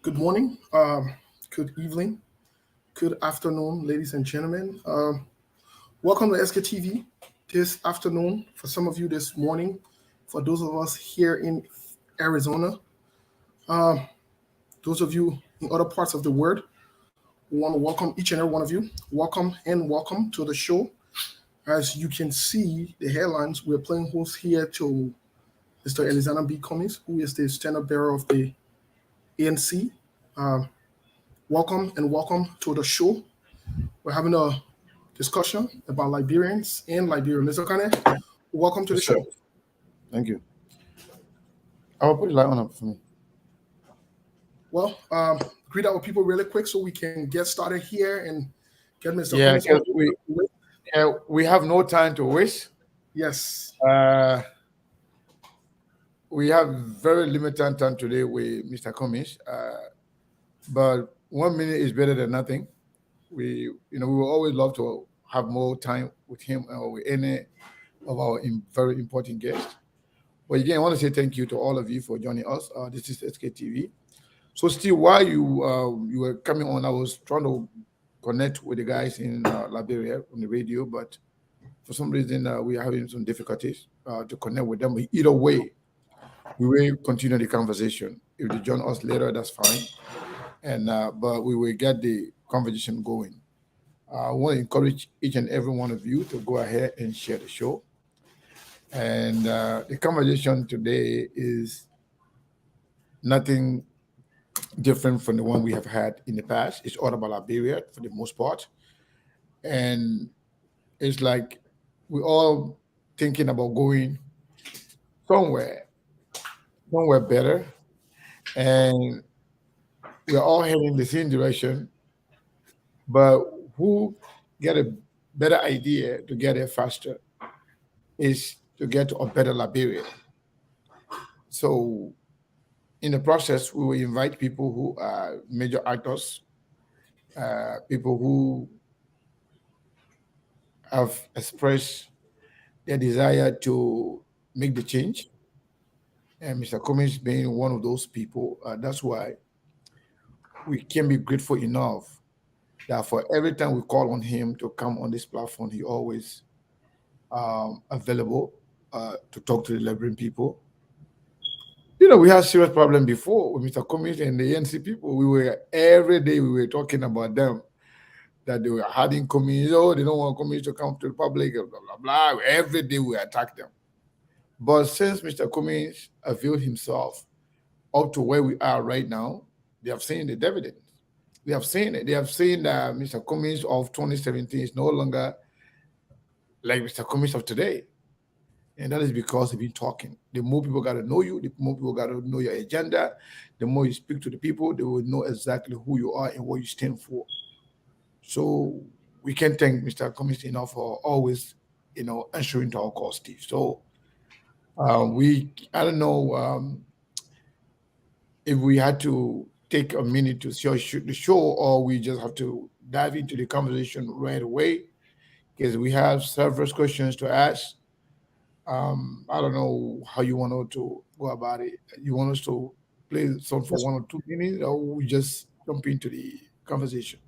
Good morning, good evening, good afternoon, ladies and gentlemen. Welcome to SKTV this afternoon. For some of you, this morning. For those of us here in Arizona, um, those of you in other parts of the world, we want to welcome each and every one of you. Welcome to the show. As you can see, the headlines, we're playing host here to Mr. Alexander B. Cummings, who is the standard bearer of the ANC. Um, welcome to the show. We're having a discussion about Liberians in Liberia. Mr. Kane, welcome to the Yes, sir. show. Thank you. I will put the light on up for me. Well, greet our people really quick so we can get started here and get Mr. Yeah, Cummings on. because we have no time to waste. Yes, Uh, we have very limited time today with Mr. Cummings, but 1 minute is better than nothing. We will always love to have more time with him or with any of our very important guests. But again, I want to say thank you to all of you for joining us. This is SKTV. So, Steve, while you were coming on, I was trying to connect with the guys in Liberia on the radio, but for some reason we are having some difficulties to connect with them. But either way, we will continue the conversation. If they join us later, that's fine. And but we will get the conversation going. I want to encourage each and every one of you to go ahead and share the show. And the conversation today is nothing different from the one we have had in the past. It's all about Liberia for the most part. And it's like we're all thinking about going somewhere, somewhere better. And we're all heading the same direction. But who get a better idea to get there faster is to get to a better Liberia. So in the process, we will invite people who are major actors, people who have expressed their desire to make the change. And Mr. Cummings being one of those people, that's why we can be grateful enough that for every time we call on him to come on this platform, he always available to talk to the Liberian people. We had serious problem before with Mr. Cummings and the ANC people. We were every day we were talking about them that they were hiding Cummings. Oh, they don't want Cummings to come to the public, blah blah blah. Every day we attack them. But since Mr. Cummings availed himself up to where we are right now, they have seen the dividends. They have seen it. They have seen that Mr. Cummings of 2017 is no longer like Mr. Cummings of today. And that is because you've been talking. The more people got to know you, the more people got to know your agenda. The more you speak to the people, they will know exactly who you are and what you stand for. So we can thank Mr. Cummings enough for always, answering to our call, Steve. So I don't know if we had to take a minute to shoot the show or we just have to dive into the conversation right away because we have several questions to ask. I don't know how you want to go about it. You want us to play some for yes, 1 or 2 minutes, or we just jump into the conversation?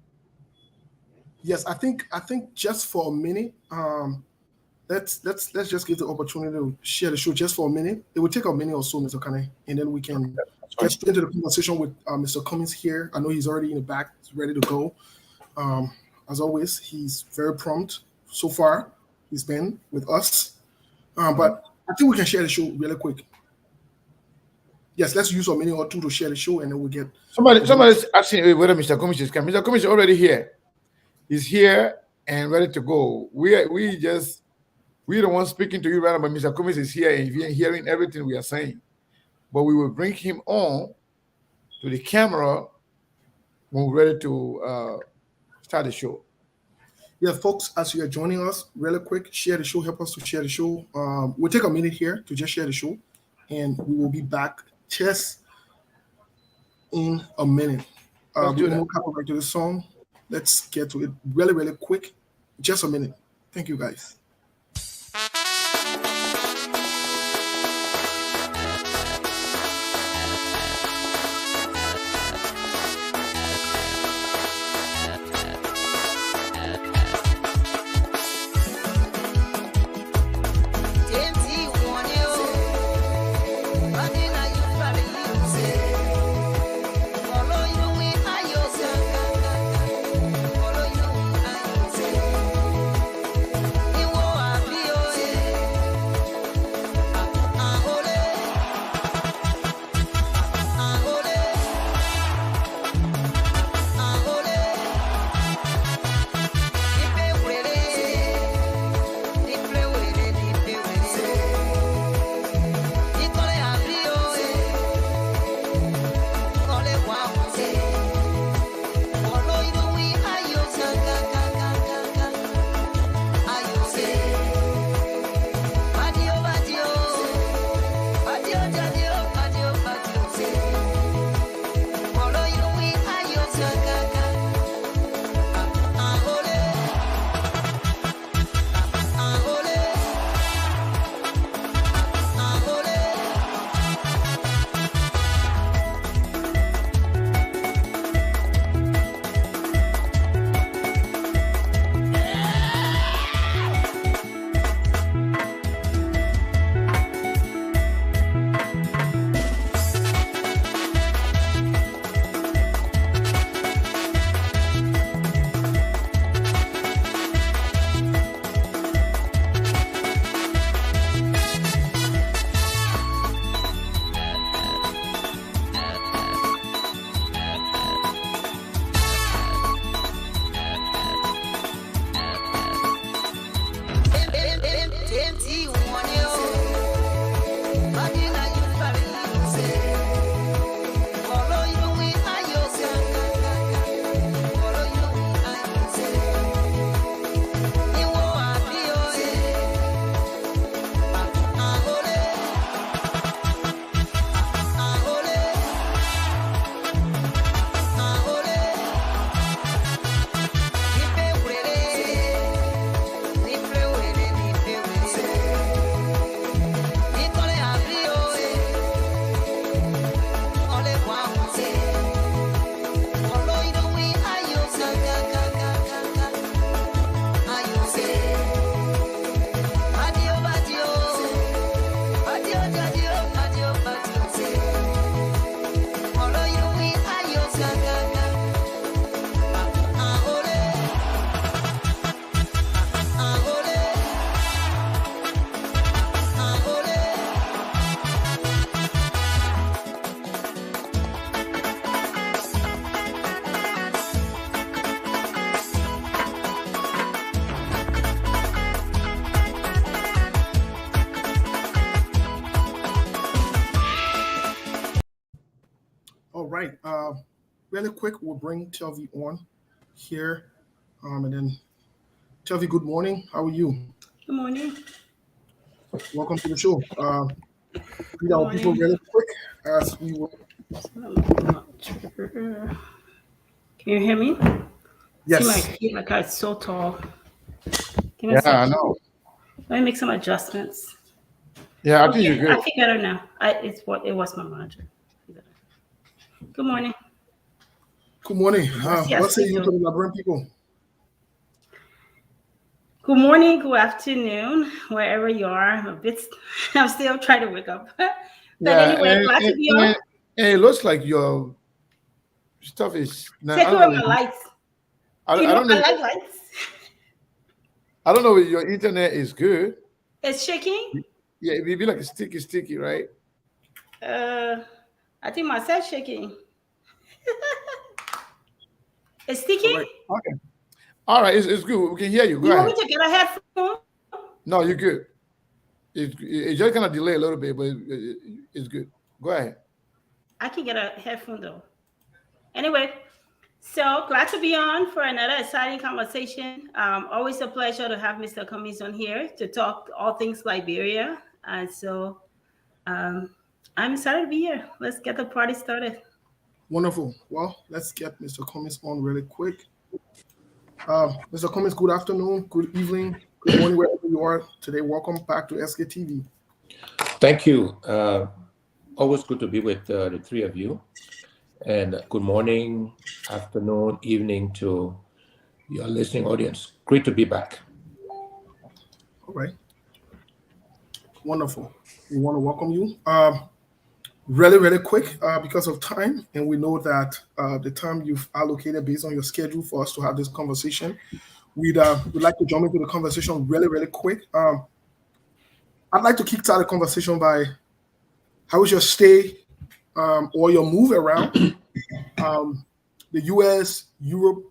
yes. I think just for a minute, let's just give the opportunity to share the show just for a minute. It will take a minute or so, Mr. Kane, and then we can That's get fine. straight into the conversation with Mr. Cummings here. I know he's already in the back, he's ready to go. Um, as always, he's very prompt so far. He's been with us. Mhm. But I think we can share the show really quick. Yes, let's use a minute or two to share the show, and then we get. And then, Somebody's asking whether Mr. Cummings is coming. Mr. Cummings is already here. He's here and ready to go. We're the ones speaking to you right now, but Mr. Cummings is here and hearing everything we are saying. But we will bring him on to the camera when we're ready to start the show. yeah, folks, as you are joining us, really quick, share the show. Help us to share the show. We'll take a minute here to just share the show, and we will be back just in a minute. Let's We do will that. move back to the song. Let's get to it really, really quick. Just a minute. Thank you, guys. All right. Really quick, we'll bring Telvi on here. And then Telvi, good morning. How are you? Good morning. Welcome to the show. Greet Good our people morning. really quick as we will. Can you hear me? See my Yes. feet, my car is so tall. Give me a Yeah, I second. know. Let me make some adjustments. Yeah, I think you're Okay, I good. feel better now. It was my monitor. Good morning. Good morning. What's your What say you to signal? the Labrador people? Good morning, good afternoon, wherever you are. I'm still trying to wake up. But Yeah, anyway, glad to be on. and it looks like your stuff is now. I Take don't away know. my lights. I don't know. I like lights. I don't know if your internet is good. It's shaking. Yeah, it be like a sticky, right? Uh, I think my set's shaking. It's sticky. All right. Okay. All right, it's good. We can hear you. Go You want me ahead. to get a headphone? No, you're good. It just kind of delay a little bit, but it's good. Go ahead. I can get a headphone though. Anyway, so glad to be on for another exciting conversation. Always a pleasure to have Mr. Cummings on here to talk all things Liberia. And so I'm excited to be here. Let's get the party started. Wonderful. Well, let's get Mr. Cummings on really quick. Mr. Cummings, good afternoon, good evening, good morning, wherever you are today. Welcome back to SKTV. Thank you. Always good to be with the three of you. And good morning, afternoon, evening to your listening audience. Great to be back. All right. Wonderful. We want to welcome you. Really quick because of time, and we know that the time you've allocated based on your schedule for us to have this conversation, we'd like to jump into the conversation really quick. I'd like to kick start the conversation by how was your stay or your move around the U.S., Europe,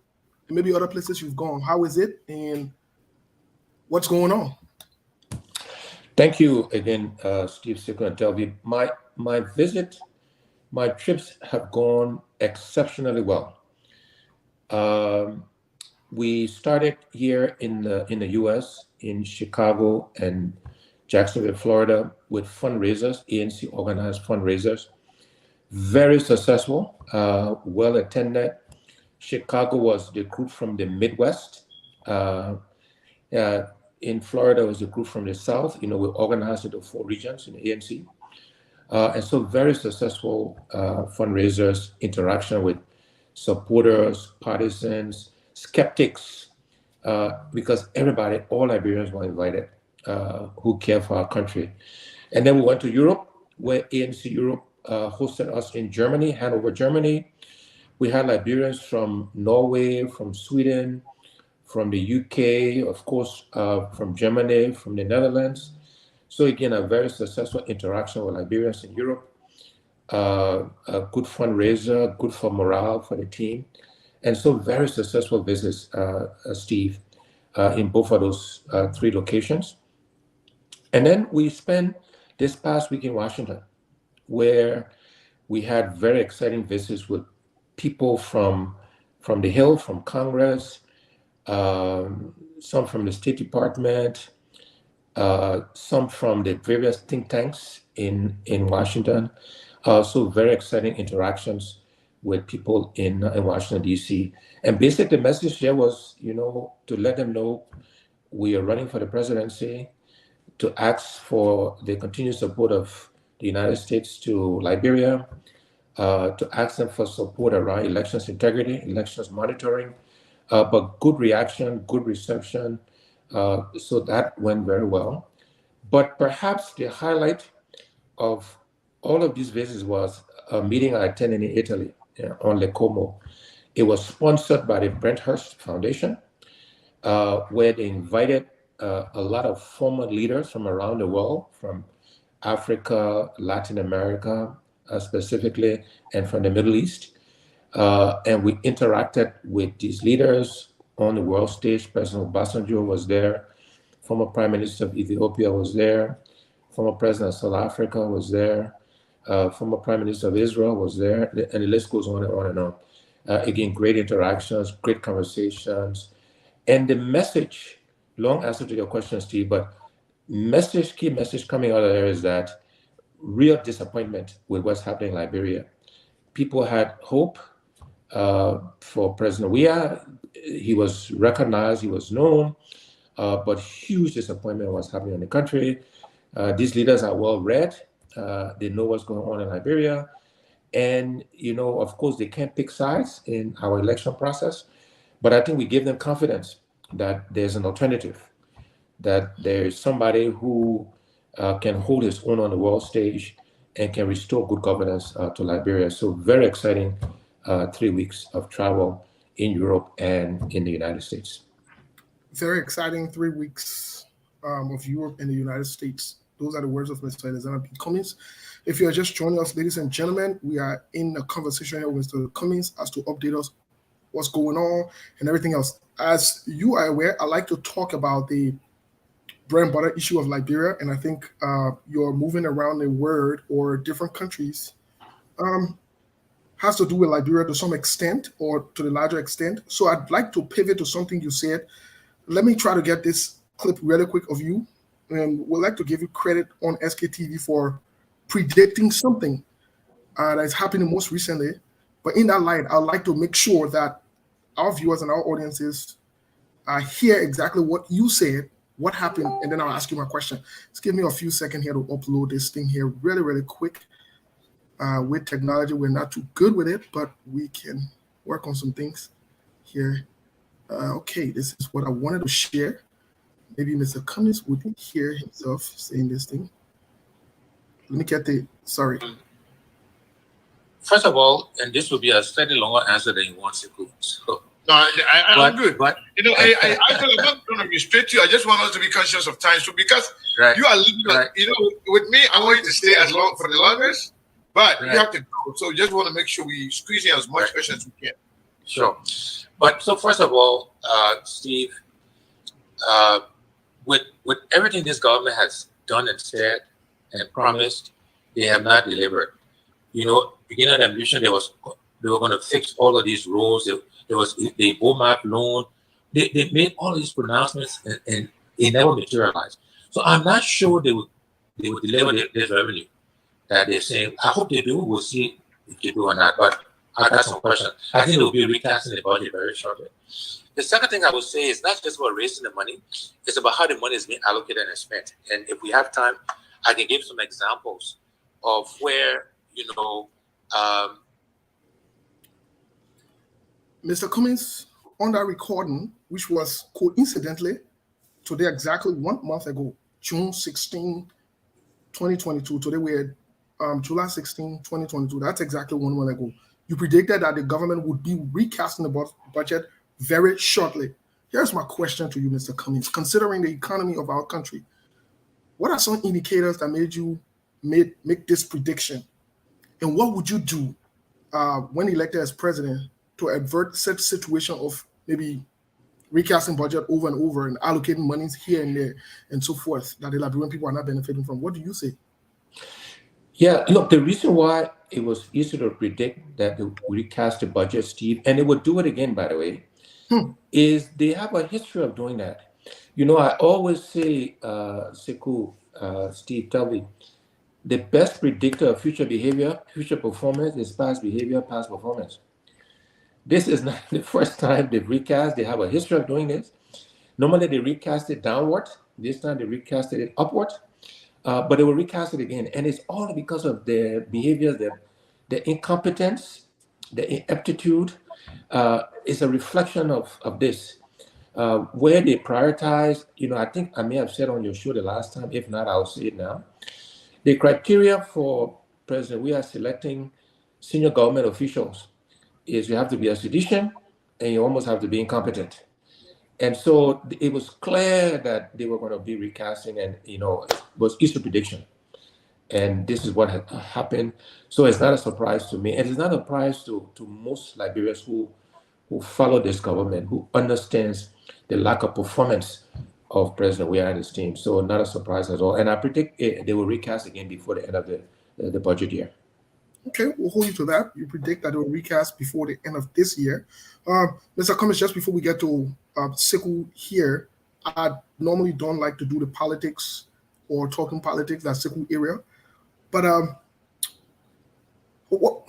and maybe other places you've gone. How is it, and what's going on? Thank you again, Steve Sickle and Delby. My trips have gone exceptionally well. We started here in the U.S. in Chicago and Jacksonville, Florida, with fundraisers, ANC organized fundraisers. Very successful, well attended. Chicago was the group from the Midwest. In Florida was a group from the South. We organized into 4 regions in the ANC. And so very successful fundraisers, interaction with supporters, partisans, skeptics, because everybody, all Liberians were invited who care for our country. And then we went to Europe, where ANC Europe hosted us in Germany, Hanover, Germany. We had Liberians from Norway, from Sweden, from the UK, of course, from Germany, from the Netherlands. So again, a very successful interaction with Liberians in Europe. A good fundraiser, good for morale for the team. And so very successful visits, Steve, in both of those 3 locations. And then we spent this past week in Washington, where we had very exciting visits with people from the Hill, from Congress, some from the State Department, some from the various think tanks in Washington. So very exciting interactions with people in Washington, D.C. And basically the message there was, to let them know we are running for the presidency, to ask for the continued support of the United States to Liberia, to ask them for support around elections integrity, elections monitoring, but good reaction, good reception. So that went very well. But perhaps the highlight of all of these visits was a meeting I attended in Italy on Lake Como. It was sponsored by the Brent Hurst Foundation, where they invited a lot of former leaders from around the world, from Africa, Latin America specifically, and from the Middle East. And we interacted with these leaders on the world stage. President Obasanjo was there. Former Prime Minister of Ethiopia was there. Former President of South Africa was there. former Prime Minister of Israel was there, and the list goes on and on and on. Again, great interactions, great conversations. And the message, long answer to your question, Steve, but key message coming out of there is that real disappointment with what's happening in Liberia. People had hope for President Weah. He was recognized, he was known, but huge disappointment was happening in the country. These leaders are well read. They know what's going on in Liberia. And, of course, they can't pick sides in our election process. But I think we give them confidence that there's an alternative, that there's somebody who can hold his own on the world stage and can restore good governance to Liberia. So very exciting 3 weeks of travel in Europe and in the United States. Very exciting 3 weeks of Europe and the United States. Those are the words of Mr. Alexander P. Cummings. If you are just joining us, ladies and gentlemen, we are in a conversation here with Mr. Cummings as to update us what's going on and everything else. As you are aware, I like to talk about the bread and butter issue of Liberia, and I think you're moving around the world or different countries has to do with Liberia to some extent or to the larger extent. So I'd like to pivot to something you said. Let me try to get this clip really quick of you, and we'd like to give you credit on SKTV for predicting something that's happening most recently. But in that light, I'd like to make sure that our viewers and our audiences hear exactly what you said, what happened, and then I'll ask you my question. Just give me a few seconds here to upload this thing here really, really quick. With technology, we're not too good with it, but we can work on some things here. Okay, this is what I wanted to share. Maybe Mr. Cummings wouldn't hear himself saying this thing. Let me get sorry. First of all, and this will be a slightly longer answer than you want, Sekou. So, No, I'm good. But I feel I'm not going to restrict you. I just want us to be conscious of time. So because you are living, with me, I want you to stay as long for the longest, but you have to go. So just want to make sure we squeeze in as much questions as we can. Sure. But so first of all, Steve, with everything this government has done and said and promised, they have not delivered. Beginning of the administration, they were going to fix all of these roads. There was the OMAP loan. They made all these pronouncements and it never materialized. So I'm not sure they would deliver this revenue that they're saying. I hope they do. We'll see if they do or not. But I got some questions. I think they'll be recasting the budget very shortly. The second thing I would say is not just about raising the money. It's about how the money is being allocated and spent. And if we have time, I can give some examples of where, Mr. Cummings, on that recording, which was coincidentally today exactly 1 month ago, June 16, 2022. Today we're July 16, 2022. That's exactly 1 month ago. You predicted that the government would be recasting the budget very shortly. Here's my question to you, Mr. Cummings. Considering the economy of our country, what are some indicators that made you make this prediction? And what would you do when elected as president to avert such situation of maybe recasting budget over and over and allocating monies here and there and so forth that the Liberian people are not benefiting from? What do you say? Yeah, look, the reason why it was easy to predict that they would recast the budget, Steve, and they would do it again, by the way, is they have a history of doing that. I always say, Sekou, Steve, tell me, the best predictor of future behavior, future performance is past behavior, past performance. This is not the first time they've recast. They have a history of doing this. Normally they recast it downward. This time they recasted it upward. But they will recast it again. And it's all because of their behaviors, their incompetence, their ineptitude. It's a reflection of this. Where they prioritize, I think I may have said on your show the last time. If not, I'll say it now. The criteria for President we are selecting senior government officials is you have to be a sedition and you almost have to be incompetent. And so it was clear that they were going to be recasting, and it was easy prediction. And this is what had happened. So it's not a surprise to me. And it's not a surprise to most Liberians who follow this government, who understands the lack of performance of President Weah and his team. So not a surprise at all. And I predict they will recast again before the end of the budget year. Okay, we'll hold you to that. You predict that it will recast before the end of this year. Mr. Cummings, just before we get to Sekou here, I normally don't like to do the politics or talking politics, that Sekou area. But what,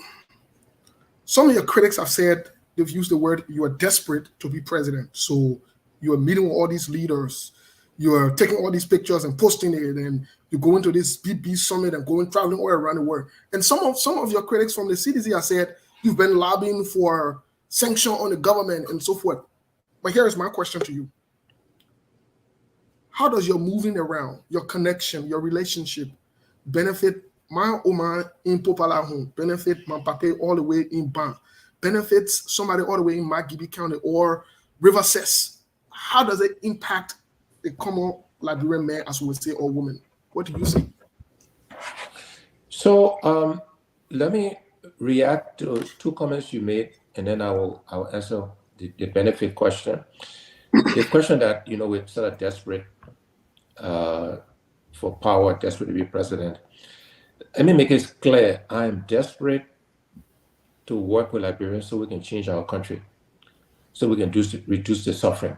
some of your critics have said, they've used the word, you are desperate to be president. So you are meeting with all these leaders, you are taking all these pictures and posting it, and you go into this BB summit and going traveling all around the world. And some of your critics from the CDC have said you've been lobbying for sanction on the government and so forth. But here is my question to you. How does your moving around, your connection, your relationship benefit my Oma in Popalahun, benefit my papa all the way in Ban, benefits somebody all the way in Magibi County or River Cess? How does it impact the common Liberian man, as we would say, or woman? What do you see? So let me react to two comments you made, and then I'll answer the benefit question. The question that, we're sort of desperate for power, desperate to be president. Let me make it clear. I'm desperate to work with Liberians so we can change our country, so we can reduce the suffering.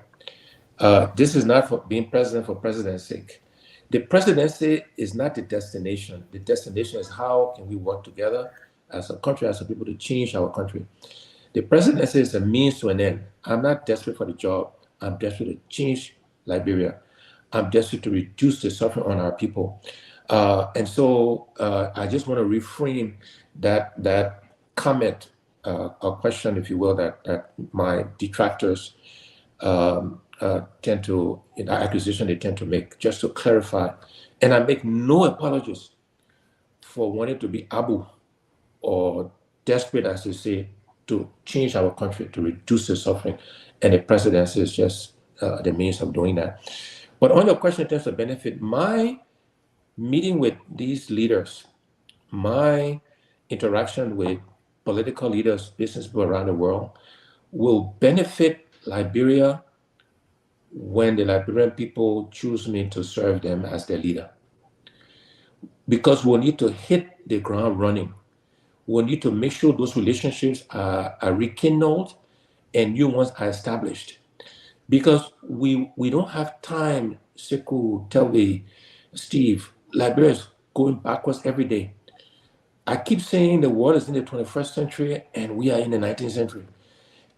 This is not for being president for president's sake. The presidency is not the destination. The destination is how can we work together as a country, as a people, to change our country. The presidency is a means to an end. I'm not desperate for the job. I'm desperate to change Liberia. I'm desperate to reduce the suffering on our people. And so I just want to reframe that comment, or question, if you will, that my detractors tend to, in our accusation, they tend to make, just to clarify. And I make no apologies for wanting to be Abu or desperate, as they say, to change our country, to reduce the suffering. And the presidency is just the means of doing that. But on your question in terms of benefit, my meeting with these leaders, my interaction with political leaders, business people around the world, will benefit Liberia when the Liberian people choose me to serve them as their leader. Because we'll need to hit the ground running. We'll need to make sure those relationships are rekindled and new ones are established. Because we don't have time, Sekou, Telvi, Steve, Liberia is going backwards every day. I keep saying the world is in the 21st century and we are in the 19th century.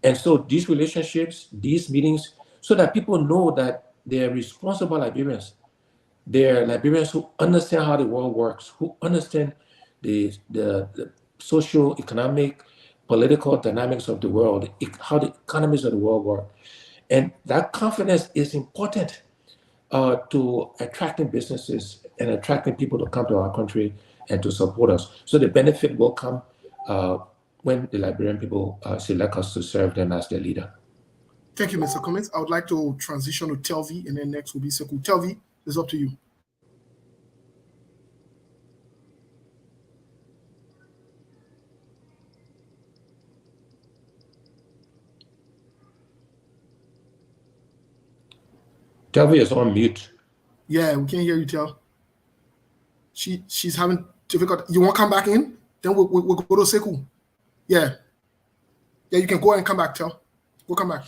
And so these relationships, these meetings, so that people know that they're responsible Liberians. They're Liberians who understand how the world works, who understand the social, economic, political dynamics of the world, how the economies of the world work. And that confidence is important to attracting businesses and attracting people to come to our country and to support us. So the benefit will come when the Liberian people select us to serve them as their leader. Thank you, Mr. Cummings. I would like to transition to Telvi, and then next will be Sekou. Telvi, it's up to you. Telvi is on mute. Yeah, we can't hear you, Tel. She's having difficulty. You want to come back in? Then we'll go to Sekou. Yeah, you can go ahead and come back, Tel. We'll come back.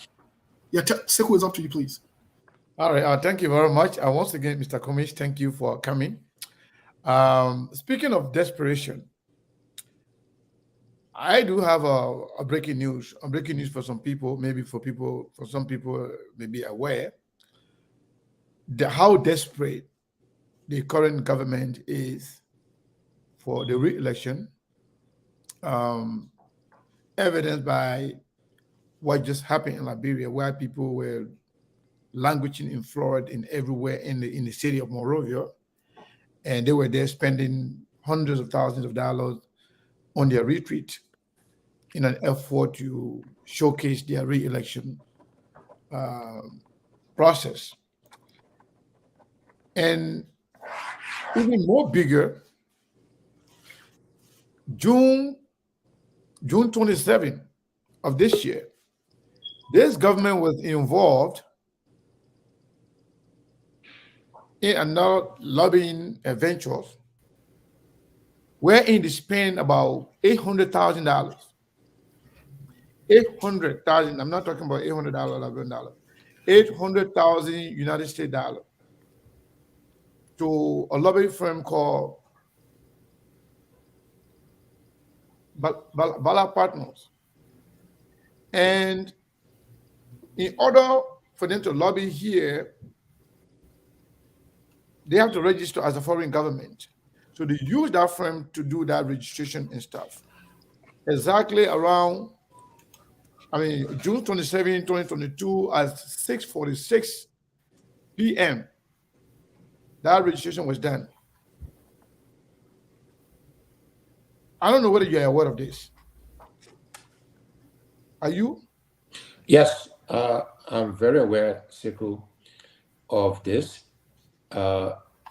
Yeah, Sekou is up to you, please. All right. Thank you very much. Once again, Mr. Cummings, thank you for coming. Speaking of desperation, I do have a breaking news. Breaking news for some people, for some people may be aware how desperate the current government is for the re-election, evidenced by what just happened in Liberia, where people were languishing in Florida and everywhere in the city of Monrovia, and they were there spending hundreds of thousands of dollars on their retreat in an effort to showcase their re-election process. And even more bigger, June 27th of this year, this government was involved in another lobbying ventures wherein they spend about $800,000. 800,000. I'm not talking about $800, $11. 800,000 United States dollars to a lobby firm called Bala Partners. And in order for them to lobby here, they have to register as a foreign government. So they use that firm to do that registration and stuff. Exactly around, June 27, 2022 at 6:46 p.m., that registration was done. I don't know whether you are aware of this. Are you? Yes, I'm very aware, Sekou, of this.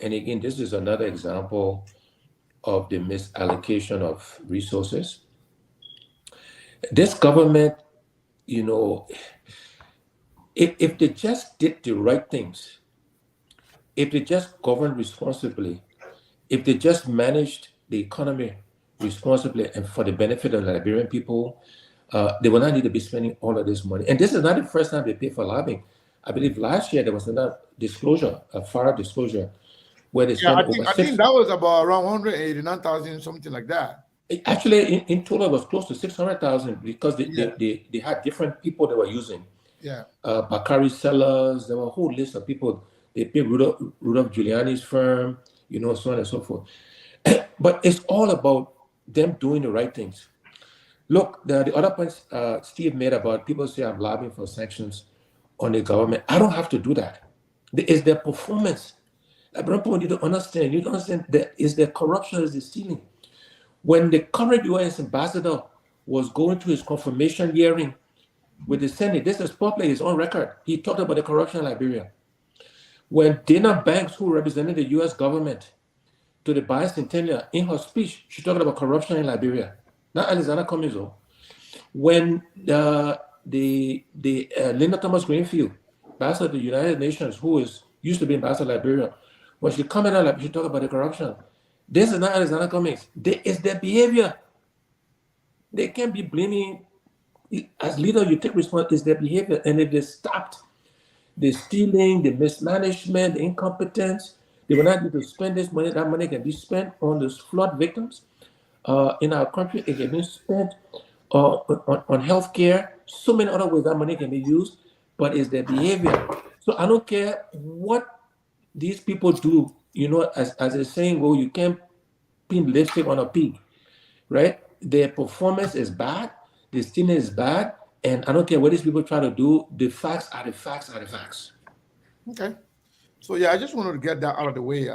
And again, this is another example of the misallocation of resources. This government, if they just did the right things, if they just governed responsibly, if they just managed the economy responsibly and for the benefit of the Liberian people, they will not need to be spending all of this money. And this is not the first time they pay for lobbying. I believe last year there was another disclosure, a FAR disclosure, where they spent I think that was about around 189,000, something like that. Actually, in total, it was close to 600,000 because they had different people they were using. Yeah. Bakari sellers, there were a whole list of people. They paid Rudolph Giuliani's firm, so on and so forth. But it's all about them doing the right things. Look, the other points Steve made about people say I'm lobbying for sanctions on the government. I don't have to do that. It's their performance. People need to understand. You don't understand that is the corruption, is the stealing. When the current U.S. ambassador was going to his confirmation hearing with the Senate, this is public, it's on record. He talked about the corruption in Liberia. When Dana Banks, who represented the U.S. government to the bicentennial, in her speech, she talked about corruption in Liberia. Not Alexander Cummings. When the Linda Thomas Greenfield, ambassador to the United Nations, who used to be ambassador to Liberia, when she commented on she talked about the corruption. This is not Alexander Cummings. It's their behavior. They can't be blaming. As leader, you take responsibility. It's their behavior. And if they stopped the stealing, the mismanagement, the incompetence, they will not need to spend this money. That money can be spent on those flood victims in our country. It can be spent on healthcare. So many other ways that money can be used, but it's their behavior. So I don't care what these people do. As a saying goes, you can't pin lipstick on a pig, right? Their performance is bad, the stealing is bad, and I don't care what these people try to do. The facts are the facts are the facts. Okay. So I just wanted to get that out of the way.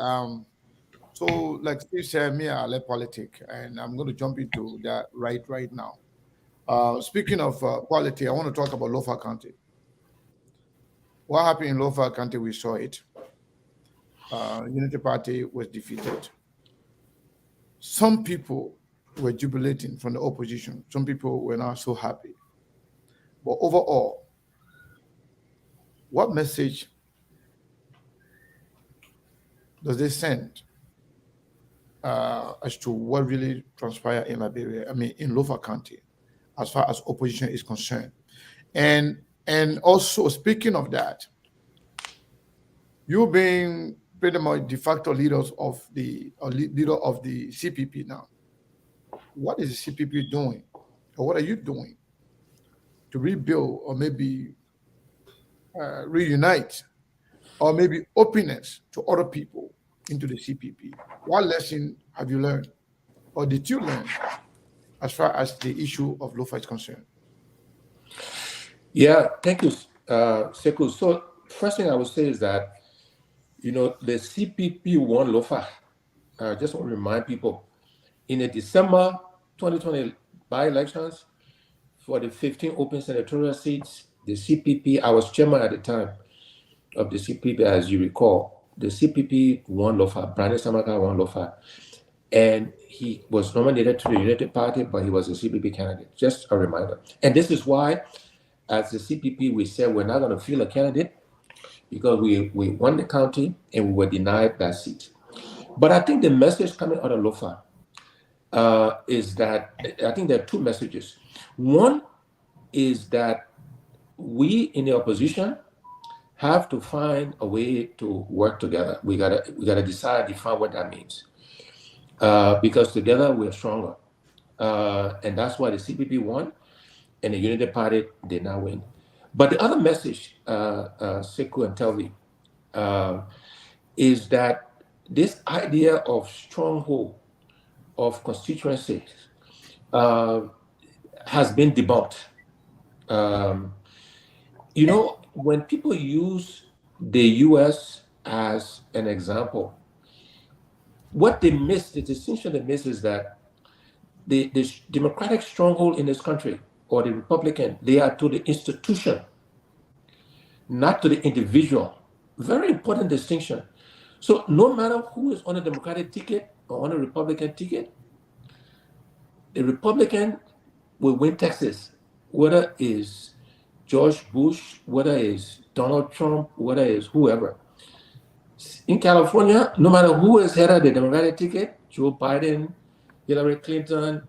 So like Steve said, me, I love politics, and I'm going to jump into that right now. Speaking of politics, I want to talk about Lofa County. What happened in Lofa County, we saw it. Unity Party was defeated. Some people were jubilating from the opposition. Some people were not so happy. But overall, what message does they send as to what really transpired in Liberia, in Lofa County, as far as opposition is concerned? And also, speaking of that, you being pretty much de facto leader of the CPP now, what is the CPP doing, or what are you doing to rebuild, or maybe reunite, or maybe openness to other people into the CPP? What lesson have you learned, or did you learn, as far as the issue of Lofa is concerned? Yeah, thank you, Sekou. So first thing I would say is that, the CPP won Lofa. I just want to remind people, in the December 2020 by-elections, for the 15 open senatorial seats, the CPP, I was chairman at the time of the CPP, as you recall. The CPP won Lofa. Brandon Samaka won Lofa. And he was nominated to the United Party, but he was a CPP candidate. Just a reminder. And this is why, as the CPP, we said we're not going to field a candidate, because we won the county and we were denied that seat. But I think the message coming out of Lofa is that I think there are two messages. One is that we in the opposition have to find a way to work together. We gotta define what that means, because together we're stronger, and that's why the CPP won, and the Unity Party did not win. But the other message, Sekou and Telvi, is that this idea of stronghold of constituencies has been debunked. Um, when people use the US as an example, what they miss, the distinction they miss is that the Democratic stronghold in this country, or the Republican, they are to the institution, not to the individual. Very important distinction. So no matter who is on a Democratic ticket or on a Republican ticket, the Republican will win Texas, whether it's George Bush, whether it's Donald Trump, whether it's whoever. In California, no matter who is head of the Democratic ticket, Joe Biden, Hillary Clinton,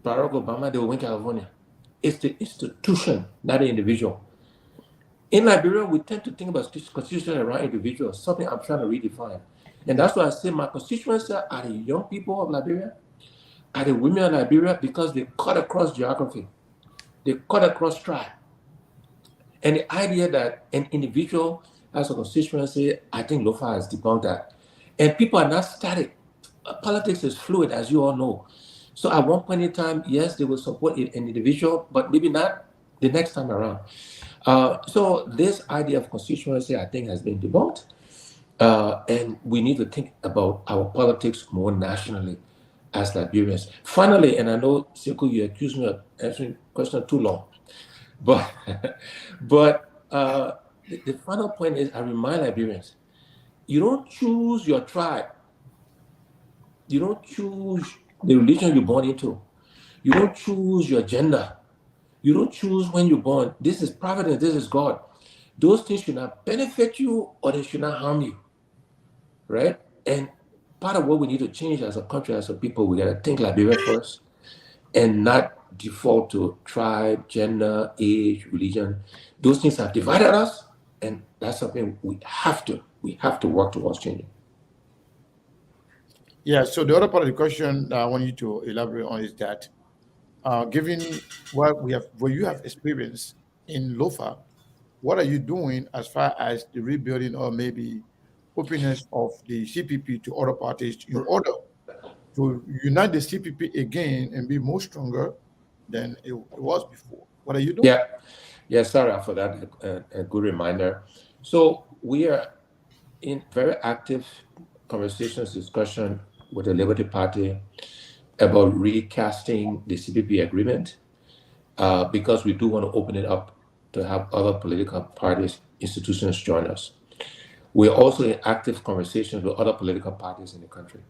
Barack Obama, they will win California. It's the institution, not the individual. In Liberia, we tend to think about constitution around individuals, something I'm trying to redefine. And that's why I say my constituents are the young people of Liberia, are the women of Liberia, because they cut across geography, they cut across tribe. And the idea that an individual has a constituency, I think Lofa has debunked that. And people are not static. Politics is fluid, as you all know. So at one point in time, yes, they will support an individual, but maybe not the next time around. So this idea of constituency, I think, has been debunked. And we need to think about our politics more nationally as Liberians. Finally, and I know, Sekou, you accuse me of answering the question too long, but the final point is I remind Liberians, you don't choose your tribe. You don't choose the religion you're born into. You don't choose your gender. You don't choose when you're born. This is providence, this is God. Those things should not benefit you or they should not harm you, right? And part of what we need to change as a country, as a people, we gotta think Liberia first and not default to tribe, gender, age, religion. Those things have divided us, and that's something we have to work towards changing. Yeah, so the other part of the question that I want you to elaborate on is that given what you have experienced in Lofa, what are you doing as far as the rebuilding or maybe openness of the CPP to other parties in order to unite the CPP again and be more stronger than it was before? What are you doing? Yeah, Sarah, for that, a good reminder. So we are in very active conversations, discussion with the Liberty Party about recasting the CPP agreement, because we do want to open it up to have other political parties, institutions join us. We're also in active conversations with other political parties in the country.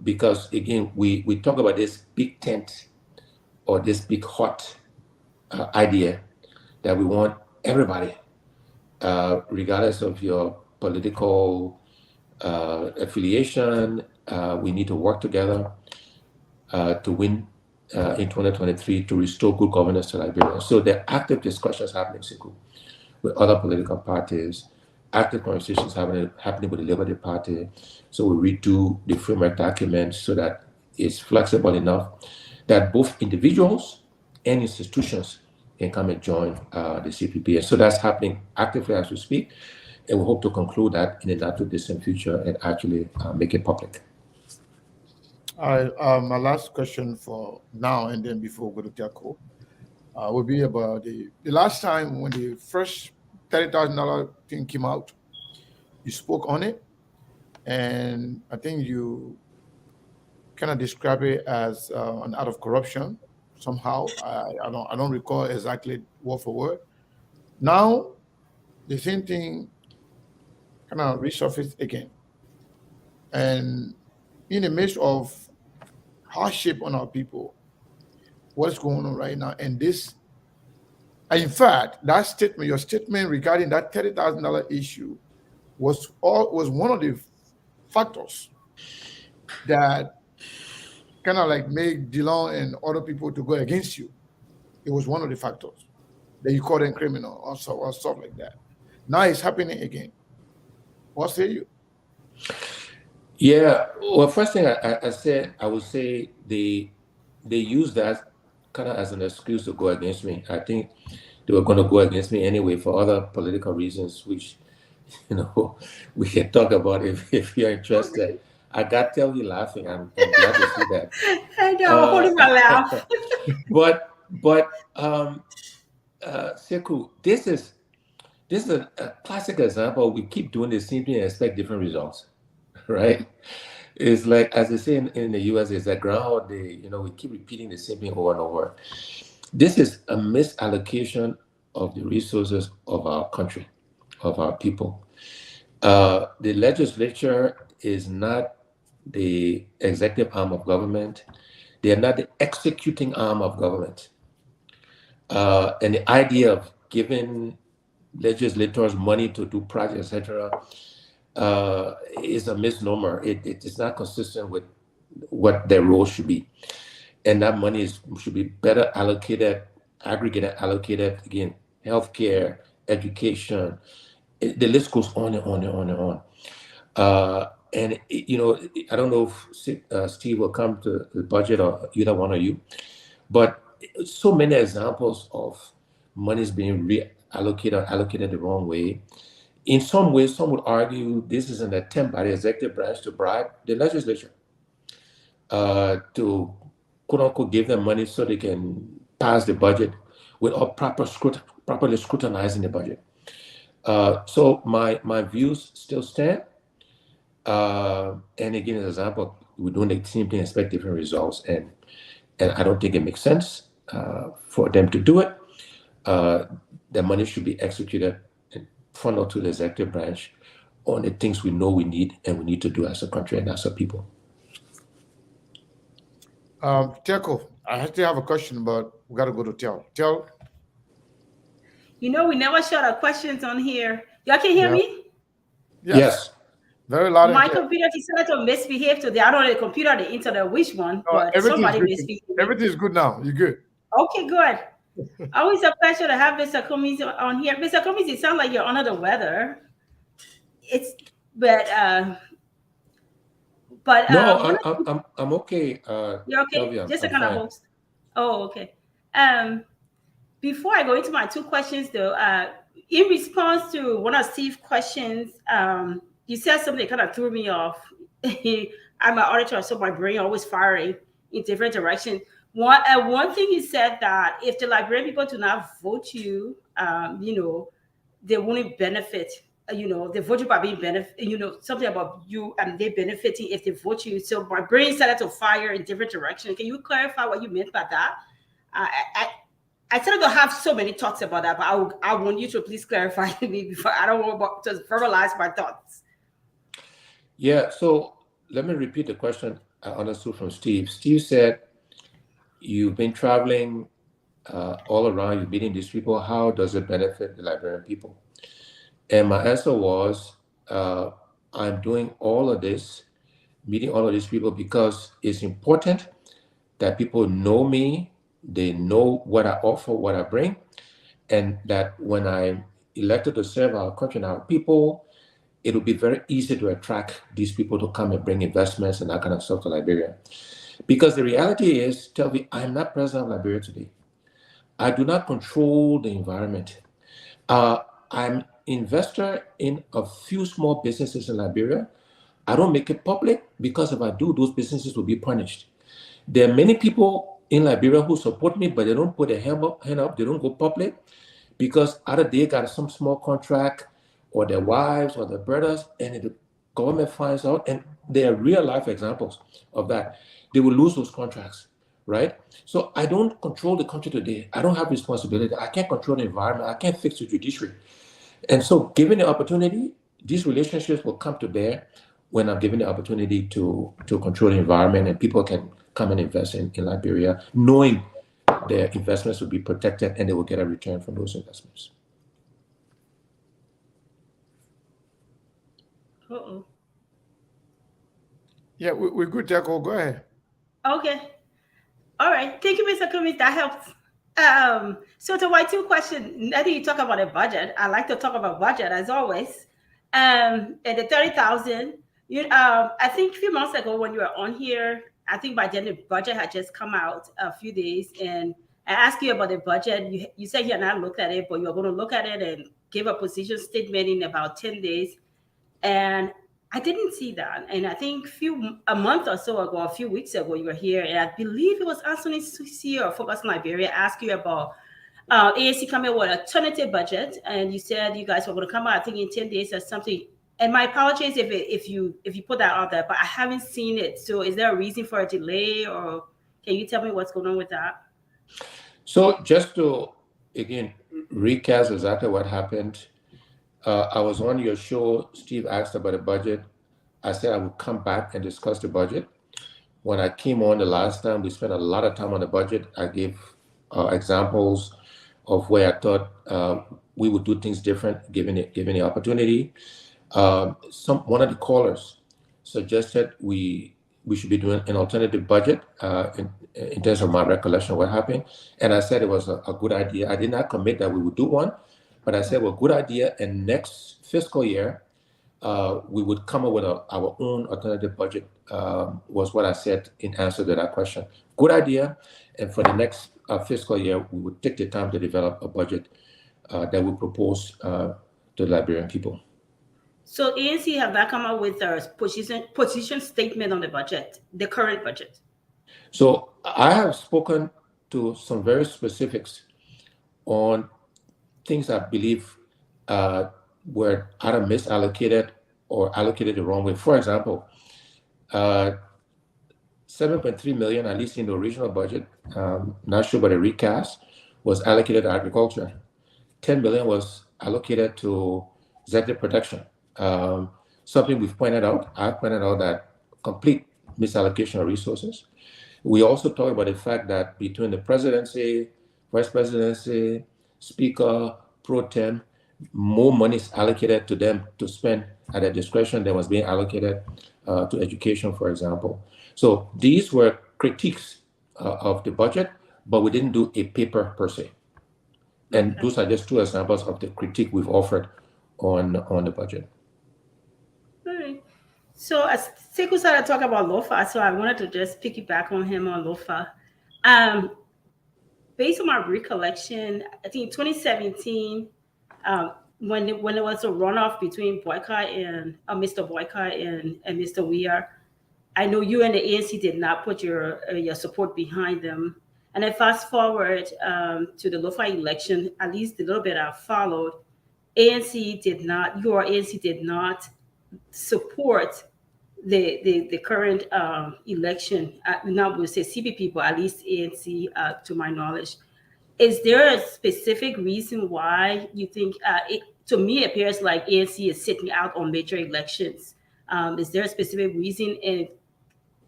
Because again, we talk about this big tent or this big hot idea that we want everybody, regardless of your political affiliation, we need to work together to win in 2023 to restore good governance to Liberia. So there are active discussions happening, Sekou, with other political parties, active conversations happening with the Liberty Party. So we redo the framework document so that it's flexible enough that both individuals and institutions can come and join the CPP. And so that's happening actively as we speak. And we hope to conclude that in the not too distant future and actually make it public. All right. My last question for now and then before we go to Telco will be about the last time when the first $30,000 thing came out. You spoke on it, and I think you kind of describe it as an act of corruption somehow. I don't recall exactly word for word. Now the same thing kind of resurfaced again, and in the midst of hardship on our people, what's going on right now? And this, in fact, that statement, your statement regarding that $30,000 issue, was one of the factors that kind of like made Dillon and other people to go against you. It was one of the factors that you call them criminal or stuff like that. Now it's happening again. What say you? Yeah. Well, first thing I said, I would say they use that kind of as an excuse to go against me. I think they were going to go against me anyway for other political reasons, which we can talk about if you're interested. I got Telvi laughing. I'm glad to see that. I know, holding my laugh. Sekou, this is a classic example. We keep doing the same thing and expect different results, right? It's like, as they say in the US, it's like Groundhog Day. We keep repeating the same thing over and over. This is a misallocation of the resources of our country, of our people. The legislature is not the executive arm of government. They are not the executing arm of government. And the idea of giving legislators money to do projects, etc., is a misnomer. It is not consistent with what their role should be. And that money should be better allocated, aggregated, allocated, again, healthcare, education. The list goes on and on and on and on. I don't know if Steve will come to the budget or either one of you, but so many examples of monies being reallocated or allocated the wrong way. In some ways, some would argue this is an attempt by the executive branch to bribe the legislature, to quote unquote give them money so they can pass the budget without properly scrutinizing the budget. So my views still stand. And again, as an example, we're doing the same thing, expect different results, and I don't think it makes sense for them to do it. The money should be executed and funneled to the executive branch on the things we know we need and we need to do as a country and as a people. Telco, I still have a question, but we got to go to Tel. We never shut our questions on here. Y'all can hear me? Yes. Very loud. My computer decided to misbehave today. I don't know the computer, the internet, which one, but somebody misbehaved. Everything's good now. You're good. Okay, good. Always a pleasure to have Mr. Cummings on here. Mr. Cummings, it sounds like you're under the weather. No, I'm okay. You're okay? Sylvia, Just a I'm kind of fine. host. Oh, okay. Before I go into my two questions, though, in response to one of Steve's questions, you said something that kind of threw me off. I'm an auditor, so my brain always firing in different directions. One thing you said that if the Liberian people do not vote you, they won't benefit. They vote you by being benefit. Something about you and they benefiting if they vote you. So my brain started to fire in different directions. Can you clarify what you meant by that? I started to have so many thoughts about that, but I want you to please clarify to me before I don't want to verbalize my thoughts. Yeah, so let me repeat the question I understood from Steve. Steve said, you've been traveling all around, you're meeting these people. How does it benefit the Liberian people? And my answer was, I'm doing all of this, meeting all of these people because it's important that people know me, they know what I offer, what I bring, and that when I'm elected to serve our country and our people, it'll be very easy to attract these people to come and bring investments and that kind of stuff to Liberia. Because the reality is, Telvi, I'm not president of Liberia today. I do not control the environment. I'm investor in a few small businesses in Liberia. I don't make it public because if I do, those businesses will be punished. There are many people in Liberia who support me, but they don't put their hand up, they don't go public because either they got some small contract or their wives or their brothers, and the government finds out, and they are real life examples of that. They will lose those contracts, right? So I don't control the country today. I don't have responsibility. I can't control the environment. I can't fix the judiciary. And so given the opportunity, these relationships will come to bear when I'm given the opportunity to control the environment and people can come and invest in Liberia, knowing their investments will be protected and they will get a return from those investments. Uh-oh. Yeah, we're good, Jaco. Go ahead. Okay. All right. Thank you, Mr. Cummings. That helps. So to my two questions, now that you talk about a budget, I like to talk about budget as always. And the 30,000, I think a few months ago when you were on here, I think by then the budget had just come out a few days, and I asked you about the budget. You said you had not looked at it, but you're going to look at it and give a position statement in about 10 days. And I didn't see that. And I think a month or so ago, a few weeks ago, you were here, and I believe it was Anthony Susi or Focus Liberia asked you about ANC coming with an alternative budget, and you said you guys were going to come out, I think, in 10 days or something. And my apologies if you put that out there, but I haven't seen it. So is there a reason for a delay, or can you tell me what's going on with that? So just to, again, recast exactly what happened. I was on your show. Steve asked about the budget. I said I would come back and discuss the budget. When I came on the last time, we spent a lot of time on the budget. I gave examples of where I thought we would do things different, given the opportunity. One of the callers suggested we should be doing an alternative budget in terms of my recollection of what happened. And I said it was a good idea. I did not commit that we would do one, but I said, well, good idea. And next fiscal year, we would come up with our own alternative budget, was what I said in answer to that question. Good idea. And for the next fiscal year, we would take the time to develop a budget that we propose to the Liberian people. So ANC have not come up with a position statement on the budget, the current budget. So I have spoken to some very specifics on things I believe were either misallocated or allocated the wrong way. For example, 7.3 million, at least in the original budget, not sure about the recast, was allocated to agriculture. 10 million was allocated to executive protection. Something we've pointed out. I've pointed out that complete misallocation of resources. We also talk about the fact that between the presidency, vice presidency, speaker, pro tem, more money is allocated to them to spend at their discretion than was being allocated to education, for example. So these were critiques of the budget, but we didn't do a paper per se. And those are just two examples of the critique we've offered on the budget. All right. So as Sekou started talking about Lofa, so I wanted to just piggyback on him on Lofa. Based on my recollection, I think 2017, when it was a runoff between Boycott and Mr. Boycott and Mr. Weir, I know you and the ANC did not put your support behind them. And then fast forward to the Lofa election, at least the little bit I followed, ANC did not support the current election. Now we'll say CPP, but at least ANC, to my knowledge. Is there a specific reason why you think? To me, it appears like ANC is sitting out on major elections. Is there a specific reason? And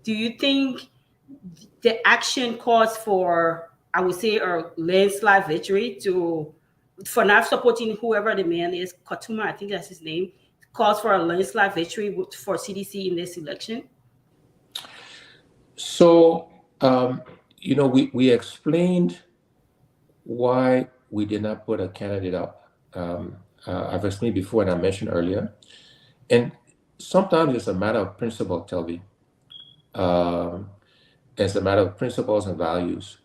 do you think the action calls for, I would say, a landslide victory for not supporting whoever the man is, Katuma, I think that's his name, calls for a landslide victory for CDC in this election? So, we explained why we did not put a candidate up. I've explained before and I mentioned earlier. And sometimes it's a matter of principle, Telvi. It's a matter of principles and values.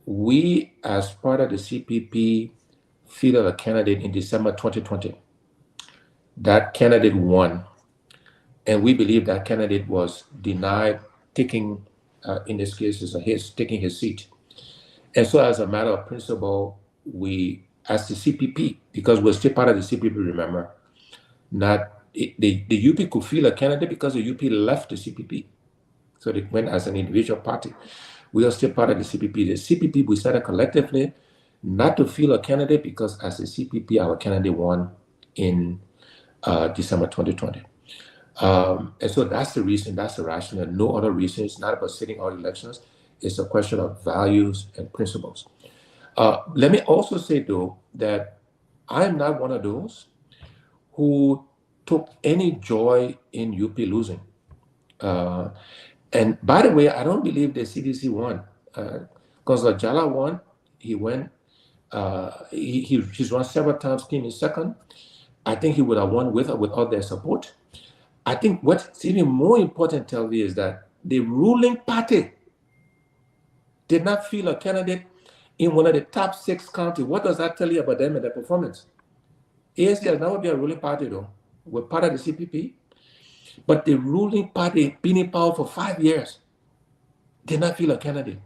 We, as part of the CPP, fielded a candidate in December 2020. That candidate won. And we believe that candidate was denied taking, in this case, taking his seat. And so as a matter of principle, we, as the CPP, because we're still part of the CPP, remember, the UP could field a candidate because the UP left the CPP. So they went as an individual party. We are still part of the CPP. The CPP, we decided collectively not to field a candidate because as a CPP, our candidate won in December 2020. And so that's the reason, that's the rationale. No other reason. It's not about sitting out elections. It's a question of values and principles. Let me also say, though, that I'm not one of those who took any joy in UP losing. And by the way, I don't believe the CDC won. Because Jala won, he went. He's run several times, came in second. I think he would have won with all their support. I think what's even more important, Telvi, is that the ruling party did not feel a candidate in one of the top 6 counties. What does that tell you about them and their performance? ANC has never been a ruling party, though. We're part of the CPP. But the ruling party, been in power for 5 years, did not feel a candidate.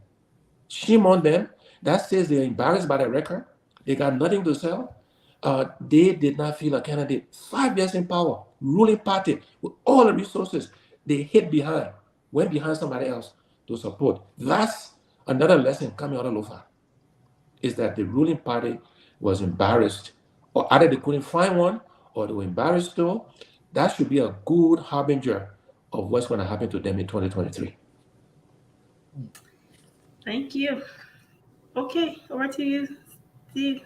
Shame on them. That says they're embarrassed by their record. They got nothing to sell. They did not feel a candidate. 5 years in power, ruling party, with all the resources, they hid behind, went behind somebody else to support. That's another lesson coming out of Lofa, is that the ruling party was embarrassed, or either they couldn't find one, or they were embarrassed though. That should be a good harbinger of what's going to happen to them in 2023. Thank you. Okay, over to you, Steve.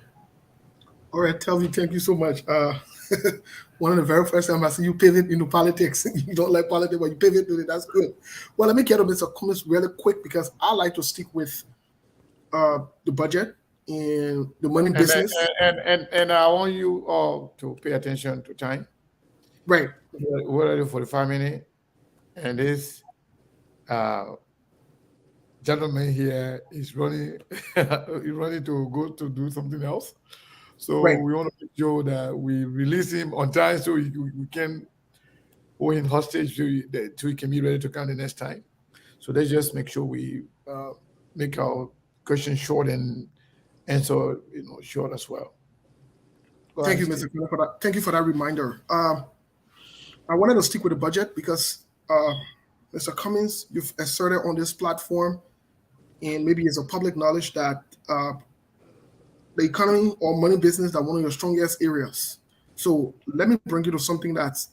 All right, Telvi, thank you so much. One of the very first time I see you pivot into politics. You don't like politics, but you pivot to it. That's good. Well, let me get to Mr. Cummings really quick because I like to stick with the budget and the money business. And I want you all to pay attention to time. Right. We're already 45 minutes, and this gentleman here is running. He's running to go to do something else. So Right. we want to make sure that we release him on time so we can hold him hostage so he can be ready to come the next time. So let's just make sure we make our questions short and answer short as well. Thank you, Mr. Cummings, for that. Thank you for that reminder. I wanted to stick with the budget because Mr. Cummings, you've asserted on this platform, and maybe it's a public knowledge that the economy or money business are one of your strongest areas. So let me bring you to something that's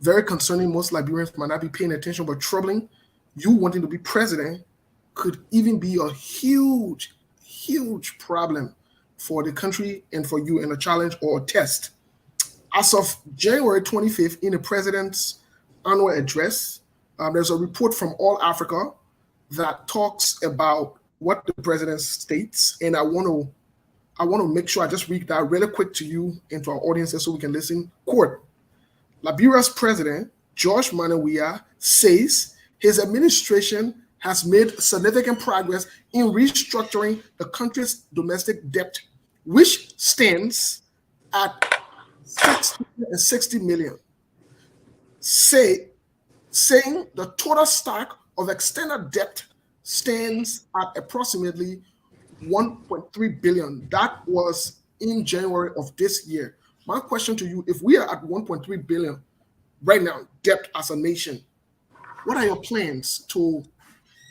very concerning. Most Liberians might not be paying attention, but troubling. You wanting to be president could even be a huge, huge problem for the country and for you, and a challenge or a test. As of January 25th, in the president's annual address, there's a report from All Africa that talks about what the president states, and I want to make sure I just read that really quick to you and to our audiences so we can listen. Quote: Liberia's president, George Manawia, says his administration has made significant progress in restructuring the country's domestic debt, which stands at $660 million, saying the total stock of external debt stands at approximately $1.3 billion. That was in January of this year. My question to you, if we are at $1.3 billion right now, debt as a nation, what are your plans to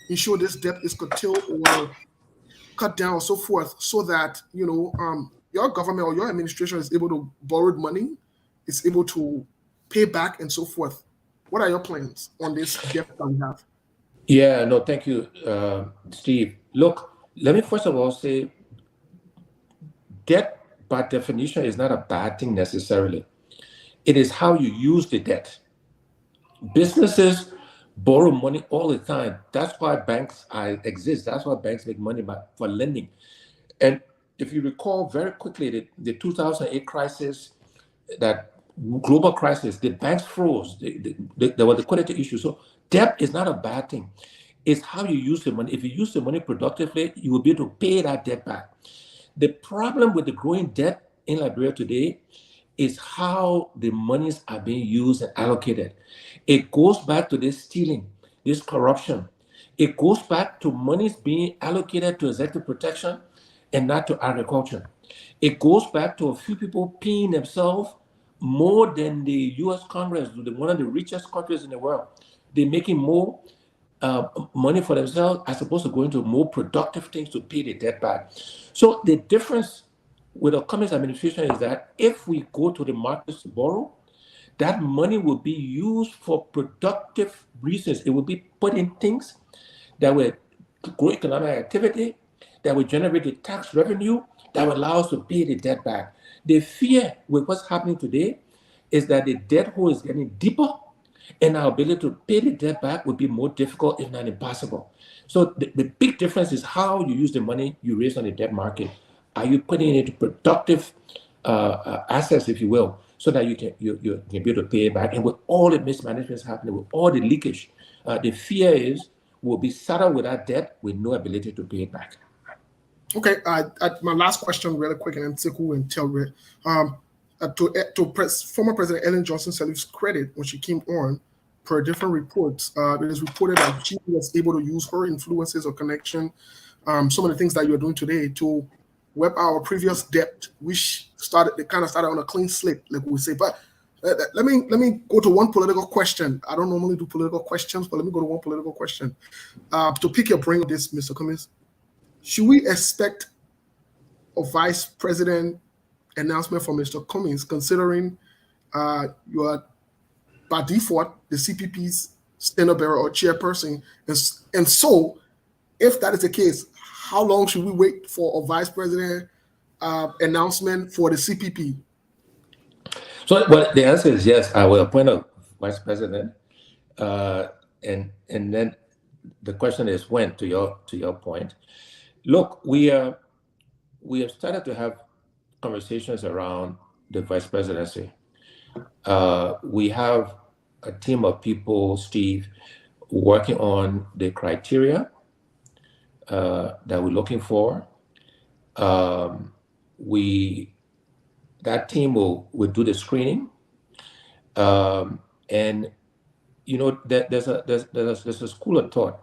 ensure this debt is curtailed or cut down or so forth, so that your government or your administration is able to borrow money, is able to pay back and so forth? What are your plans on this debt that we have? Yeah, no, thank you, Steve. Look, let me first of all say, debt by definition is not a bad thing necessarily. It is how you use the debt. Businesses borrow money all the time. That's why banks exist. That's why banks make money for lending. And if you recall very quickly, the 2008 crisis, that global crisis, the banks froze. There were liquidity issues. So debt is not a bad thing. It's how you use the money. If you use the money productively, you will be able to pay that debt back. The problem with the growing debt in Liberia today is how the monies are being used and allocated. It goes back to this stealing, this corruption. It goes back to monies being allocated to executive protection and not to agriculture. It goes back to a few people paying themselves more than the U.S. Congress, one of the richest countries in the world. They're making more money for themselves as opposed to going to more productive things to pay the debt back. So the difference with the Cummings administration is that if we go to the markets to borrow, that money will be used for productive reasons. It will be put in things that will grow economic activity, that will generate the tax revenue, that will allow us to pay the debt back. The fear with what's happening today is that the debt hole is getting deeper, and our ability to pay the debt back would be more difficult, if not impossible. So the big difference is how you use the money you raise on the debt market. Are you putting it into productive assets, if you will, so that you can be able to pay it back? And with all the mismanagement happening, with all the leakage, the fear is we'll be saddled with that debt with no ability to pay it back. Okay, my last question, really quick, and then Tiku and Telred. Former President Ellen Johnson Sirleaf's credit, when she came on, per different reports, it is reported that she was able to use her influences or connection, some of the things that you're doing today, to wipe our previous debt, which started on a clean slate, like we say. But let me go to one political question. I don't normally do political questions, but let me go to one political question to pick your brain on this, Mr. Cummings. Should we expect a vice president announcement from Mr. Cummings, considering you are by default the CPP's standard bearer or chairperson? And so, if that is the case, how long should we wait for a vice president announcement for the CPP? So, well, the answer is yes. I will appoint a vice president, and then the question is when. To your point, look, we have started to have conversations around the vice presidency. We have a team of people, Steve, working on the criteria that we're looking for. That team will do the screening, and there's a school of thought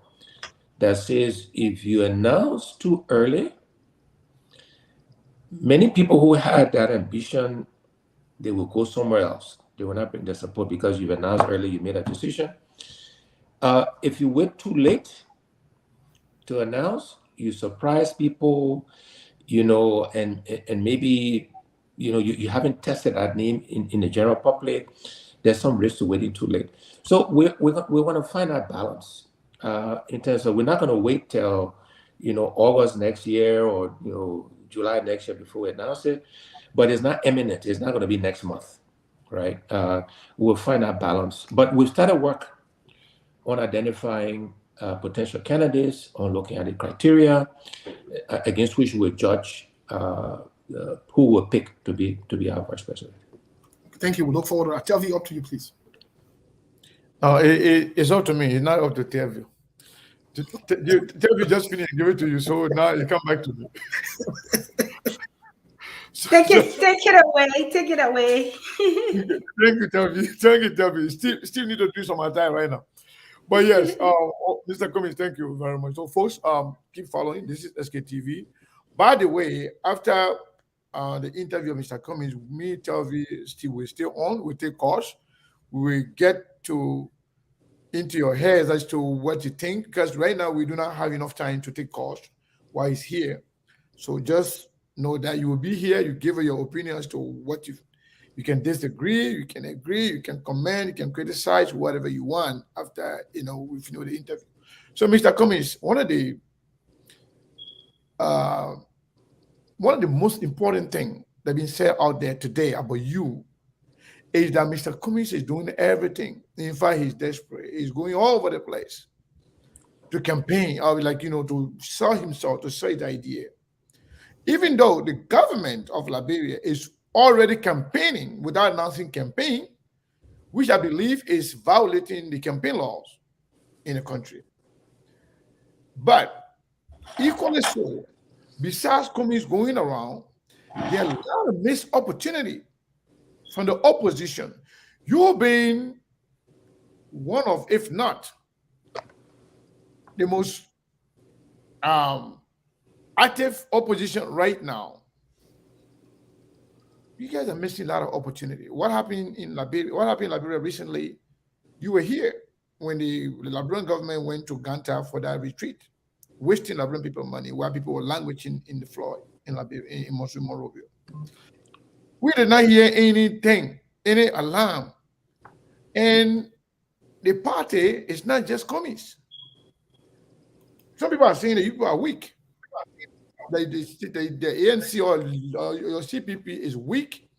that says if you announce too early, many people who had that ambition, they will go somewhere else. They will not bring their support because you've announced early, you made a decision. If you wait too late to announce, you surprise people, and maybe you haven't tested that name in the general public. There's some risk to waiting too late. So we want to find that balance in terms of we're not going to wait till August next year or July next year before we announce it, but it's not imminent. It's not going to be next month, right? We'll find that balance. But we've started work on identifying potential candidates, on looking at the criteria against which we'll judge who will pick to be our vice president. Thank you. We look forward to that. Telvi, up to you, please. It's up to me. It's not up to Telvi. Telvi just finished and give it to you, so now you come back to me. Take it away. Take it away. Thank you, Telvi. Thank you, Telvi. Steve need to do some time right now. But yes, Mr. Cummings, thank you very much. So, folks, keep following. This is SKTV. By the way, after the interview of Mr. Cummings, me, Telvi, Steve will stay on. We'll take calls. We will get into your heads as to what you think, because right now we do not have enough time to take calls while he's here. So just know that you will be here. You give your opinion as to what you can disagree, you can agree, you can comment, you can criticize, whatever you want after we've the interview. So, Mr. Cummings, one of the most important things that been said out there today about you is that Mr. Cummings is doing everything. In fact, he's desperate. He's going all over the place to campaign, or to sell himself, to sell the idea. Even though the government of Liberia is already campaigning without announcing campaign, which I believe is violating the campaign laws in the country. But equally so, besides Cummings going around, there are a lot of missed opportunity from the opposition. You've been one of, if not the most active opposition right now. You guys are missing a lot of opportunity. What happened in Liberia? What happened in Liberia recently? You were here when the Liberian government went to Ganta for that retreat, wasting Liberian people money, while people were languishing in the floor in Liberia, in Monrovia. We did not hear anything, any alarm. And the party is not just Cummings. Some people are saying that you people are weak. The ANC or your CPP is weak.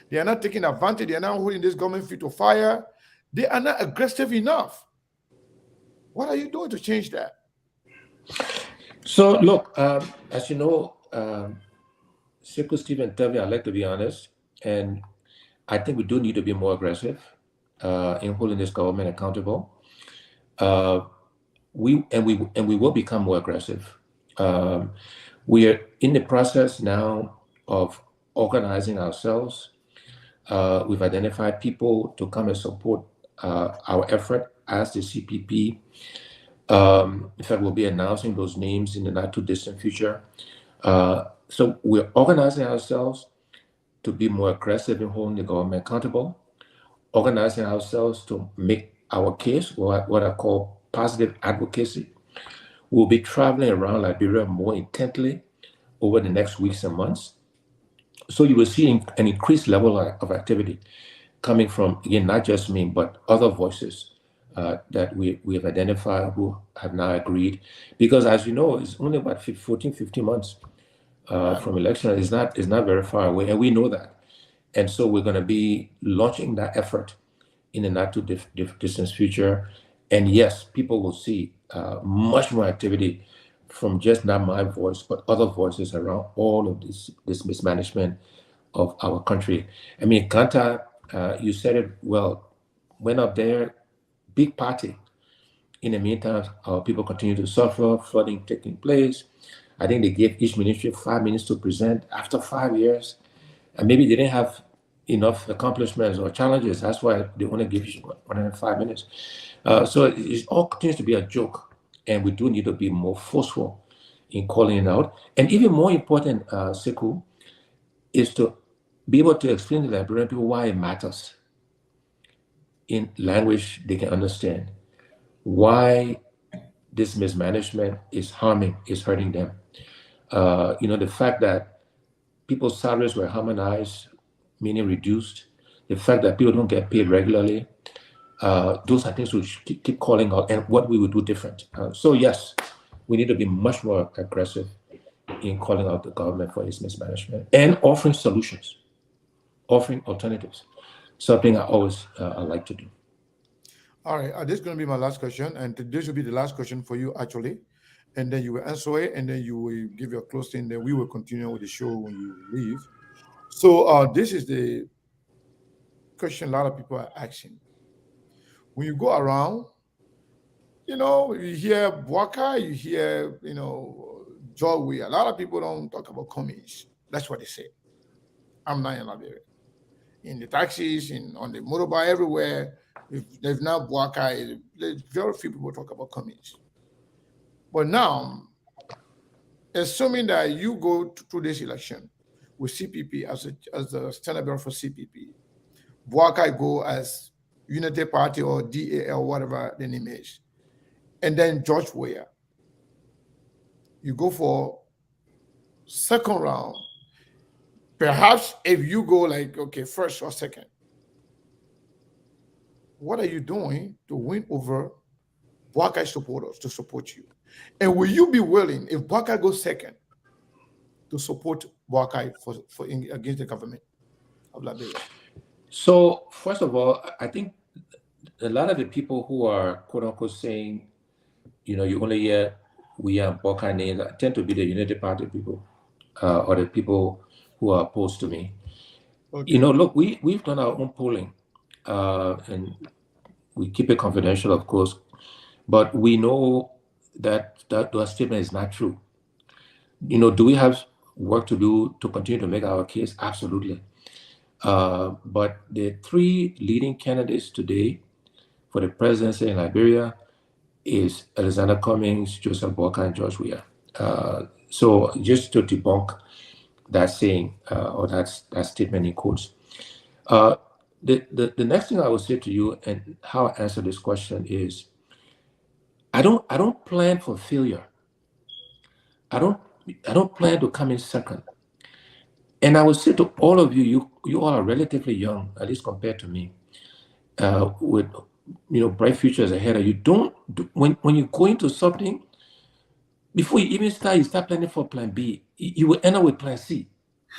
They are not taking advantage. They are not holding this government feet to fire. They are not aggressive enough. What are you doing to change that? So look, as you know, Sekou Stephen, tell me, I like to be honest, and I think we do need to be more aggressive in holding this government accountable. We will become more aggressive. We are in the process now of organizing ourselves. We've identified people to come and support our effort as the CPP. In fact, we'll be announcing those names in the not too distant future. So we're organizing ourselves to be more aggressive in holding the government accountable, organizing ourselves to make our case, what I call positive advocacy. We'll be traveling around Liberia more intently over the next weeks and months. So you will see an increased level of activity coming from, again, not just me, but other voices that we have identified who have now agreed. Because as you know, it's only about 14, 15 months from election. It's not very far away, and we know that. And so we're going to be launching that effort in the not too distant future. And yes, people will see much more activity from just not my voice, but other voices around all of this mismanagement of our country. I mean, Kanta, you said it well, went up there, big party. In the meantime, our people continue to suffer, flooding taking place. I think they gave each ministry 5 minutes to present after 5 years. And maybe they didn't have enough accomplishments or challenges. That's why they only give you 105 minutes. So it all continues to be a joke. And we do need to be more forceful in calling it out. And even more important, Sekou, is to be able to explain to the Liberian people why it matters in language they can understand, why this mismanagement is hurting them. The fact that people's salaries were harmonized, meaning reduced, the fact that people don't get paid regularly, those are things we should keep calling out and what we would do different. So yes, we need to be much more aggressive in calling out the government for its mismanagement and offering solutions, offering alternatives, something I always I like to do. All right, this is going to be my last question, and this will be the last question for you, actually. And then you will answer it, and then you will give your closing, then we will continue with the show when you leave. So this is the question a lot of people are asking. When you go around, you hear Bwaka, you hear, Joy. A lot of people don't talk about Cummings. That's what they say. I'm not in Liberia. In the taxis, on the motorbike, everywhere, there's now Bwaka. There's very few people talk about Cummings. But now, assuming that you go through this election with CPP as the standard bearer for CPP, Bwaka go as Unity Party or DAL, whatever the name is, and then George Weah, you go for second round. Perhaps if you go first or second, what are you doing to win over Bwaka supporters to support you? And will you be willing, if Bwaka goes second, to support Bwaka for against the government of Liberia? So first of all, I think a lot of the people who are quote unquote saying, you only hear we are Bwaka names, tend to be the Unity Party people or the people who are opposed to me. Okay. Look, we've done our own polling and we keep it confidential, of course, but we know that statement is not true. Do we have work to do to continue to make our case? Absolutely. But the three leading candidates today for the presidency in Liberia is Alexander Cummings, Joseph Bwaka, and George Weah. So just to debunk that saying or that statement in quotes. The next thing I will say to you and how I answer this question is I don't plan for failure. I don't plan to come in second. And I will say to all of you all are relatively young, at least compared to me, with bright futures ahead of you. When you go into something, before you even start, you start planning for plan B. You will end up with plan C.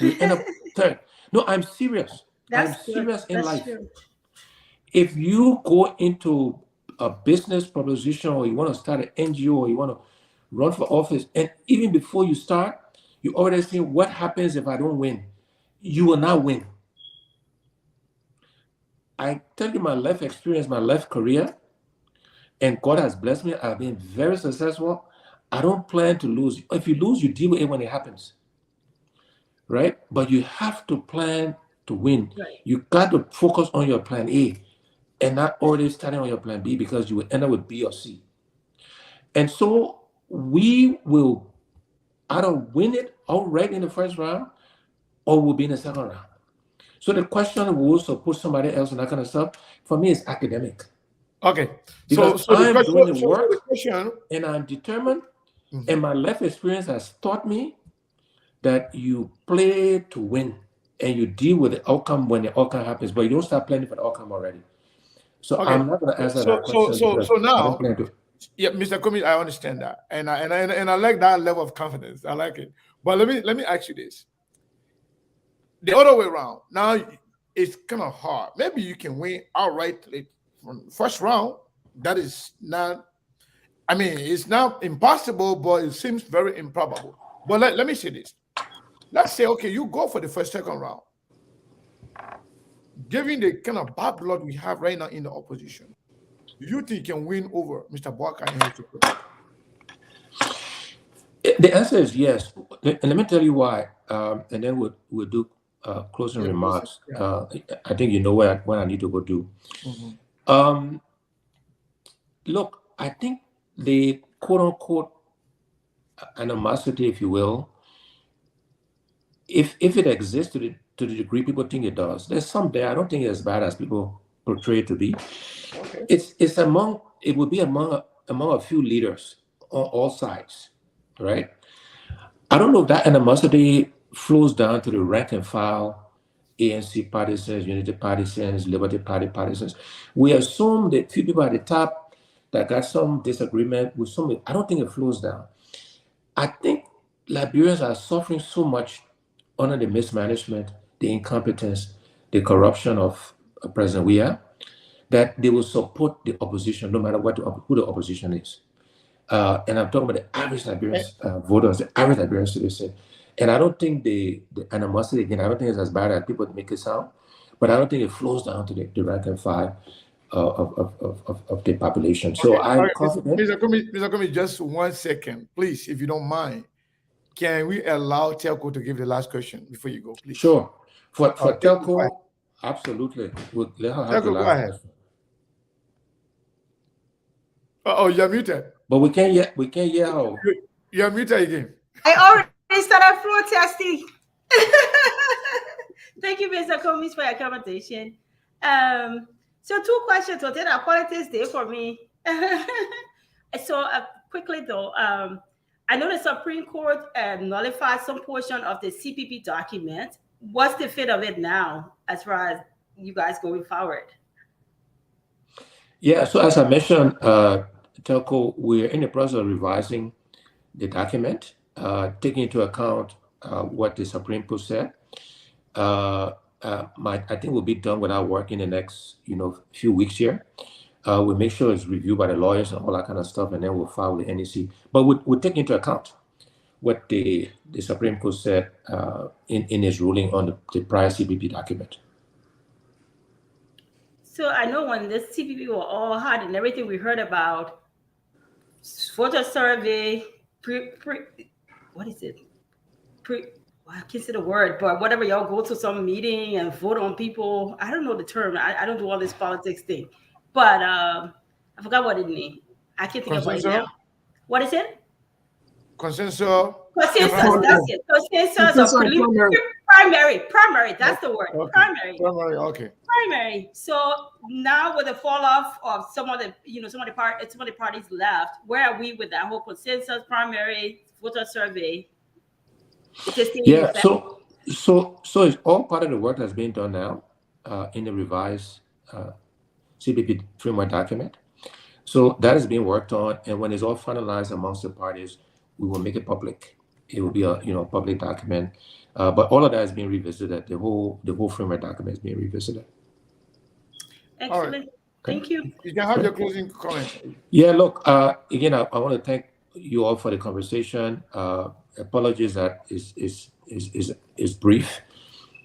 You will end up third. No, I'm serious. I'm serious in life. True. if you go into a business proposition or you want to start an NGO or you want to run for office, and even before you start, you already see what happens if I don't win. You will not win. I tell you my life experience, my life career, and God has blessed me. I've been very successful. I don't plan to lose. If you lose, you deal with it when it happens, right? But you have to plan to win. Right. You got to focus on your plan A and not already starting on your plan B, because you will end up with B or C. And so we will either win it outright in the first round or we'll be in the second round. So the question will also put somebody else and that kind of stuff, for me, is academic. Okay. Because So the I'm question, doing the so work the question, and I'm determined, and my life experience has taught me that you play to win and you deal with the outcome when the outcome happens, but you don't start planning for the outcome already. So okay. I'm not going to answer So that question because so I now, don't plan to. yeah, Mr. Cummings, I understand that, and I like that level of confidence. I like it. But let me ask you this: the other way around. Now it's kind of hard. Maybe you can win outright from first round. That is not. I mean, it's not impossible, but it seems very improbable. But let me say this. Let's say, okay, you go for the second round. Given the kind of bad blood we have right now in the opposition, do you think you can win over Mr. Barker and his support? The answer is yes. And let me tell you why. And then we'll do closing Yeah, remarks. yeah. I think you know what I need to go do. Mhm. Look, I think the quote unquote animosity, if you will, if it exists to the degree people think it does, there's some there. I don't think it's as bad as people portray it to be. Okay. It would be among a few leaders on all sides, right? I don't know if that animosity flows down to the rank and file, ANC partisans, Unity partisans, Liberty Party partisans. We assume that few people at the top that got some disagreement with some. I don't think it flows down. I think Liberians are suffering so much under the mismanagement, the incompetence, the corruption of President Weah, that they will support the opposition no matter who the opposition is. And I'm talking about the average Liberian voters, the average Liberian citizen. And I don't think the animosity, again, I don't think it's as bad as people make it sound, but I don't think it flows down to the rank and file of the population. So I'm confident. Mr. Cummings, just 1 second, please, if you don't mind. Can we allow Telco to give the last question before you go, please? Sure. For Telco, Telco, absolutely. We'll let her have the Telco, go last ahead. question. Oh, you're muted. But we can't hear her. You're muted again. I already started floor testing. Thank you, Mr. Cummings, for your commentation. So 2 questions today are politics day for me. So quickly though, I know the Supreme Court nullified some portion of the CPP document. What's the fit of it now as far as you guys going forward? Yeah, so as I mentioned, Telco, we're in the process of revising the document, taking into account what the Supreme Court said. I think will be done with our work in the next, few weeks here. We'll make sure it's reviewed by the lawyers and all that kind of stuff, and then we'll file with the NEC. But we'll take into account what the Supreme Court said in its ruling on the prior CPP document. So I know when this CPP were all hot and everything we heard about voter survey, what is it? I can't say the word, but whatever, y'all go to some meeting and vote on people. I don't know the term. I don't do all this politics thing, but I forgot what it means. I can't think of it now. What is it? Consensus. That's it. Consensus or primary. That's the word. Okay. Primary. Okay. Primary. So now with the fall off of some of the parties left, where are we with that whole consensus, primary, voter survey? Yeah. So it's all part of the work that's being done now in the revised CPP framework document. So that is being worked on, and when it's all finalized amongst the parties, we will make it public. It will be a public document, but all of that is being revisited. The whole framework document is being revisited. Excellent. Thank you. You can have your closing comment. Yeah, look, again, I want to thank you all for the conversation. Apologies that is brief,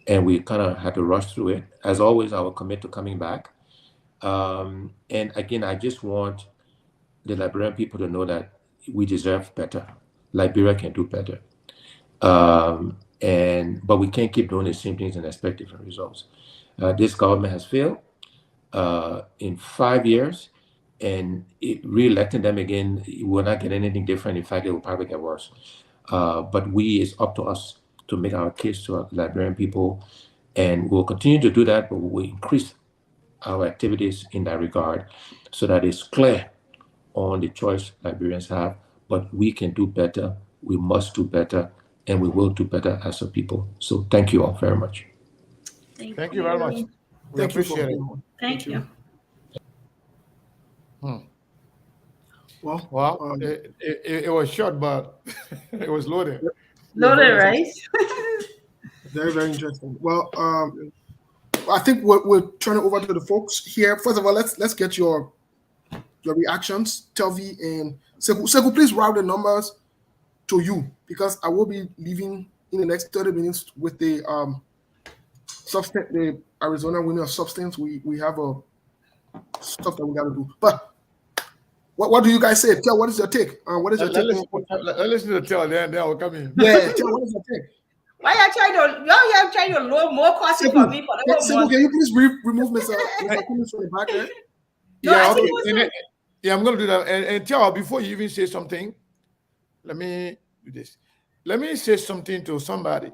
and we kind of had to rush through it. As always, I will commit to coming back. And again, I just want the Liberian people to know that we deserve better. Liberia can do better. But we can't keep doing the same things and expect different results. This government has failed in 5 years, and re-electing them again will not get anything different. In fact, it will probably get worse. But it's up to us to make our case to our Liberian people, and we'll continue to do that, but we'll increase our activities in that regard so that it's clear on the choice Liberians have. But we can do better, we must do better, and we will do better as a people. So thank you all very much. Thank you very much. We Thank you for appreciate it. being on. Thank you. Well, It was short, but it was loaded. Loaded, right? very, very interesting. Well, I think we'll turn it over to the folks here. First of all, let's get your reactions. Telvi and Sekou, please route the numbers to you because I will be leaving in the next 30 minutes with the substance, the Arizona winner of substance. We have a stuff that we got to do. But what do you guys say? Tell, what is your take? What is your take? Let's listen to Tell, then I will come in. Yeah, Tell, what is your take? Why you trying to load more coffee for me for the whole Sekou, month? can you please remove Mr. Cummings from the back there? No, I think okay. it was Yeah, I'm going to do that. And Tell, before you even say something, let me do this. Let me say something to somebody.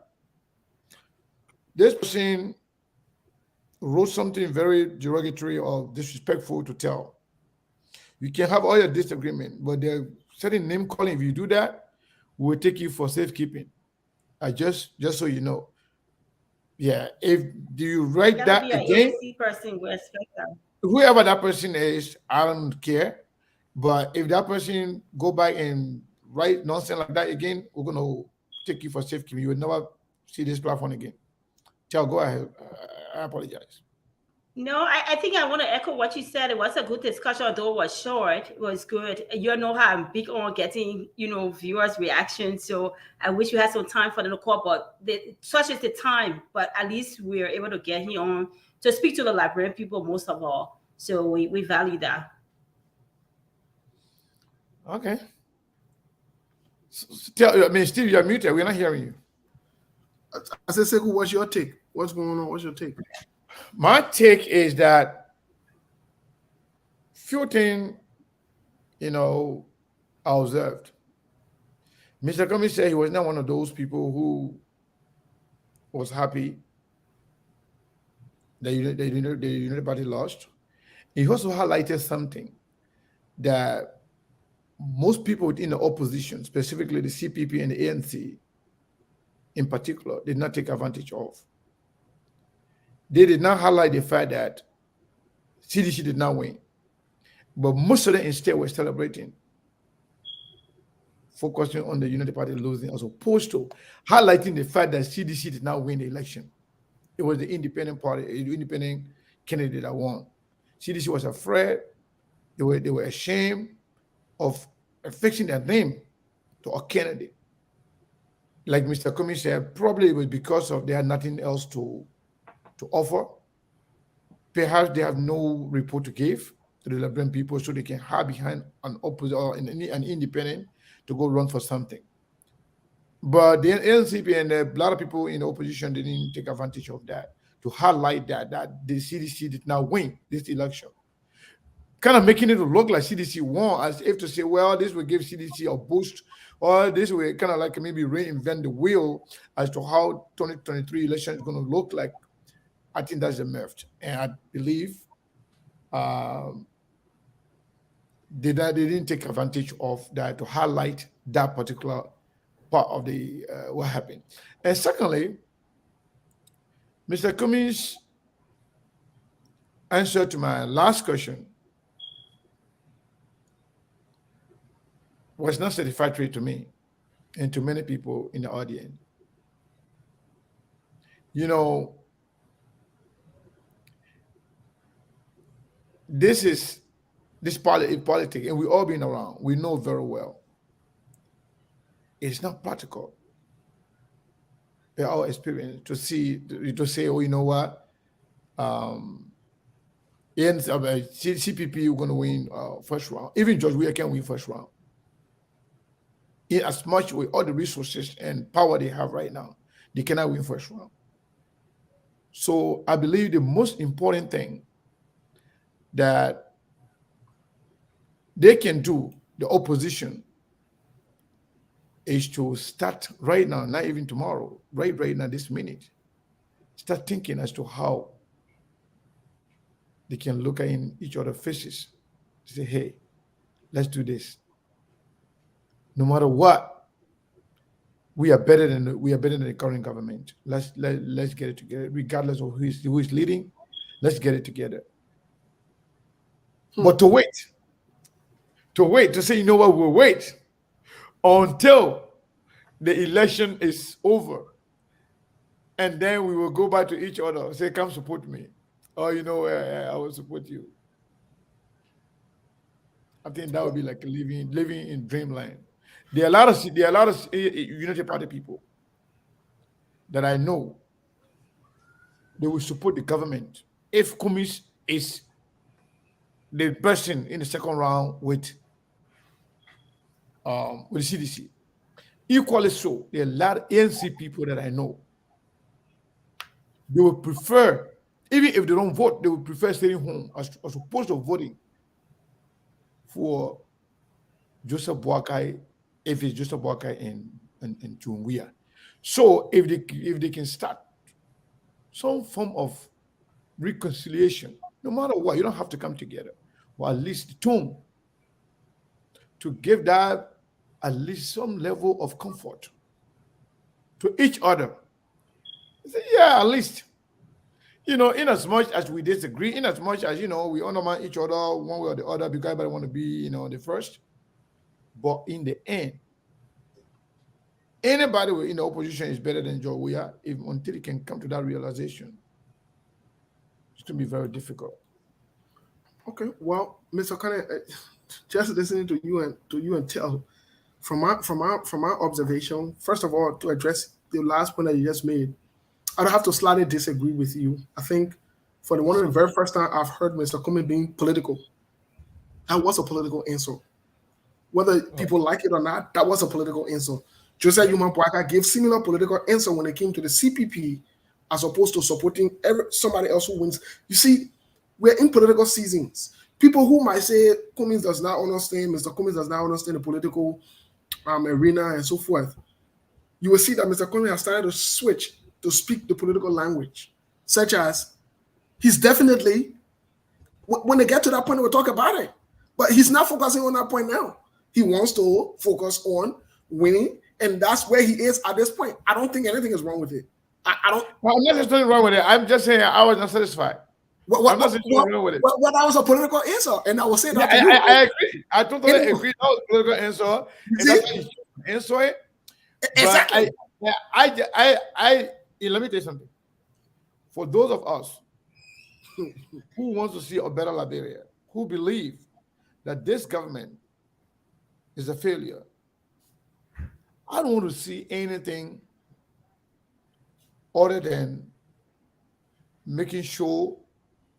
This person wrote something very derogatory or disrespectful to Tell. You can have all your disagreement, but they're certain name calling. If you do that, we'll take you for safekeeping. Just so you know. Yeah. Do you write that be an again? ANC person, we expect that. Whoever that person is, I don't care. But if that person go back and write nonsense like that again, we're gonna take you for safekeeping. You will never see this platform again. Tell, go ahead. I apologize. No, I think I want to echo what you said. It was a good discussion, although it was short. It was good. You know how I'm big on getting, viewers' reactions. So I wish we had some time for the call, but such is the time. But at least we are able to get him on to speak to the Liberian people most of all. So we value that. Okay. Steve, you're muted. We're not hearing you. I said, Sekou, what's your take? What's going on? What's your take? My take is that few things, I observed. Mr. Cummings said he was not one of those people who was happy that the United Party lost. He also highlighted something that most people within the opposition, specifically the CPP and the ANC in particular, did not take advantage of. They did not highlight the fact that CDC did not win. But most of them instead were celebrating, focusing on the United Party losing, as opposed to highlighting the fact that CDC did not win the election. It was the independent party, the independent candidate that won. CDC was afraid. They were ashamed of affixing their name to a candidate. Like Mr. Cummings said, probably it was because they had nothing else to offer. Perhaps they have no report to give to the Liberian people, so they can hide behind an opposite or an independent to go run for something. But the NCP and a lot of people in the opposition didn't take advantage of that to highlight that the CDC did not win this election. Kind of making it look like CDC won, as if to say, well, this will give CDC a boost, or this will kind of like maybe reinvent the wheel as to how 2023 election is going to look like. I think that's a myth. And I believe they didn't take advantage of that to highlight that particular part of the what happened. And secondly, Mr. Cummings' answer to my last question was not satisfactory to me and to many people in the audience. this politics, and we all been around. We know very well. It's not practical. In our experience, to say, oh, you know what, CPP, you're going to win first round. Even George Weah can win first round. In as much with all the resources and power they have right now, they cannot win first round. So I believe the most important thing that they can do, the opposition, is to start right now, not even tomorrow, right now, this minute, start thinking as to how they can look in each other's faces, say, hey, let's do this. No matter what, we are better than the current government. Let's get it together, regardless of who is leading. Let's get it together. But to say, you know what, we'll wait until the election is over, and then we will go back to each other, say, come support me, or you know, I will support you. I think that would be like living in dreamland. There are a lot of Unity Party people that I know, they will support the government if Cummings is the person in the second round with the CDC. Equally so, there are a lot of ANC people that I know. They would prefer, even if they don't vote, they would prefer staying home as opposed to voting for Joseph Boakai, if it's Joseph Boakai and Chungwea. So if they can start some form of reconciliation, no matter what, you don't have to come together, or at least the tone to give that at least some level of comfort to each other. Yeah, at least, you know, in as much as we disagree, in as much as, you know, we undermine each other one way or the other because everybody want to be, you know, the first. But in the end, anybody in the opposition is better than Joe Weah until he can come to that realization. It's going to be very difficult. Okay, well, Mr. Kane, just listening to you and tell, from my observation, first of all, to address the last point that you just made, I'd have to slightly disagree with you. I think for one of the very first time I've heard Mr. Cummings being political, that was a political insult. Whether people like it or not, that was a political insult. Joseph Yuma Boakai gave similar political insult when it came to the CPP, as opposed to supporting somebody else who wins. You see, we're in political seasons. People who might say Cummings does not understand, Mr. Cummings does not understand the political arena and so forth. You will see that Mr. Cummings has started to switch to speak the political language, such as he's definitely, when they get to that point, we'll talk about it. But he's not focusing on that point now. He wants to focus on winning, and that's where he is at this point. I don't think anything is wrong with it. I don't. Well, there's nothing wrong with it. I'm just saying I was not satisfied. I'm not saying wrong with it. Well, that was a political insult, and I will say that to you. I agree. I totally agree. That was a political insult. Insult. Exactly. Let me tell you something. For those of us who wants to see a better Liberia, who believe that this government is a failure, I don't want to see anything other than making sure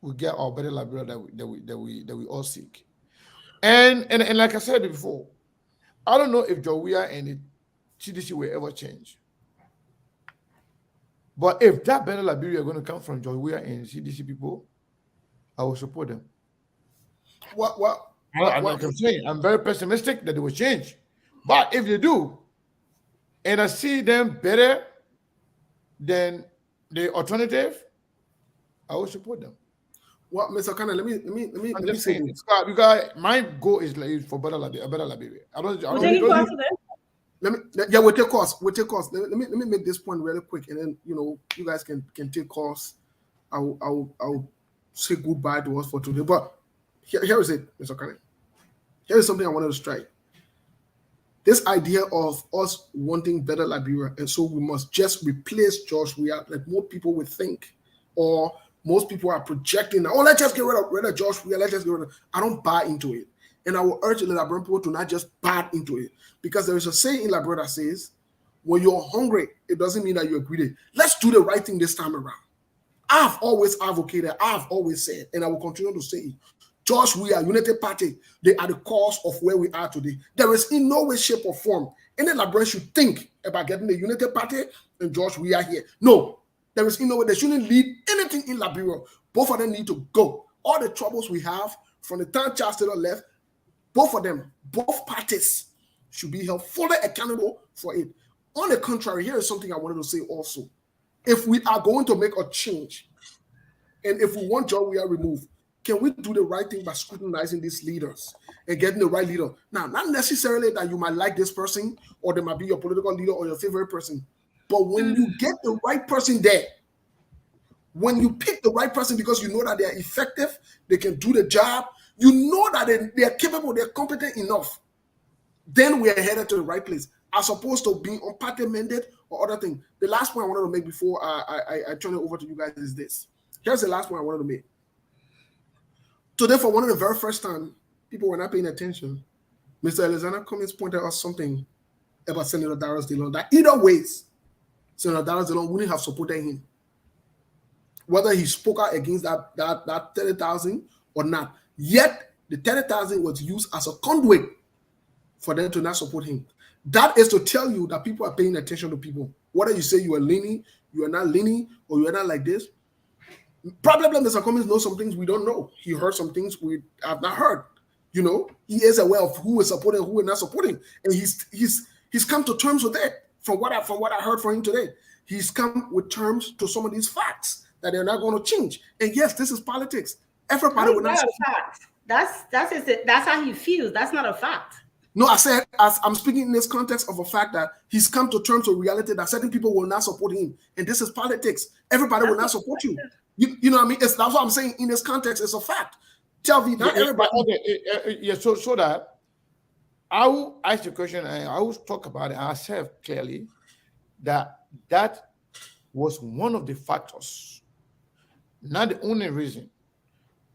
we get our better Liberia that we all seek. And like I said before, I don't know if Joe Weah and the CDC will ever change. But if that better Liberia is going to come from Joe Weah and CDC people, I will support them. Like I'm saying, I'm very pessimistic that they will change. But if they do, and I see them better than the alternative, I will support them. Well, Mr. Kana, let me say this. Because my goal is for better Liberia. We'll take course. Let me make this point really quick, and then you guys can take course. I'll say goodbye to us for today. But here is it, Mr. Kana. Here is something I wanted to strike. This idea of us wanting better Liberia, and so we must just replace George Weah, like more people would think, or most people are projecting, oh, let's just get rid of Josh Weah, let's just get rid of. I don't buy into it. And I will urge the Liberian people to not just buy into it. Because there is a saying in Liberia that says, when you're hungry, it doesn't mean that you're greedy. Let's do the right thing this time around. I've always advocated, I've always said, and I will continue to say it. Josh Weah, United Party, they are the cause of where we are today. There is in no way, shape, or form any Liberian should think about getting the United Party and Josh Weah here. No, there is in no way. They shouldn't lead anything in Liberia. Both of them need to go. All the troubles we have from the time Charles Taylor left, both of them, both parties should be held fully accountable for it. On the contrary, here is something I wanted to say also. If we are going to make a change, and if we want Josh Weah removed, can we do the right thing by scrutinizing these leaders and getting the right leader? Now, not necessarily that you might like this person or they might be your political leader or your favorite person, but when you get the right person there, when you pick the right person because you know that they are effective, they can do the job, you know that they are capable, they're competent enough, then we are headed to the right place, as opposed to being unparty-minded or other things. The last point I wanted to make before I turn it over to you guys is this. Here's the last point I wanted to make. Today, for one of the very first time, people were not paying attention. Mr. Alexander Cummings pointed out something about Senator Darius Dillon, that either ways, Senator Darius Dillon wouldn't have supported him. Whether he spoke out against that 30,000 or not. Yet, the 30,000 was used as a conduit for them to not support him. That is to tell you that people are paying attention to people. Whether you say you are leaning, you are not leaning, or you are not like this. Probably Mr. Cummings knows some things we don't know. He heard some things we have not heard. You know, he is aware of who is supporting, who is not supporting, and he's come to terms with that. From what I heard from him today, he's come with terms to some of these facts that they're not going to change. And yes, this is politics. Everybody will not. That's how he feels. That's not a fact. No, I said I'm speaking in this context of a fact that he's come to terms with reality that certain people will not support him, and this is politics. Everybody will not support you. You know what I mean? That's what I'm saying. In this context, it's a fact. Tell me, not everybody. Okay, yeah. So that I will ask the question, and I will talk about it ourselves clearly. That was one of the factors, not the only reason.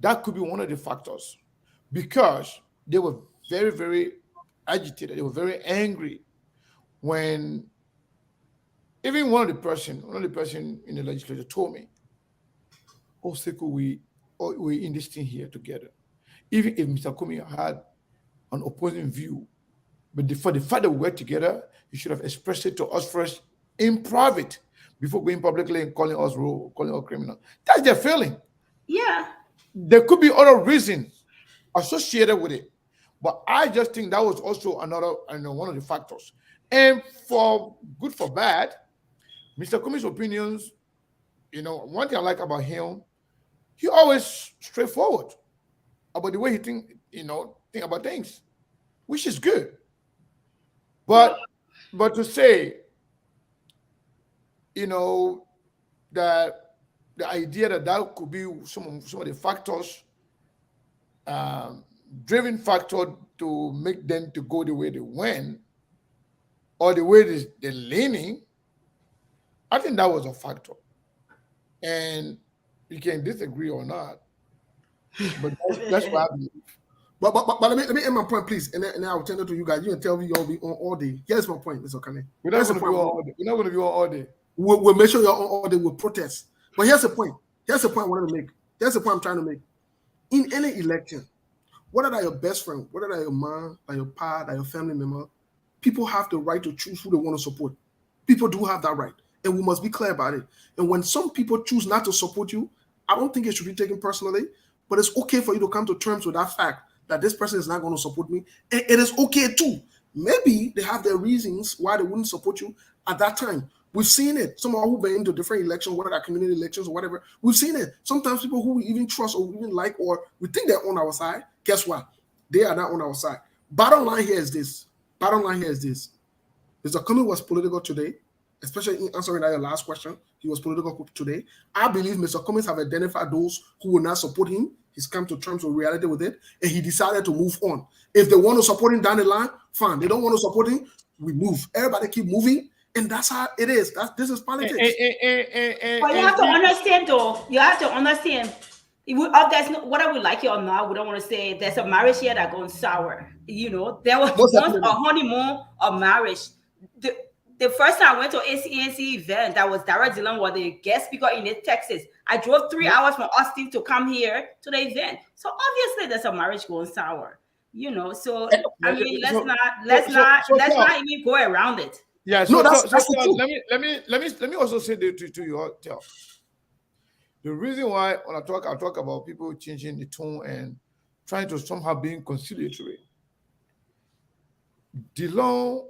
That could be one of the factors, because they were very, very agitated. They were very angry when even one of the person in the legislature told me, "Oh, Sekou, we in this thing here together. Even if Mr. Cummings had an opposing view, but for the fact that we work together, he should have expressed it to us first in private before going publicly and calling us criminals." That's their feeling. Yeah. There could be other reasons associated with it, but I just think that was also one of the factors. And for good for bad, Mr. Cummings' opinions, one thing I like about him, he always straightforward about the way he think about things, which is good. But to say, that the idea that could be some of the factors, driving factor to make them to go the way they went, or the way they're leaning, I think that was a factor. And you can disagree or not, but that's what I believe. But let me end my point, please, and then I'll turn it to you guys. You can tell me you'll be on all day. Here's my point, Mr. Kane. We're not going to be on all day. We're not going to be on all day. We'll make sure you're on all day. We'll protest. But here's the point. Here's the point I wanted to make. Here's the point I'm trying to make. In any election, whether they're your best friend, whether they're your mom, or your pa, or your family member, people have the right to choose who they want to support. People do have that right, and we must be clear about it. And when some people choose not to support you, I don't think it should be taken personally, but it's okay for you to come to terms with that fact that this person is not going to support me. And it is okay too. Maybe they have their reasons why they wouldn't support you at that time. We've seen it. Someone who've been into different elections, whether they're community elections or whatever, we've seen it. Sometimes people who we even trust or we even like or we think they're on our side, guess what? They are not on our side. Bottom line here is this. Mr. Cummings was political today, especially in answering your last question. He was political today. I believe Mr. Cummings have identified those who will not support him. He's come to terms with reality with it, and he decided to move on. If they want to support him down the line, fine. They don't want to support him, we move. Everybody keep moving, And that's how it is. This is politics. But you have to understand, though. You have to understand. There's no, whether we like it or not, we don't want to say there's a marriage here that goes sour. You know, there was once a honeymoon of marriage. The first time I went to ANC event, that was Dara Dillon was the guest speaker in Texas. I drove 3 hours from Austin to come here to the event. So obviously there's a marriage going sour. You know, so I mean, let's not even go around it. Yeah, so, let me also say to you all, the reason why when I talk about people changing the tone and trying to somehow being conciliatory. Dillon,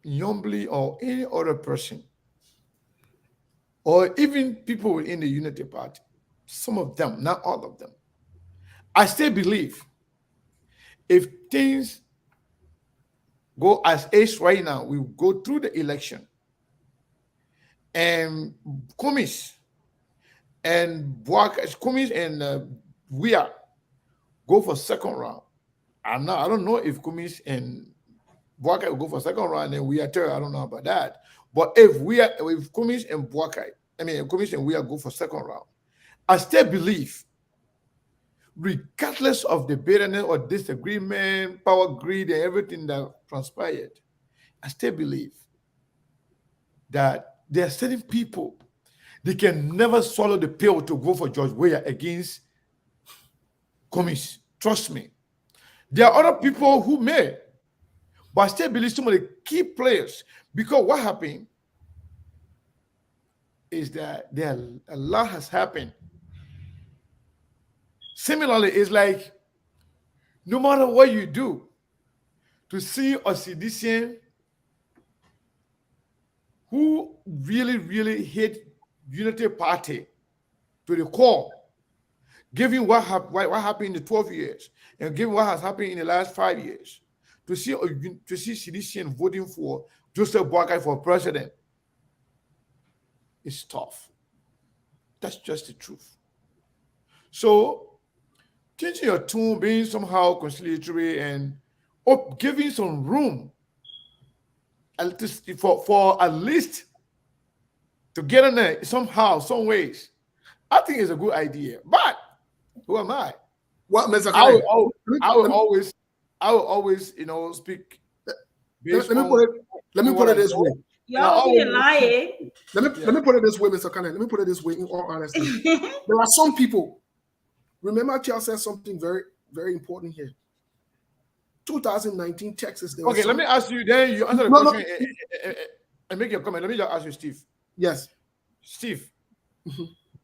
Yombly, or any other person, or even people within the Unity Party, some of them, not all of them, I still believe if things go as is right now, we go through the election, and Cummings and we are go for second round. I don't know if Cummings and Buakai will go for second round and we are third. I don't know about that. But if Cummings and Cummings and we are go for second round, I still believe, regardless of the bitterness or disagreement, power greed, and everything that transpired, I still believe that there are certain people, they can never swallow the pill to go for George Weah against Cummings. Trust me. There are other people who may, but I still believe some of the key players, because what happened is that a lot has happened. Similarly, it's like no matter what you do, to see a citizen who really, really hate Unity Party to the core, given what happened in the 12 years and given what has happened in the last 5 years, to see citizens voting for Joseph Boakai for president is tough. That's just the truth. So, changing your tune, being somehow conciliatory, and giving some room for at least to get in there somehow, some ways, I think it's a good idea. But who am I? What, Mr. I will always, speak. Let me put it this way. Y'all be lying. Let me put it this way, Mr. Kane. Let me put it this way, in all honesty. There are some people. Remember, Charles said something very, very important here. 2019 Texas. Okay, let me ask you. Then you answer the question and make your comment. Let me just ask you, Steve. Yes, Steve.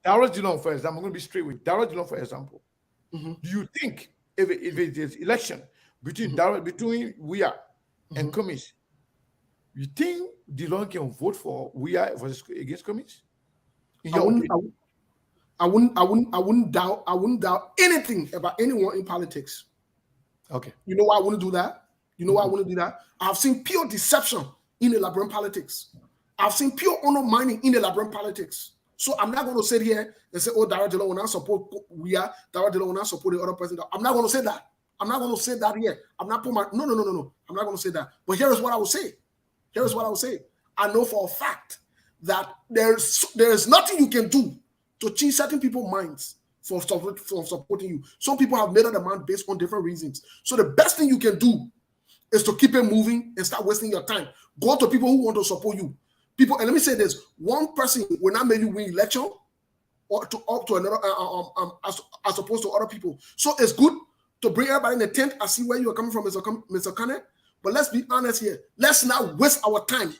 Dara Dillon, for example, I'm going to be straight with Dara Dillon, for example. Do you think if it is election between Weah and Cummings, you think Dillon can vote for Weah against Cummings? I wouldn't doubt anything about anyone in politics. Okay. You know why I wouldn't do that? You know why I wouldn't do that? I've seen pure deception in the labyrinth politics. I've seen pure honor mining in the labyrinth politics. So I'm not going to sit here and say, oh, Dara Dillon will not support Weah, Dara Dillon will not support the other person. I'm not going to say that. I'm not going to say that here. I'm not putting no. I'm not going to say that. But here is what I will say. I know for a fact that there's nothing you can do to change certain people's minds for supporting you. Some people have made up their mind based on different reasons. So the best thing you can do is to keep it moving and start wasting your time. Go to people who want to support you. People, and let me say this: one person will not make you win election, or to another, as opposed to other people. So it's good to bring everybody in the tent. I see where you are coming from, Mr. Kane. But let's be honest here. Let's not waste our time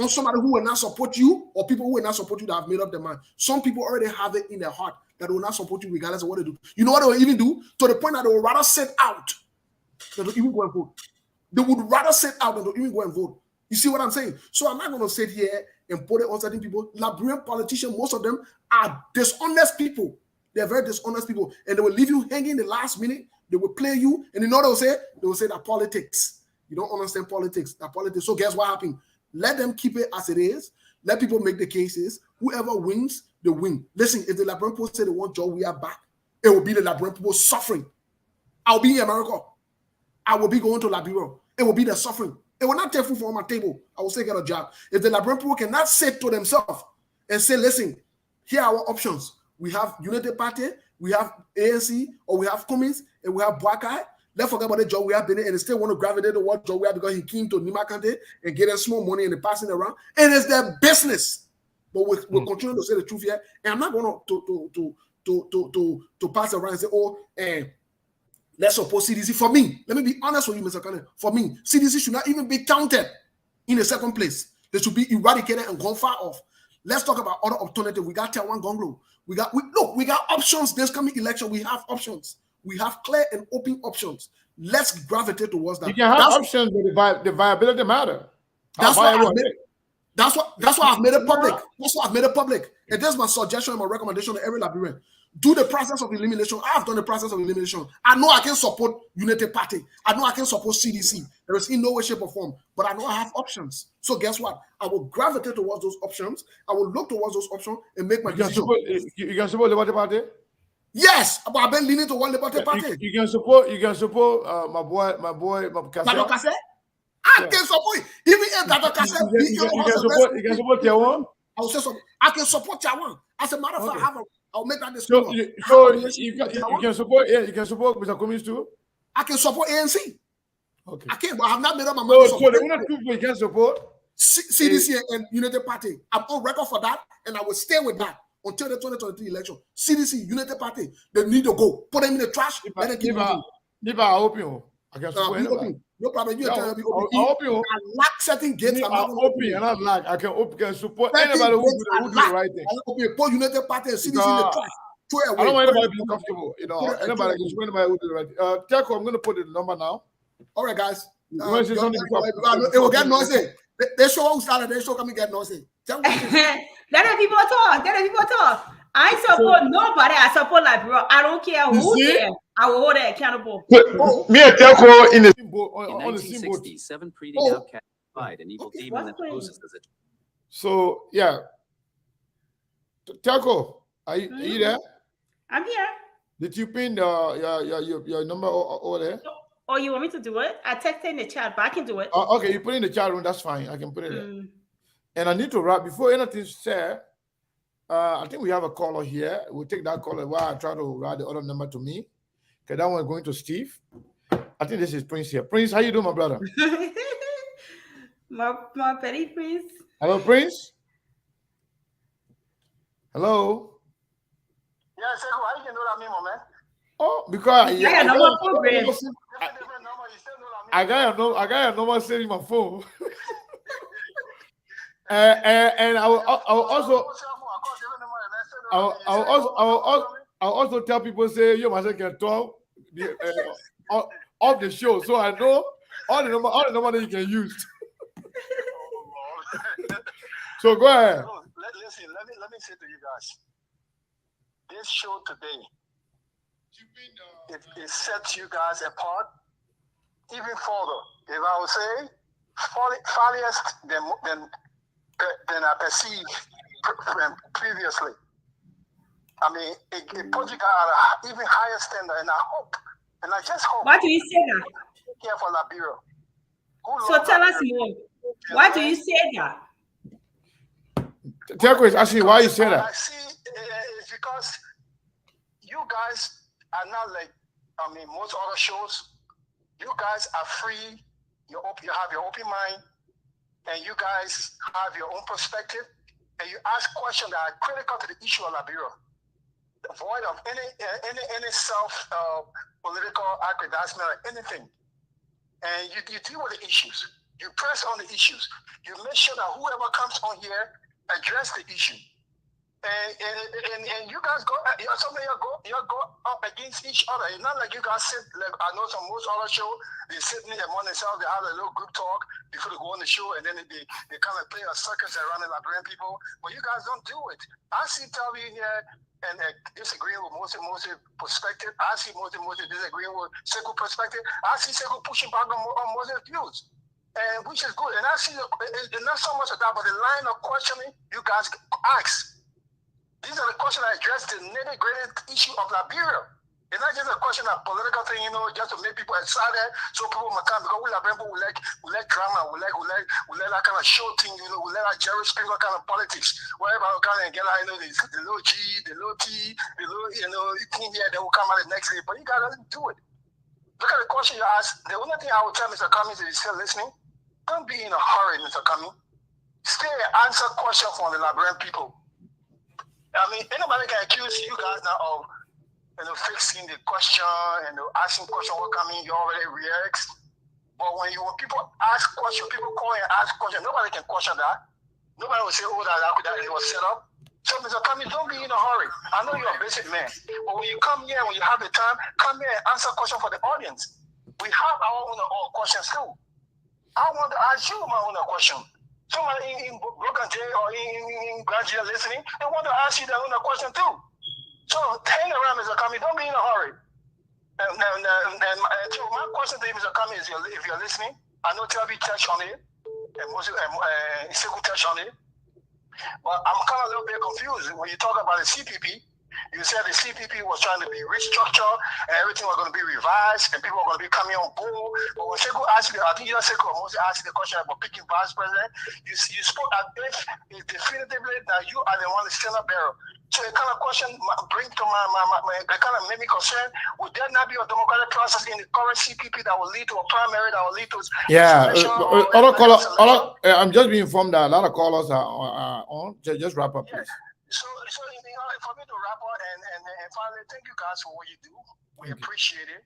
on somebody who will not support you, or people who will not support you that have made up their mind. Some people already have it in their heart that will not support you regardless of what they do. You know what they will even do? To the point that they will rather sit out than to even go and vote. They would rather sit out than to even go and vote. You see what I'm saying? So I'm not going to sit here and put it on certain people. Liberian politicians, most of them are dishonest people. They're very dishonest people. And they will leave you hanging the last minute. They will play you. And you know what they'll say? They will say that politics. You don't understand politics. That politics. So guess what happened? Let them keep it as it is. Let people make the cases. Whoever wins, they win. Listen, if the Liberian people say they want George Weah back, it will be the Liberian people suffering. I'll be in America. I will be going to Liberia. It will be the suffering. It will not take food from my table. I will say get a job. If the Liberian people cannot sit to themselves and say, listen, here are our options. We have Unity Party, we have ANC, or we have Cummings, and we have Boakai. Let's forget about the job we have been in, and they still want to gravitate to what job we have because he came to Nima Kante and get us small money and they passing around. And it's their business. But we'll continue to say the truth here. And I'm not going to pass around and say, oh, let's support CDC. For me, let me be honest with you, Mr. Kane. For me, CDC should not even be counted in the second place. They should be eradicated and gone far off. Let's talk about other alternatives. We got Taiwan Gonglo. We got options. This coming election, we have options. We have clear and open options. Let's gravitate towards that. You can have options, but the viability matter. That's why I've made it public. That's why I've made it public. And that's my suggestion and my recommendation to every Liberian. Do the process of elimination. I've done the process of elimination. I know I can support Unity Party. I know I can support CDC. There is in no way, shape, or form. But I know I have options. So guess what? I will gravitate towards those options. I will look towards those options and make my decision. You can support Liberty Party? Yes, but I've been leaning to one Liberty Party. You can support my boy Kase. I can support even if Dr. Kase. You can support Taiwan. I will say something. I can support Taiwan. As a matter of fact, I'll make that disclosure. So you can support Mr. Cummings too? I can support ANC. Okay. I can't, but I have not made up my mind. So the only two people you can support CDC and Unity Party. I'm on record for that, and I will stay with that until the 2023 election. CDC, Unity Party, they need to go. Put them in the trash. Let them keep moving. I hope you. I can support anybody. No problem. You tell me. I hope you. I lack certain gates. I'm open and not lack. I can support anybody who do the right thing. I will put Unity Party and CDC in the trash. I don't want anybody to be comfortable. Anybody can support anybody who do the right thing. Telco, I'm going to put the number now. All right, guys. It will get noisy. They show who started. They show come and get noisy. Let the people talk. I support nobody. I support Liberia. I don't care who there. I will hold it accountable. Me and Telco in the on the 1967, Preeti Outcast died, an evil demon that poses as a. So yeah, Telco, are you there? I'm here. Did you pin your number over there? Oh, you want me to do it? I texted in the chat, but I can do it. Okay, you put it in the chat room. That's fine. I can put it there. And I need to wrap before anything said. I think we have a caller here. We'll take that caller while I try to write the other number to me. Okay, that one going to Steve. I think this is Prince here. Prince, how you doing, my brother? my petty Prince. Hello, Prince. Hello. Yeah, so how you can know that me, man? Oh, because I got your number saved in my phone. And I will also tell people say you must can talk off the show, so I know all the number that you can use. So go ahead. Listen, let me say to you guys, this show today, it sets you guys apart even further. If I would say funniest than I perceived previously. I mean, it puts you guys at an even higher standard, and I hope, and I just hope. Why do you say that? Take care for Liberia. So tell us more. Why do you say that? Telco is asking why you say that. I see it's because you guys are not like, I mean, most other shows. You guys are free. You have your open mind, and you guys have your own perspective, and you ask questions that are critical to the issue of Liberia, void of any self political aggrandizement or anything. And you deal with the issues. You press on the issues. You make sure that whoever comes on here address the issue. And you guys go, some of you go up against each other. It's not like you guys sit, like I know some most other show, they sit in among themselves, they have a little group talk before they go on the show, and then they kind of play a circus around the Liberian people. But you guys don't do it. I see Telvi here and disagreeing with Moses perspective. I see Moses disagreeing with Sekou perspective. I see Sekou pushing back on Moses' views. And which is good. And I see it's not so much of that, but the line of questioning you guys ask. These are the questions that address the nitty-gritty issue of Liberia. It's not just a question of political thing, you know, just to make people excited, so people might come, because we like people, we like drama, we like that kind of show thing, you know, we like that Jerry Springer kind of politics, where everybody kind of get out, you know, the low G, the low T, the low, you know, thing here, then will come out the next day, but you gotta do it. Look at the question you asked. The only thing I would tell Mr. Cummings, if he's still listening, don't be in a hurry, Mr. Cummings. Stay and answer questions from the Liberian people. I mean, anybody can accuse you guys now of, you know, fixing the question and asking question what coming, you already react. But when people ask questions, people call and ask questions, nobody can question that. Nobody will say, oh, that it was set up. So, Mr. Cummings, don't be in a hurry. I know you're a basic man, but when you come here, when you have the time, come here and answer questions for the audience. We have our own questions too. I want to ask you my own question. Somebody in Broken J or in Grangia listening, they want to ask you their own question too. So hang around, Mr. Cummings. Don't be in a hurry. And so my question to you, Mr. Cummings, is if you're listening, I know Telby touched on it, and Moses Sekou touched on it, but I'm kind of a little bit confused when you talk about the CPP. You said the CPP was trying to be restructured and everything was going to be revised and people were going to be coming on board. But when Sekou asked you, I think you know Sekou Moses asked you the question about picking vice president, you spoke as if it's definitively that you are the one that's still a barrel. So the kind of question brings to my kind of made me concerned. Would there not be a democratic process in the current CPP that will lead to a primary that will lead to I'm just being informed that a lot of callers are on. Just wrap up, please. So you know, for me to wrap up and finally, thank you guys for what you do. We appreciate it.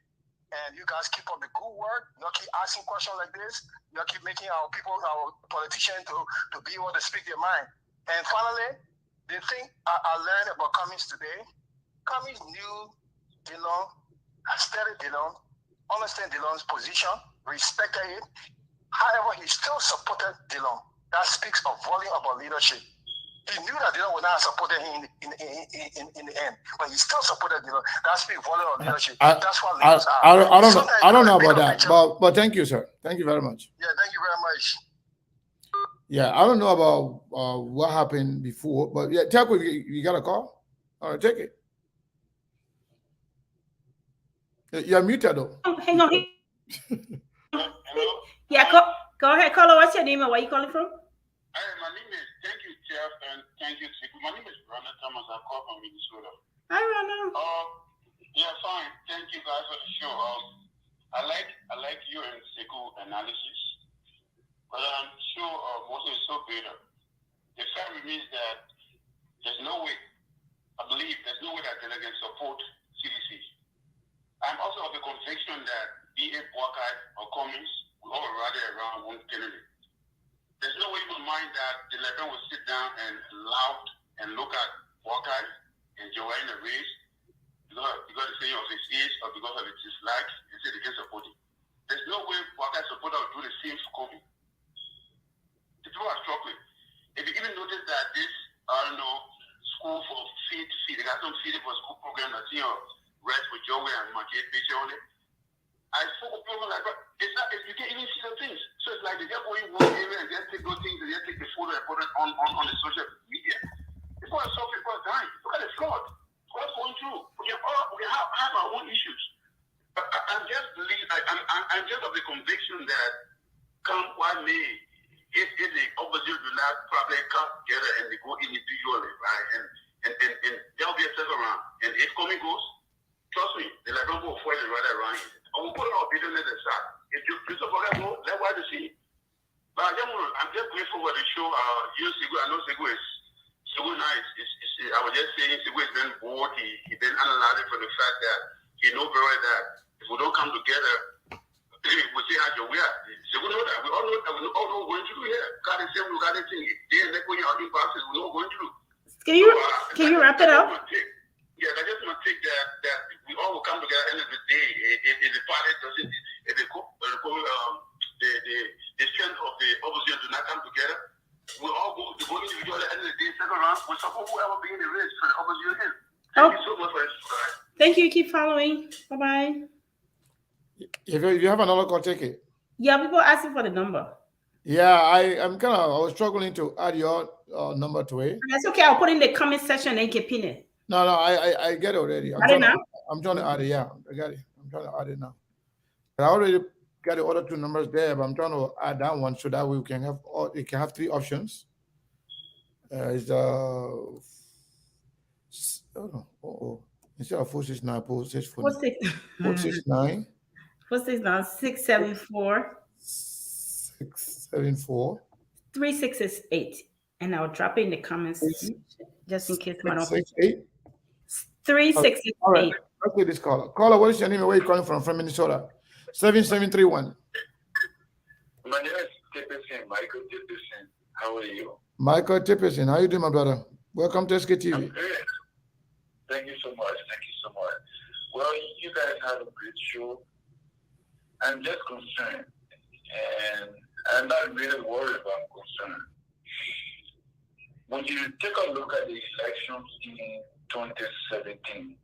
And you guys keep up the good work. You keep asking questions like this. You keep making our people, our politicians to be able to speak their mind. And finally, the thing I learned about Cummings today, Cummings knew Dillon, studied Dillon, understand Dillon's position, respected it. However, he still supported Dillon. That speaks a volume about leadership. He knew that Dillon would not support him in the end, but he still supported Dillon. That speaks volume of leadership. That's what leaders are. I don't know about that, but thank you, sir. Thank you very much. Yeah, thank you very much. Yeah, I don't know about what happened before, but yeah, Taco, you got a call? All right, take it. You're muted though. Oh, hang on. Hello? Yeah, go ahead, caller. What's your name and where you calling from? Hi, my name is, thank you, Jeff, and thank you, Sekou. My name is Ronald Thomas. I call from Minnesota. Hi, Ronald. Yeah, fine. Thank you guys for the show. I like you and Sekou analysis, but I'm sure Moses is so bitter. The fact remains that there's no way, I believe there's no way that they can support CDC. I'm also of the conviction that be it Buckeye or Cummings, we all rather around one candidate. There's no way in my mind that the Liberal will sit down and loud and look at Buckeye and join the race because of the of his age or because of his dislike and say they can support him. There's no way Buckeye supporter will do the same for Cummings. The people are struggling. If you even notice that this, school for feed, they got some feeding for school program that's rest with Joey and my kid picture on it. I spoke with people like, it's not, you can't even see the things. So it's like they just go in one area and just take those things and just take the photo and put it on the social media. People are suffering, people are dying. Look at the flood. What's going through? We have our own issues. But I'm just of the conviction that come what may, if the opposition do not probably come together and they go individually, right? And there'll be a second round. And if Cummings goes, trust me, the Liberal will fight it right around here. I will put our business aside. If you support that goal, let's wait to see. But I'm just grateful for the show. You Sekou, I know Sekou is nice. I was just saying Sekou has been bored. He been analyzing for the fact that he knows very well that if we don't come together, we see how we are. Sekou know that. We all know that. We all know what we're going to do here. God is saying we got this thing. They and when you're out in boxes, we know what we're going to do. Can you wrap it up? Yeah, I just want to take that we all will come together at the end of the day. If the party doesn't, if the strength of the opposition do not come together, we all go individually at the end of the day, second round, we support whoever be in the race for the opposition. Thank you so much for this. Thank you. Keep following. Bye-bye. If you have another call, take it. Yeah, people asking for the number. Yeah, I was struggling to add your number to it. That's okay. I'll put in the comment section and you can pin it. No, I get it already. I'm trying to add it. Yeah, I got it. I'm trying to add it now. I already got the other two numbers there, but I'm trying to add that one so that we can have it can have three options. It's instead of 469, 469 674 674 3668. And I'll drop it in the comments just in case my don't 668. 3668. All right, let's get this caller. Caller, what is your name and where are you calling from? From Minnesota. 7731. My name is Tippison, Michael Tippison. How are you? Michael Tippison, how you doing, my brother? Welcome to SKTV. I'm good. Thank you so much. Thank you so much. Well, you guys have a great show. I'm just concerned, and I'm not really worried, but I'm concerned. When you take a look at the elections in 2017,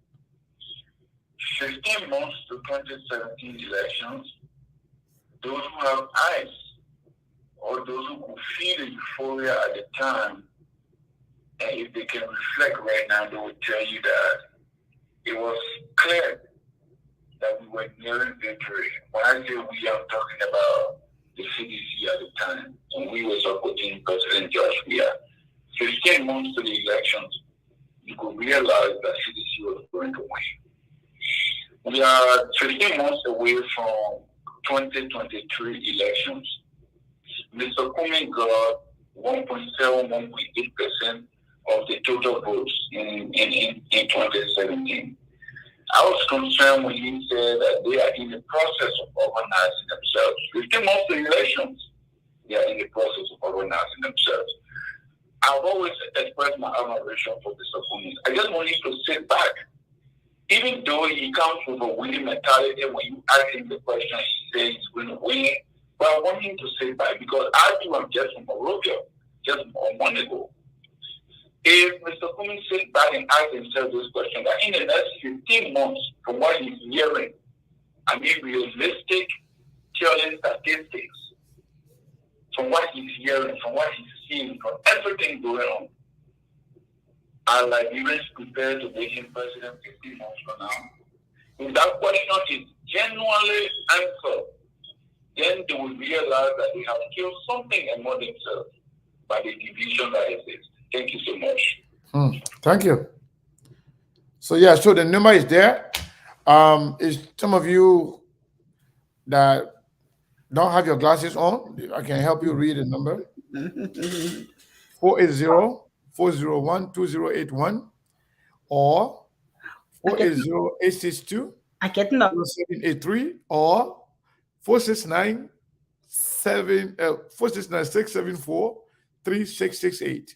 15 months to 2017 elections, those who have eyes or those who could feel the euphoria at the time, and if they can reflect right now, they will tell you that it was clear that we were nearing victory. When I say we, I'm talking about the CDC at the time, and we were supporting President George Weah. 15 months to the elections, you could realize that CDC was going to win. We are 15 months away from 2023 elections. Mr. Cummings got 1.7% of the total votes in 2017. I was concerned when he said that they are in the process of organizing themselves. 15 months to elections, they are in the process of organizing themselves. I've always expressed my admiration for Mr. Cummings. I just want him to sit back. Even though he comes with a winning mentality, when you ask him the question, he says he's going to win. But I want him to sit back because I too am just from Morovia, just a month ago. If Mr. Cummings sits back and asks himself this question, that in the next 15 months, from what he's hearing, I mean realistic telling statistics, from what he's hearing, from what he's seeing, from everything going on, are Liberians prepared to make him president 15 months from now? If that question is genuinely answered, then they will realize that they have killed something among themselves by the division that exists. Thank you so much. Thank you. So yeah, so the number is there. Is some of you that don't have your glasses on, I can help you read the number. 480-401-2081 or 480-862-0783 or 469-674-3668.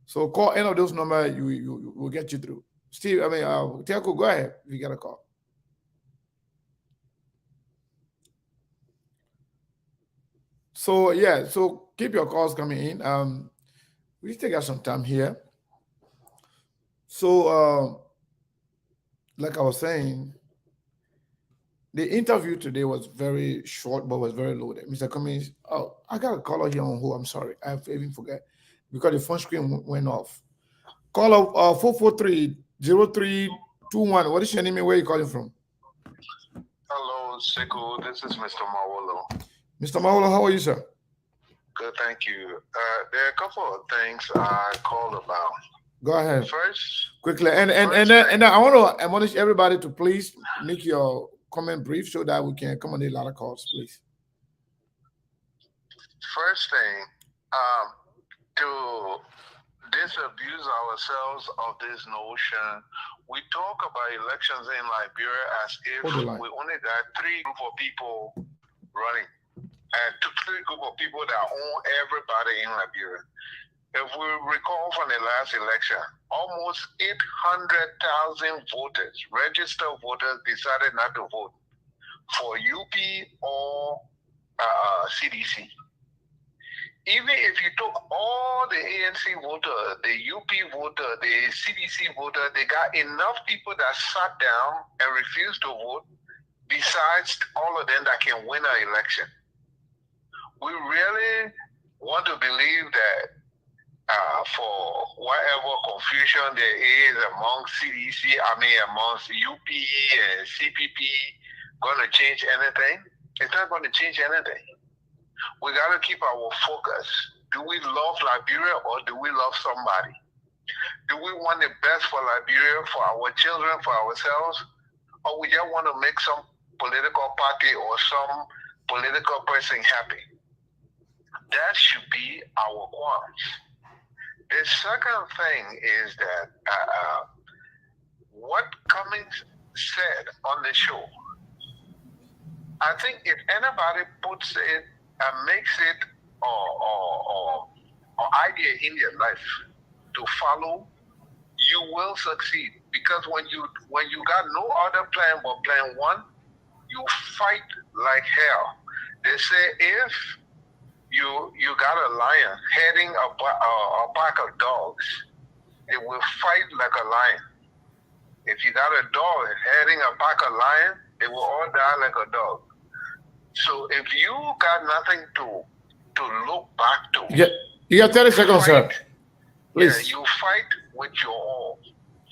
So call any of those numbers, you will get you through. Steve, Tiago, go ahead if you got a call. So yeah, so keep your calls coming in. We still got some time here. So like I was saying, the interview today was very short, but was very loaded. Mr. Cummings, I got a caller here on who, I'm sorry, I even forget because the phone screen went off. Caller 443-0321. What is your name and where are you calling from? Hello, Sekou. This is Mr. Mawolo. Mr. Mawolo, how are you, sir? Good, thank you. There are a couple of things I called about. Go ahead. First, quickly, and I want to admonish everybody to please make your comment brief so that we can accommodate a lot of calls, please. First thing, to disabuse ourselves of this notion, we talk about elections in Liberia as if we only got three group of people running, and three group of people that own everybody in Liberia. If we recall from the last election, almost 800,000 voters, registered voters, decided not to vote for UP or CDC. Even if you took all the ANC voters, the UP voter, the CDC voter, they got enough people that sat down and refused to vote, besides all of them that can win an election. We really want to believe that for whatever confusion there is amongst CDC, amongst UPE and CPP, going to change anything? It's not going to change anything. We got to keep our focus. Do we love Liberia or do we love somebody? Do we want the best for Liberia, for our children, for ourselves? Or we just want to make some political party or some political person happy? That should be our qualms. The second thing is that what Cummings said on the show, I think if anybody puts it and makes it or idea in your life to follow, you will succeed. Because when you got no other plan but plan one, you fight like hell. They say if you got a lion heading a pack of dogs, it will fight like a lion. If you got a dog heading a pack of lions, they will all die like a dog. So if you got nothing to look back to, yeah, you got 30 seconds, sir. Please. Yeah, you fight with your all.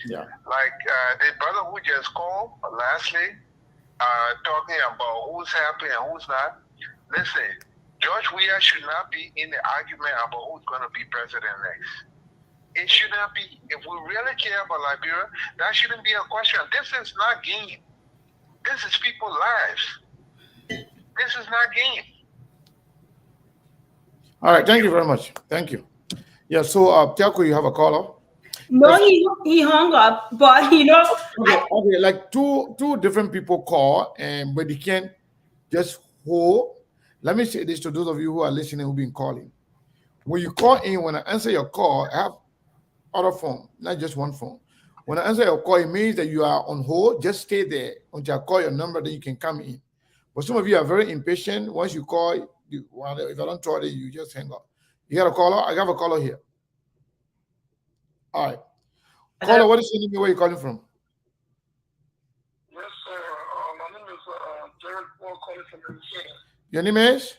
Yeah. Like the brother who just called, lastly, talking about who's happy and who's not. Listen, George Weah should not be in the argument about who's going to be president next. It should not be. If we really care about Liberia, that shouldn't be a question. This is not game. This is people's lives. This is not game. All right. Thank you very much. Thank you. Yeah. So, Tiako, you have a caller? No, he hung up, but okay, like two different people call, but you can't just hold. Let me say this to those of you who are listening who've been calling. When you call in, when I answer your call, I have other phone, not just one phone. When I answer your call, it means that you are on hold. Just stay there until I call your number, then you can come in. But some of you are very impatient. Once you call, if I don't try it, you just hang up. You got a caller? I have a caller here. All right. Caller, what is your name? Where are you calling from? Yes, sir. My name is Derek Paul, calling from Minnesota. Your name is?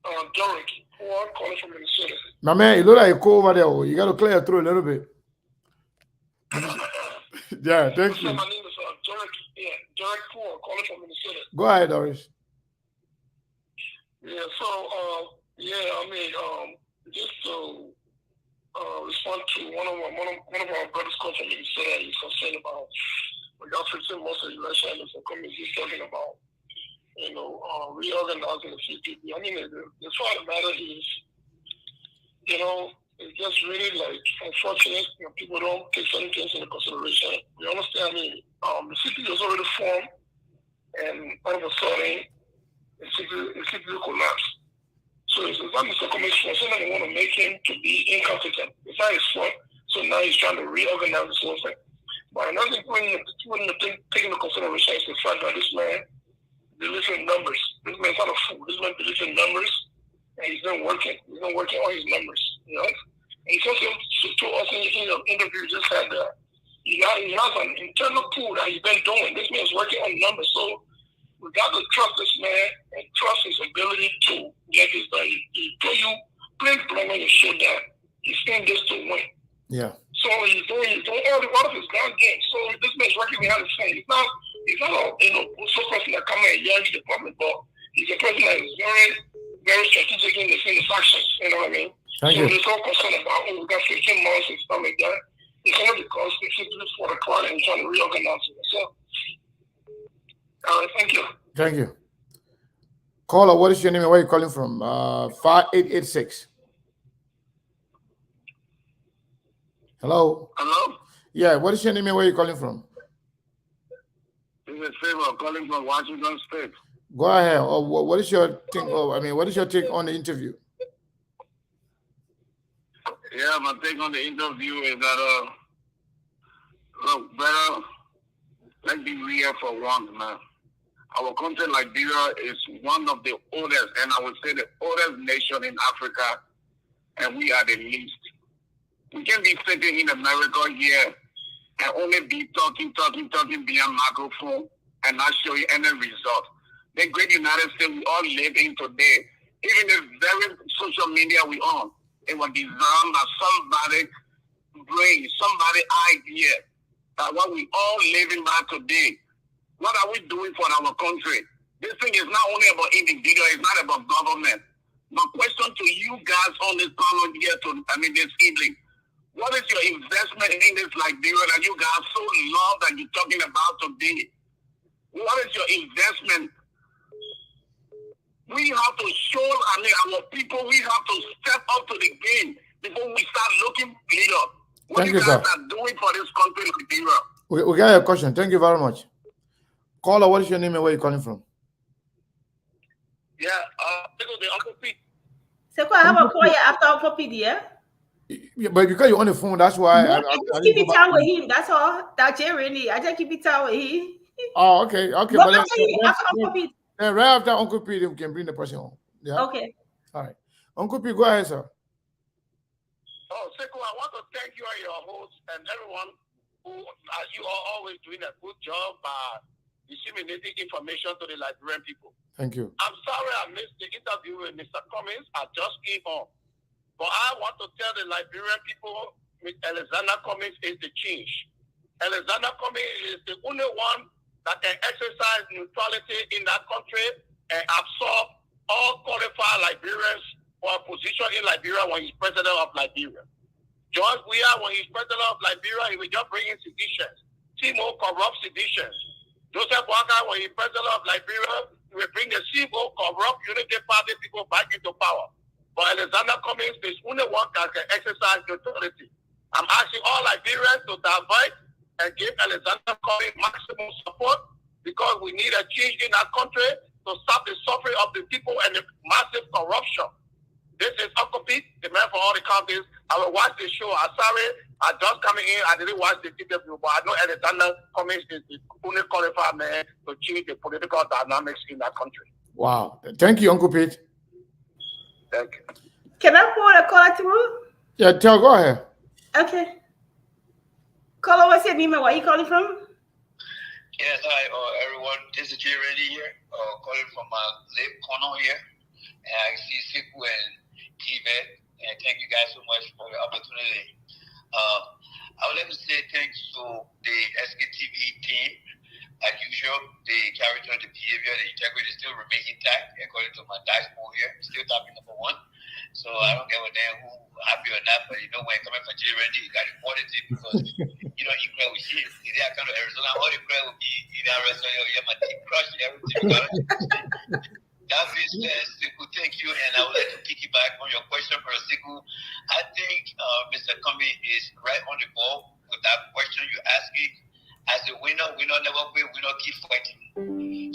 Derek Paul, calling from Minnesota. My man, you look like you over there. You got to clear your throat a little bit. Yeah, thank you. My name is Derek Paul, calling from Minnesota. Go ahead, Doris. Yeah, so, just to respond to one of our brothers called from Minnesota, he's concerned about, we got 15 months of election, and for Cummings, he's talking about, reorganizing the CPP. I mean, the fact of the matter is, it's just really like unfortunate people don't take certain things into consideration. You understand me? The CPP was already formed, and all of a sudden, the CPP collapsed. So it's not Mr. Cummings' fault. Somebody want to make him to be incompetent. It's not his fault. So now he's trying to reorganize the whole thing. But another thing taking into consideration is the fact that this man believes in numbers. This man's not a fool. This man believes in numbers, and he's been working. He's been working on his numbers. And he also told us in the interview just had that he has an internal pool that he's been doing. This man's working on numbers. So we got to trust this man and trust his ability to get this done. He told you plain blank when you show that he's in this to win. Yeah. So he's doing all of his ground game. So this man's working behind the scenes. He's not a person that come in and yell at the department, but he's a person that is very, very strategic in his actions. You know what I mean? Thank you. There's no concern about we got 15 months and stuff like that. It's only because it's just for the crowd and trying to reorganize it. So thank you. Thank you. Caller, what is your name and where are you calling from? 5886. Hello? Hello? Yeah, what is your name and where are you calling from? This is Favor calling from Washington State. Go ahead. What is your thing? What is your take on the interview? Yeah, my take on the interview is that look, better let's be real for once, man. Our country, Liberia, is one of the oldest, and I would say the oldest nation in Africa, and we are the least. We can be sitting in America here and only be talking beyond microphone and not show you any result. The great United States we all live in today, even the very social media we on, It was designed by somebody brain, somebody idea. That what we all living by today. What are we doing for our country? This thing is not only about individual, it's not about government. My question to you guys on this panel here this evening, what is your investment in this Liberia that you guys so love that you're talking about today? What is your investment? We have to show, our people, we have to step up to the game before we start looking leader. What you guys are doing for this country, Liberia? We got your question. Thank you very much. Caller, what is your name and where are you calling from? Yeah, the Uncle Pete. So I have a call you after Uncle Pete, yeah? Yeah, but because you're on the phone, that's why. I just keep it time with him. That's all. That's it, really. I just keep it time with him. Oh, okay. But then right after Uncle Pete, you can bring the person on. Yeah. Okay. All right. Uncle Pete, go ahead, sir. Oh, Sekou, I want to thank you and your host and everyone who you are always doing a good job disseminating information to the Liberian people. Thank you. I'm sorry I missed the interview with Mr. Cummings. I just came home. But I want to tell the Liberian people, Alexander Cummings is the change. Alexander Cummings is the only one that can exercise neutrality in that country and absorb all qualified Liberians for a position in Liberia when he's president of Liberia. George Weah, when he's president of Liberia, he will just bring in seditions. Timo corrupt seditions. Joseph Waka, when he's president of Liberia, he will bring the civil corrupt Unity Party people back into power. But Alexander Cummings is only one that can exercise neutrality. I'm asking all Liberians to divide and give Alexander Cummings maximum support because we need a change in our country to stop the suffering of the people and the massive corruption. This is Uncle Pete, the man for all the counties. I will watch the show. I'm sorry, I just coming in. I didn't watch the interview, but I know Alexander Cummings is the only qualified man to change the political dynamics in that country. Wow. Thank you, Uncle Pete. Thank you. Can I pull a caller through? Yeah, go ahead. Okay. Caller, what's your name and where are you calling from? Yes, hi, everyone. This is Jay Reddy here, calling from Lake Corner here. And I see Sekou and Tibet, and thank you guys so much for the opportunity. I would like to say thanks to the SKTV team. As usual, the character, the behavior, the integrity still remain intact, according to my dashboard here. Still topic number one. So I don't care what damn who happy or not, but you know when coming from Jay Randy, you got to report it because you know you cry with shit. If they come to Arizona, all the cry will be either Arizona or you have my team crush everything. That being said, Sekou, thank you, and I would like to piggyback on your question for Sekou. I think Mr. Cummings is right on the ball with that question you're asking. As a winner never quit, winner keep fighting.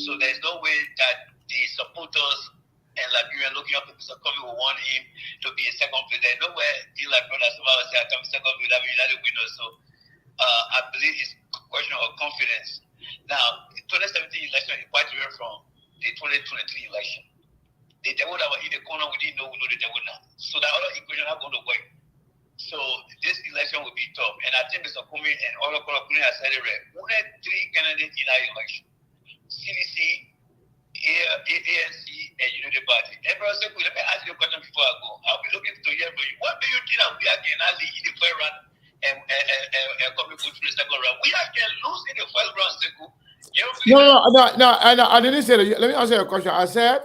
So there's no way that the supporters and Liberian looking up to Mr. Cummings will want him to be in second place. There's nowhere in Liberia somebody will say I come second place, that means you're the winner. So I believe it's a question of confidence. Now, the 2017 election is quite different from the 2023 election. The devil that was in the corner, we didn't know we know the devil now. So that other equation not going to work. So this election will be tough. And I think Mr. Cummings and all of Cummings has said it right. We had three candidates in our election. CDC, ANC, and Unity Party. And Brother Sekou, let me ask you a question before I go. I'll be looking to hear from you. What do you think that we are going to lead in the first round and Cummings go through the second round? We are going to lose in the first round, Sekou. No, I didn't say that. Let me answer your question. I said,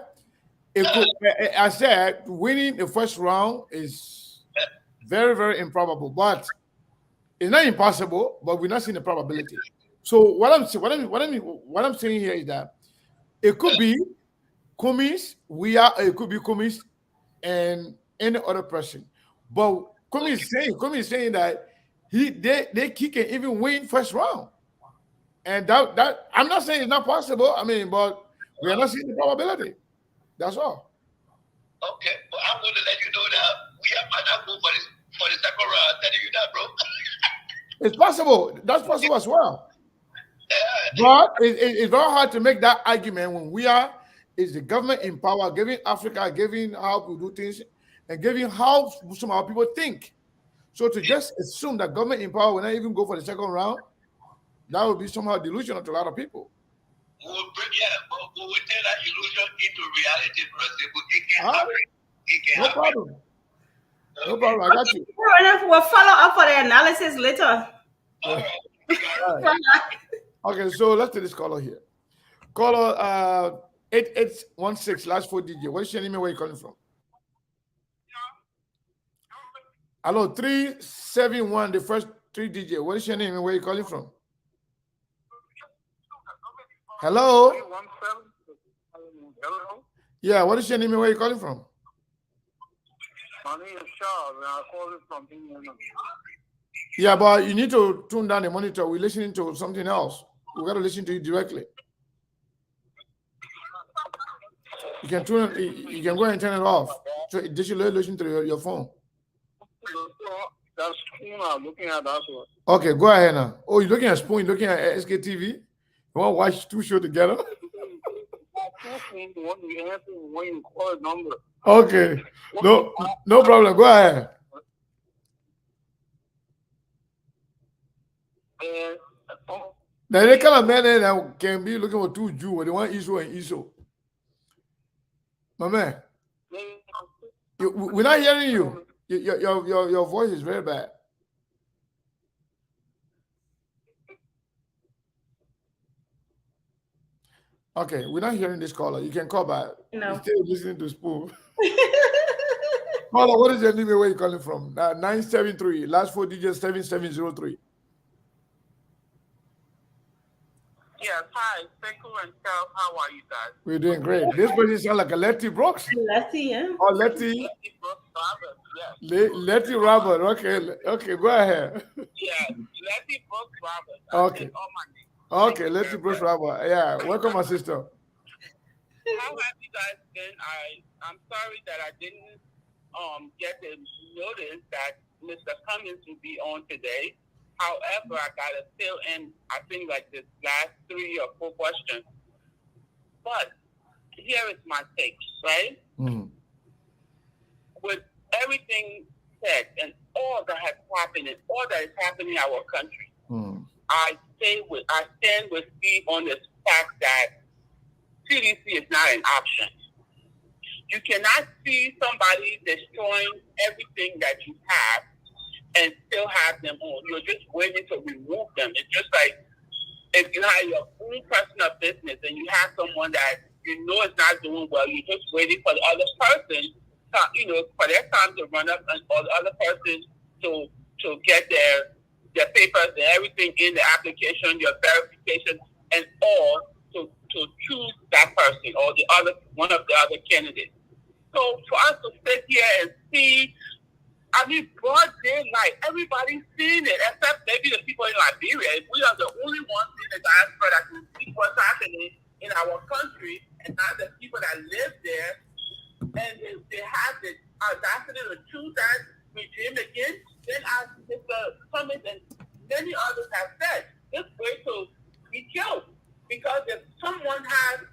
winning the first round is very, very improbable, but it's not impossible. But we're not seeing the probability. So what I'm saying here is that it could be Cummings. It could be Cummings and any other person. But Cummings is saying that they can even win first round. And that I'm not saying it's not possible. I mean, but we are not seeing the probability. That's all. Okay, but I'm going to let you know that we might not go for the second round. Telling you that, bro. It's possible. That's possible as well. But it's very hard to make that argument when is the government in power, giving Africa, giving how we do things, and giving how some of our people think. So to just assume that government in power will not even go for the second round, that would be somehow delusional to a lot of people. We'll turn that illusion into reality, bro. It can happen. It can happen. No problem. No problem. I got you. We'll follow up for the analysis later. All right. Okay, so let's take this caller here. Caller 8816, last 4 digits. What's your name and where you calling from? Hello, 371, the first 3 digits. What is your name and where you calling from? Hello? Hello? Yeah, what is your name and where you calling from? My name is Charles, and I'm calling from England. Yeah, but you need to tune down the monitor. We're listening to something else. We got to listen to you directly. You can go ahead and turn it off. So you should listen to your phone. That's spoon I'm looking at that one. Okay, go ahead now. Oh, you're looking at Spoon, you're looking at SKTV? You want to watch 2 shows together? When you call a number. Okay. No problem. Go ahead. Now, the kind of man that can be looking for 2 Jews, they want Israel and Esau. My man, we're not hearing you. Your voice is very bad. Okay, we're not hearing this caller. You can call back. No. Instead of listening to Spoon. Caller, what is your name and where you calling from? 973, last 4 digits, 7703. Yes, hi, Sekou and Charles. How are you guys? We're doing great. This person sounds like a Letty Brooks. Letty, yeah. Oh, Letty. Letty Robert. Okay, go ahead. Yes, Letty Brooks Robert. Okay. Okay, Letty Brooks Robert. Yeah, welcome, my sister. How have you guys been? I'm sorry that I didn't get to notice that Mr. Cummings will be on today. However, I got to fill in, I think, like this last 3 or 4 questions. But here is my take, right? Mm. With everything said and all that has happened and all that is happening in our country, I stand with Steve on this fact that CDC is not an option. You cannot see somebody destroying everything that you have and still have them on. You're just waiting to remove them. It's just like if you have your own personal business and you have someone that you know is not doing well, you're just waiting for the other person to, for their time to run up and for the other person to get their papers and everything in the application, your verification and all to choose that person or one of the other candidates. So for us to sit here and see, broad daylight, everybody's seen it, except maybe the people in Liberia. We are the only ones in the diaspora that can see what's happening in our country, and not the people that live there. And if they have the audacity to choose that regime again, then as Mr. Cummings and many others have said, it's going to be killed. Because if someone has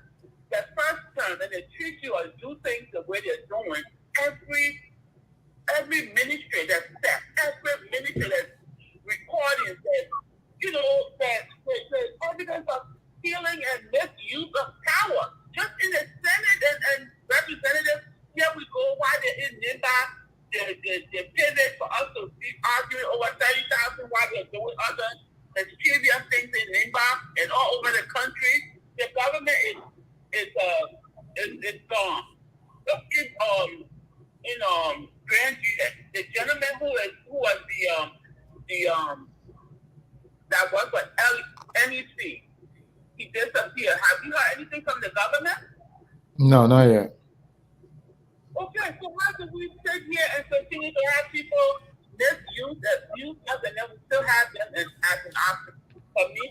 the first term and they treat you or do things the way they're doing, every ministry that's set, every ministry that's recording that, there's evidence of stealing and misuse of power. Just in the Senate and representatives, here we go, while they're in NIMBA, they pivot for us to be arguing over 30,000 while they're doing other mysterious things in NIMBA and all over the country. The government is gone. Look in Grand, the gentleman who was that was for NEC, he disappeared. Have you heard anything from the government? No, not yet. Okay, so how do we sit here and continue to have people misuse, abuse us, and then we still have them as an option? For me,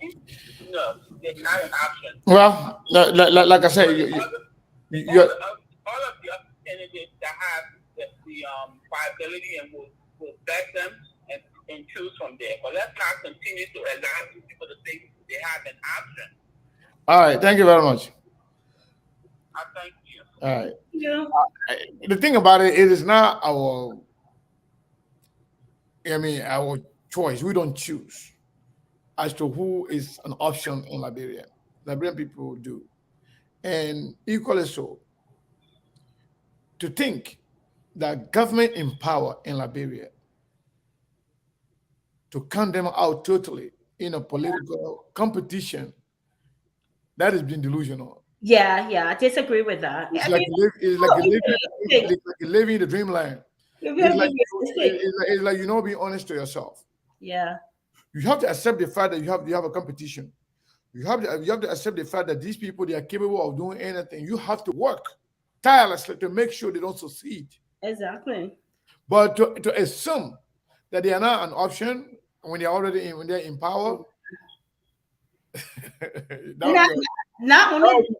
no, they're not an option. Well, like I said, all of the other candidates that have the viability and will vet them and choose from there. But let's not continue to allow people to think they have an option. All right, thank you very much. I thank you. All right. Yeah. The thing about it is not our choice. We don't choose as to who is an option in Liberia. Liberian people do. And equally so, to think that government in power in Liberia to count them out totally in a political competition, that has been delusional. Yeah, I disagree with that. It's I like mean, living the dreamland. if you're being realistic. It's like you know, be honest to yourself. Yeah. You have to accept the fact that you have a competition. You have to accept the fact that these people, they are capable of doing anything. You have to work tirelessly to make sure they don't succeed. Exactly. But to assume that they are not an option when they're already when they're in power, that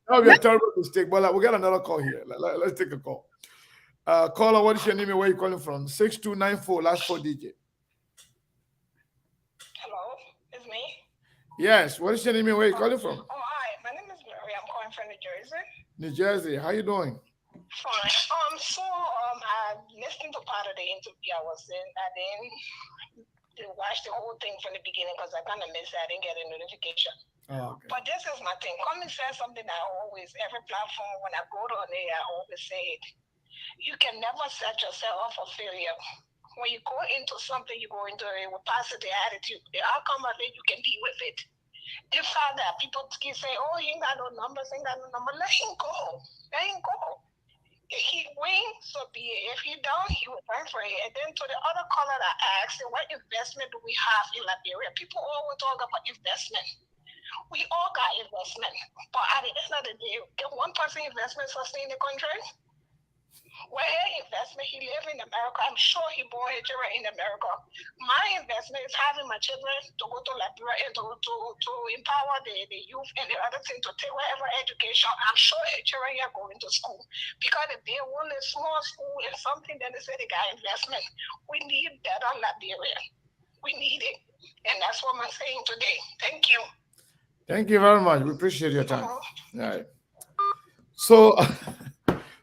would be a terrible mistake. But we got another call here. Let's take a call. Caller, what is your name and where are you calling from? 6294, last 4 digit. Hello, it's me. Yes, what is your name and where are you calling from? Oh, hi, my name is Mary. I'm calling from New Jersey. New Jersey, how you doing? Fine. I listened to part of the interview I was in. I didn't watch the whole thing from the beginning because I kind of missed it. I didn't get a notification. Oh, okay. But this is my thing. Cummings says something I always, every platform, when I go on there, I always say it. You can never set yourself up for failure. When you go into something, you go into it with positive attitude. The outcome of it, you can deal with it. The fact that people keep saying, oh, he ain't got no numbers, let him go. Let him go. If he wins, so be it. If he don't, he will run for it. And then to the other caller that asked, what investment do we have in Liberia? People always talk about investment. We all got investment. But at the end of the day, can one person investment sustain the country? Well, his investment, he lives in America. I'm sure he born here in America. My investment is having my children to go to Liberia and to empower the youth and the other thing to take whatever education. I'm sure his children are going to school. Because if they want a small school and something, then they say they got investment. We need better Liberia. We need it. And that's what I'm saying today. Thank you. Thank you very much. We appreciate your time. All right. So...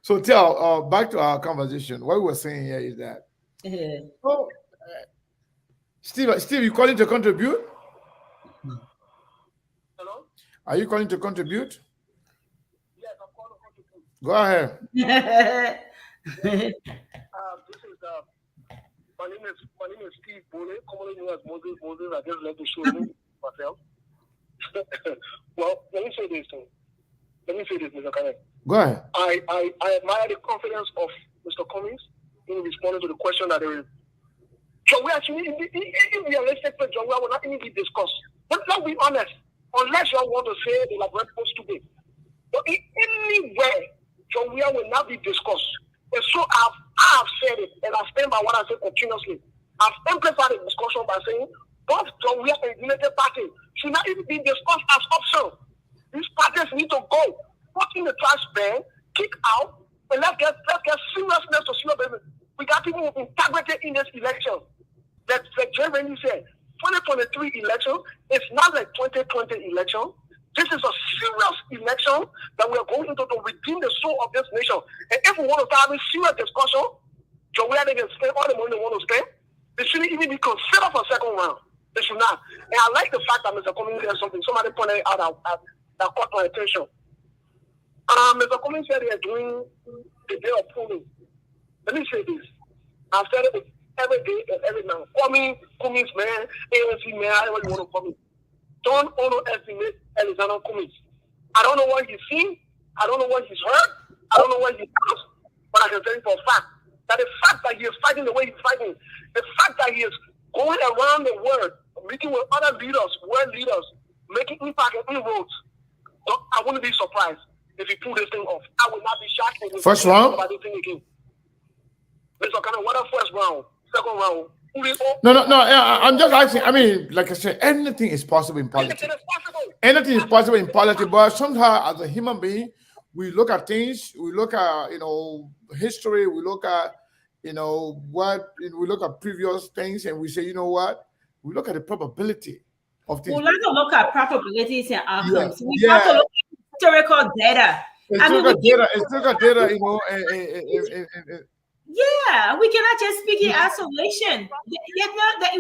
So tell back to our conversation. What we were saying here is that Steve, you calling to contribute? Hello? Are you calling to contribute? Yes, I'm calling to contribute. Go ahead. This is my name is Steve Bole, commonly known as Moses. I just like to show you myself. Well, let me say this, Mr. Kanye. Go ahead. I admire the confidence of Mr. Cummings in responding to the question that there is. John, we actually, in realistically, John, we will not even be discussed. But let's be honest, unless you want to say the laboratory was too big. But in any way, John, we will not be discussed. And so I have said it, and I stand by what I say continuously. I've amplified the discussion by saying both John, we are a United Party should not even be discussed as option. These parties need to go. Put in the trash bin, kick out, and let's get seriousness to serious business. We got people with integrity in this election. Like Jeremy said, 2023 election is not like 2020 election. This is a serious election that we are going into to redeem the soul of this nation. And if we want to start having serious discussion, so where they can spend all the money they want to spend, they shouldn't even be considered for second round. They should not. And I like the fact that Mr. Cummings said something. Somebody pointed it out that caught my attention. Mr. Cummings said they are doing the day of polling. Let me say this. I've said it every day and every now. Cummings man, ANC man, however you want to call me. Don't underestimate Alexander Cummings. I don't know what he's seen. I don't know what he's heard. I don't know what he does. But I can tell you for a fact that the fact that he is fighting the way he's fighting, the fact that he is going around the world, meeting with other leaders, world leaders, making impact and inroads, I wouldn't be surprised if he pull this thing off. I will not be shocked. First round? About this thing again. Mr. Kind of what a first round, second round. No. I'm just asking. I mean, like I said, anything is possible in politics. Anything is possible in politics, but somehow, as a human being, we look at things. We look at history. We look at we look at previous things, and we say, you know what? We look at the probability of things. We like to look at probabilities and outcomes. Yeah. We have to look at historical data. Historical data, yeah, we cannot just speak in isolation.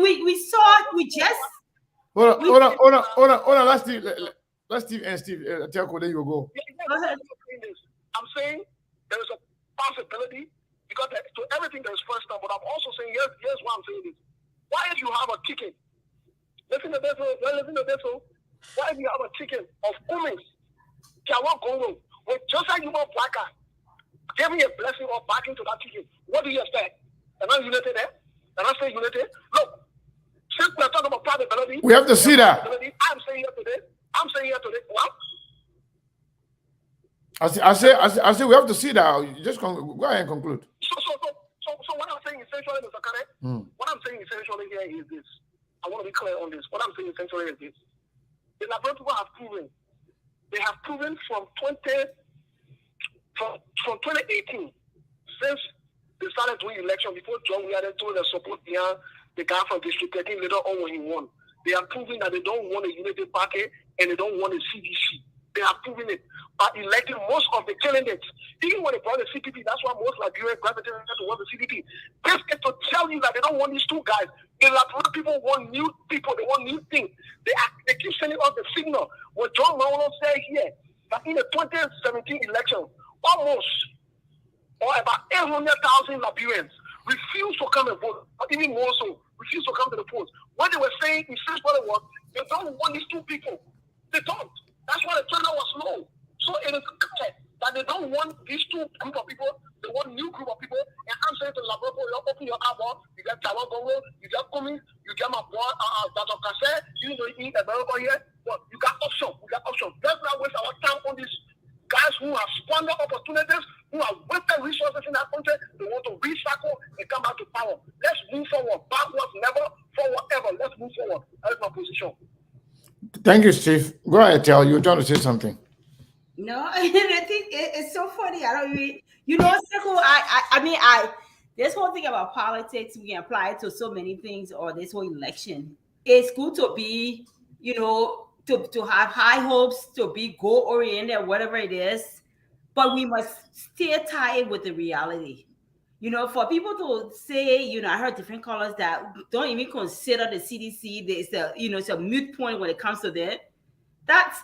We just. Hold on. Let's Steve and Steve. Telco, there you go. I'm saying there is a possibility because to everything there's first time. But I'm also saying, here's why I'm saying this. Why if you have a ticket? Listen to this. Why if you have a ticket of Cummings, Jawan Congo, with just like you want Blacker, give me a blessing or backing to that ticket. What do you expect? Am I united there? Am I saying united? Look, since we're talking about private melody, we have to see that. I'm saying here today. Well, I say we have to see that. You just go ahead and conclude. So what I'm saying essentially, Mr. Kane, what I'm saying essentially here is this. I want to be clear on this. What I'm saying essentially is this. The Liberal people have proven. They have proven from 2018, since they started doing election before John we had told the support behind the guy from District 13 later on when he won. They are proving that they don't want a unity party and they don't want a CDC. They are proving it by electing most of the candidates. Even when they brought the CPP, that's why most Liberians gravitated towards the CPP. This is to tell you that they don't want these two guys. The Liberian people want new people. They want new things. They keep sending us the signal. What John Mawolo said here, that in the 2017 election, almost or about 800,000 Liberians refused to come and vote, or even more so, refused to come to the polls. What they were saying, essentially was, they don't want these two people. They don't. That's why the turnout was low. So it is clear that they don't want these two group of people. They want a new group of people. And I'm saying to Labropo, you open your eyeball, you get Tawa Bongo, you get Cummings, you get my boy, Dr. Kassé, you know, you eat America here. But you got options. Let's not waste our time on these guys who have squandered opportunities, who have wasted resources in that country. They want to recycle and come back to power. Let's move forward. Backwards never, forward ever. Let's move forward. That's my position. Thank you, Steve. Go ahead, Tel. You were trying to say something. No, I think it's so funny. I don't even, Circle. I mean, this whole thing about politics, we can apply it to so many things, or this whole election. It's good to be, to have high hopes, to be goal oriented, whatever it is, but we must stay tied with the reality. For people to say, I heard different callers that don't even consider the CDC. It's a moot point when it comes to that. That's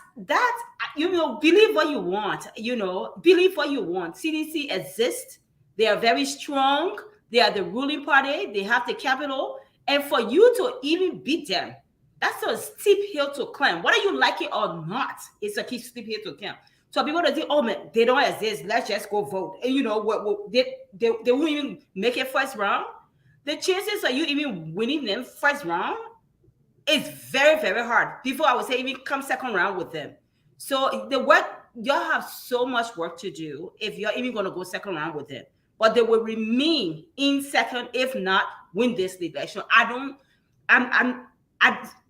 believe what you want. Believe what you want. CDC exists. They are very strong. They are the ruling party. They have the capital, and for you to even beat them, that's a steep hill to climb. Whether you like it or not, it's a steep hill to climb. So people that think, oh man, they don't exist. Let's just go vote. And they won't even make it first round. The chances of you even winning them first round is very, very hard. Before I would say even come second round with them. So y'all have so much work to do if you're even going to go second round with them. But they will remain in second, if not win this election.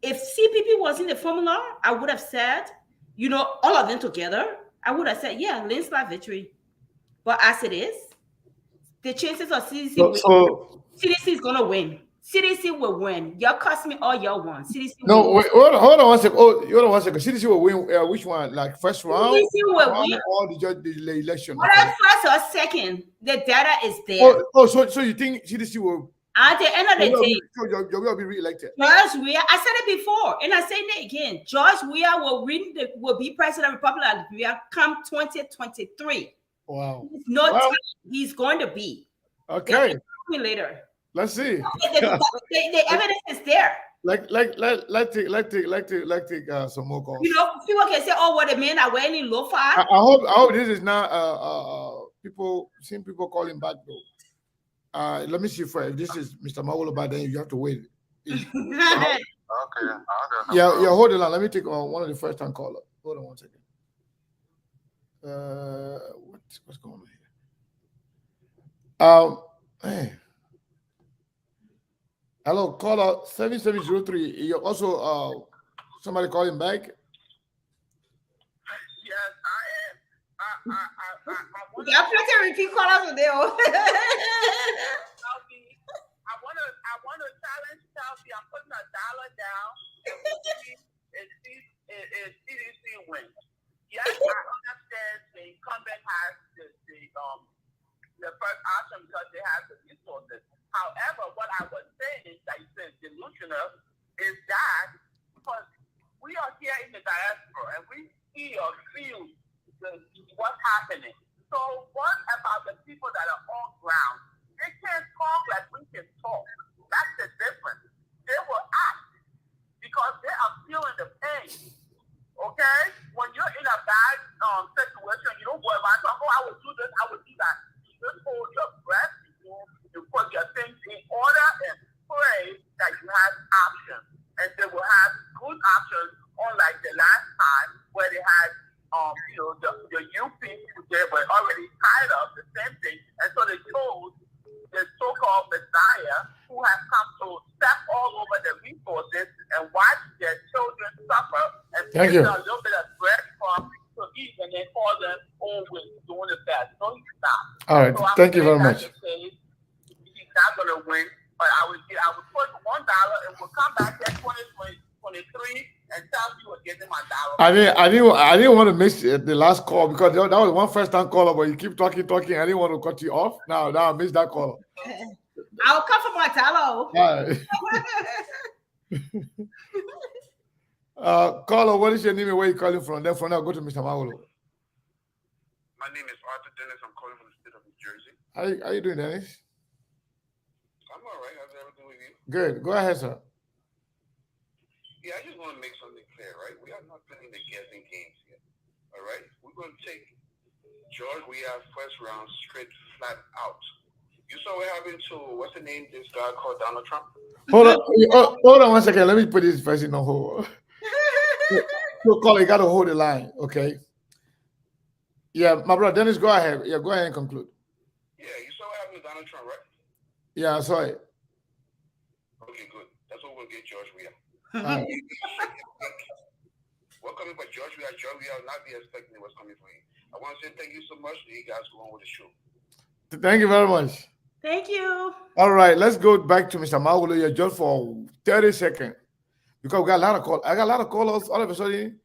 If CPP was in the formula, I would have said, all of them together, I would have said, yeah, landslide victory. But as it is, the chances of CDC CDC is going to win. CDC will win. Y'all cost me all y'all want. CDC will win. Hold on one second. Hold on one second. CDC will win. Which one? Like first round? CDC will win. Or the election? Whether first or second, the data is there. So you think CDC will? At the end of the day, you will be re-elected. George Weah, I said it before, and I say it again. George Weah will be president of the Republic of Liberia come 2023. Wow. Time he's going to be. Okay. Later. Let's see. The evidence is there. Let's take some more calls. People can say, "Oh, the men are wearing low fat." I hope this is not people calling back though. Let me see if this is Mr. Mawolo, but then you have to wait. Okay. Yeah, hold on. Let me take one of the first time callers. Hold on one second. What's going on here? Hey. Hello, caller 7703. You're also somebody calling back? Yes, I am. You got plenty of repeat callers today. I want to challenge Chelsea. I'm putting $1 down and we'll see if CDC wins. Yes, I understand the incumbent has the first option because they have the resources. However, what I was saying is that you said delusional is that because we are here in the diaspora and we see or feel what's happening. So what about the people that are on ground They can't talk like we can talk. That's the difference. They will act because they are feeling the pain. Okay? When you're in a bad situation, you don't go around saying, oh, I will do this, I will do that. You just hold your breath, you put your things in order and pray that you have options. And they will have good options, unlike the last time where they had the youth people there were already tired of the same thing. And so they chose the so-called Messiah who has come to step all over the resources and watch their children suffer and give them a little bit of breadcrumbs to eat, and they call them, oh, we're doing the best. No, he's not. All right, so thank you very much. He's not going to win, but I would put $1 and we'll come back at 2023 and tell you we're getting my dollar. I didn't want to miss the last call because that was one first time caller, but you keep talking. I didn't want to cut you off. Now I missed that caller. I'll come for my tallow. Caller, what is your name and where you calling from? Then from now, go to Mr. Mawolo. My name is Arthur Dennis. I'm calling from the state of New Jersey. How you doing, Dennis? I'm all right. How's everything with you? Good. Go ahead, sir. Yeah, I just want to make something clear, right? We are not playing the guessing games here, all right? We're going to take George Weah first round straight flat out. You saw what happened to, what's the name, this guy called Donald Trump? Hold on 1 second. Let me put this person on hold. So, caller, you got to hold the line, okay? Yeah, my brother, Dennis, go ahead. Yeah, go ahead and conclude. Yeah, you saw what happened to Donald Trump, right? Yeah, I saw it. Okay, good. That's what we'll get George Weah. Right. We're coming for George Weah. George Weah will not be expecting what's coming for you. I want to say thank you so much. You guys go on with the show. Thank you very much. Thank you. All right, let's go back to Mr. Mawolo here just for 30 seconds. Because we got a lot of calls. I got a lot of callers. All of a sudden,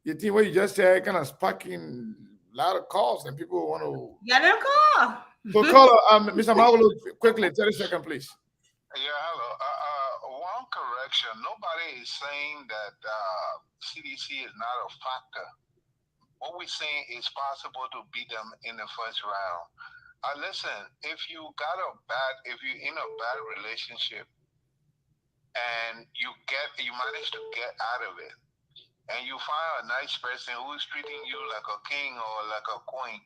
you think what you just said kind of sparking a lot of calls and people want to... Get them call. So caller, Mr. Mawolo, quickly, 30 seconds, please. Yeah, hello. One correction. Nobody is saying that CDC is not a factor. What we're saying is possible to beat them in the first round. Listen, if you're in a bad relationship and you manage to get out of it, and you find a nice person who's treating you like a king or like a queen,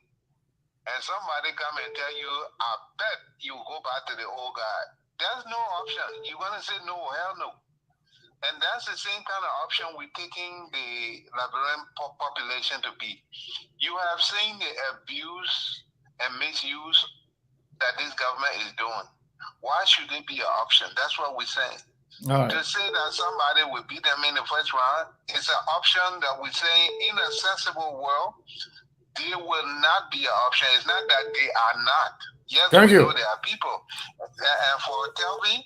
and somebody come and tell you, I bet you go back to the old guy. There's no option. You're going to say no, hell no. And that's the same kind of option we're taking the Liberian population to be. You have seen the abuse and misuse that this government is doing. Why should it be an option? That's what we're saying. Right. To say that somebody will beat them in the first round is an option that we're saying in a sensible world, there will not be an option. It's not that they are not. Yes, Thank you. know there are people. And for Telvi,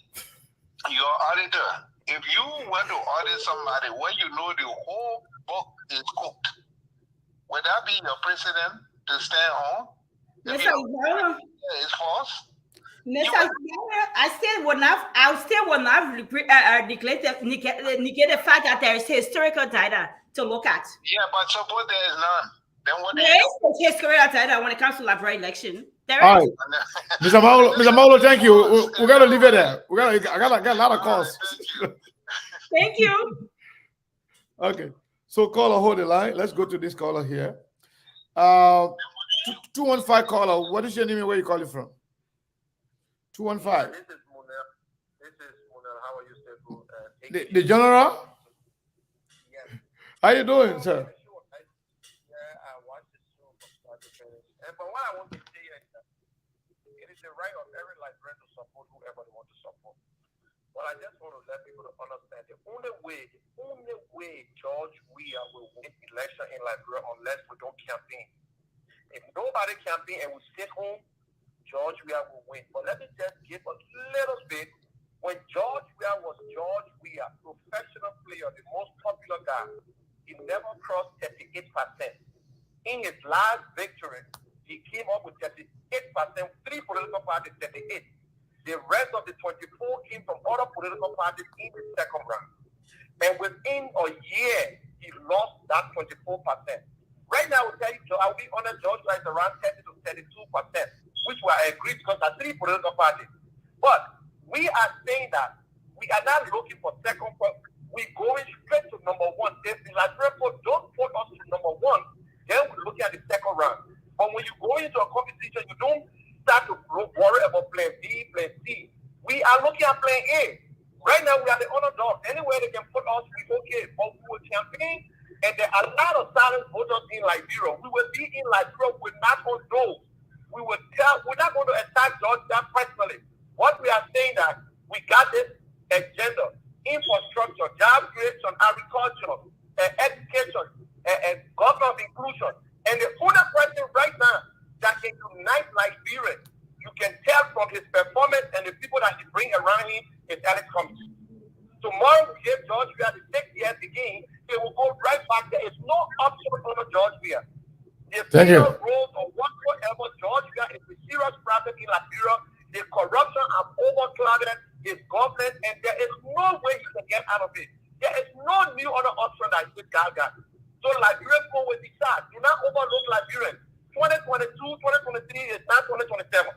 your auditor, if you want to audit somebody when you know the whole book is cooked, would that be your precedent to stand on? Mr. Zara, it's false. Mr. Zara, I still will not negate the fact that there is historical data to look at. Yeah, but suppose there is none. Then what there is historical data when it comes to Liberian election. There All is. right. Mr. Mawolo, thank you. We got to leave it there. I got a lot of calls. Thank you. Okay. So caller, hold the line. Let's go to this caller here. 215 caller. What is your name and where you calling from? 215. This is Munel. How are you, sir? The general? Yes. How you doing, sir? I watch the show from start to finish. But what I want to say is that it is the right of every Liberian to support whoever they want to support. But I just want to let people understand the only way George Weah will win election in Liberia unless we don't campaign. If nobody campaign and we sit home, George Weah will win. But let me just give a little bit. When George Weah was George Weah, professional player, the most popular guy, he never crossed 38%. In his last victory, he came up with 38%, 3 political parties, 38. The rest of the 24 came from other political parties in the second round. And within a year, he lost that 24%. Right now, I will tell you, I'll be honest, George Weah is around 30 to 32%, which we are I agree because there are three political parties. But we are saying that we are not looking for second point. We're going straight to number one. If the Liberian people don't put us to number one, then we're looking at the second round. But when you go into a competition, you don't start to worry about plan B, plan C. We are looking at plan A. Right now, we are the underdog. Anywhere they can put us, we okay. But we will campaign, and there are a lot of silent voters in Liberia. We will be in Liberia. We're not on those. We will tell. We're not going to attack Georgia personally. What we are saying that we got this agenda: infrastructure, job creation, agriculture, education, and government inclusion. And the other person right now that can unite Liberia, you can tell from his performance and the people that he bring around him, is Alex Cummings. Tomorrow we give George Weah the 6 years again, it will go right back. There is no option under George Weah. The serious roles of whatsoever, George Weah is a serious problem in Liberia. The corruption has overclouded his government, and there is no way he can get out of it. There is no new other option that this guy got. So Liberians go with the shot. Do not overlook Liberians. 2022, 2023 is not 2027.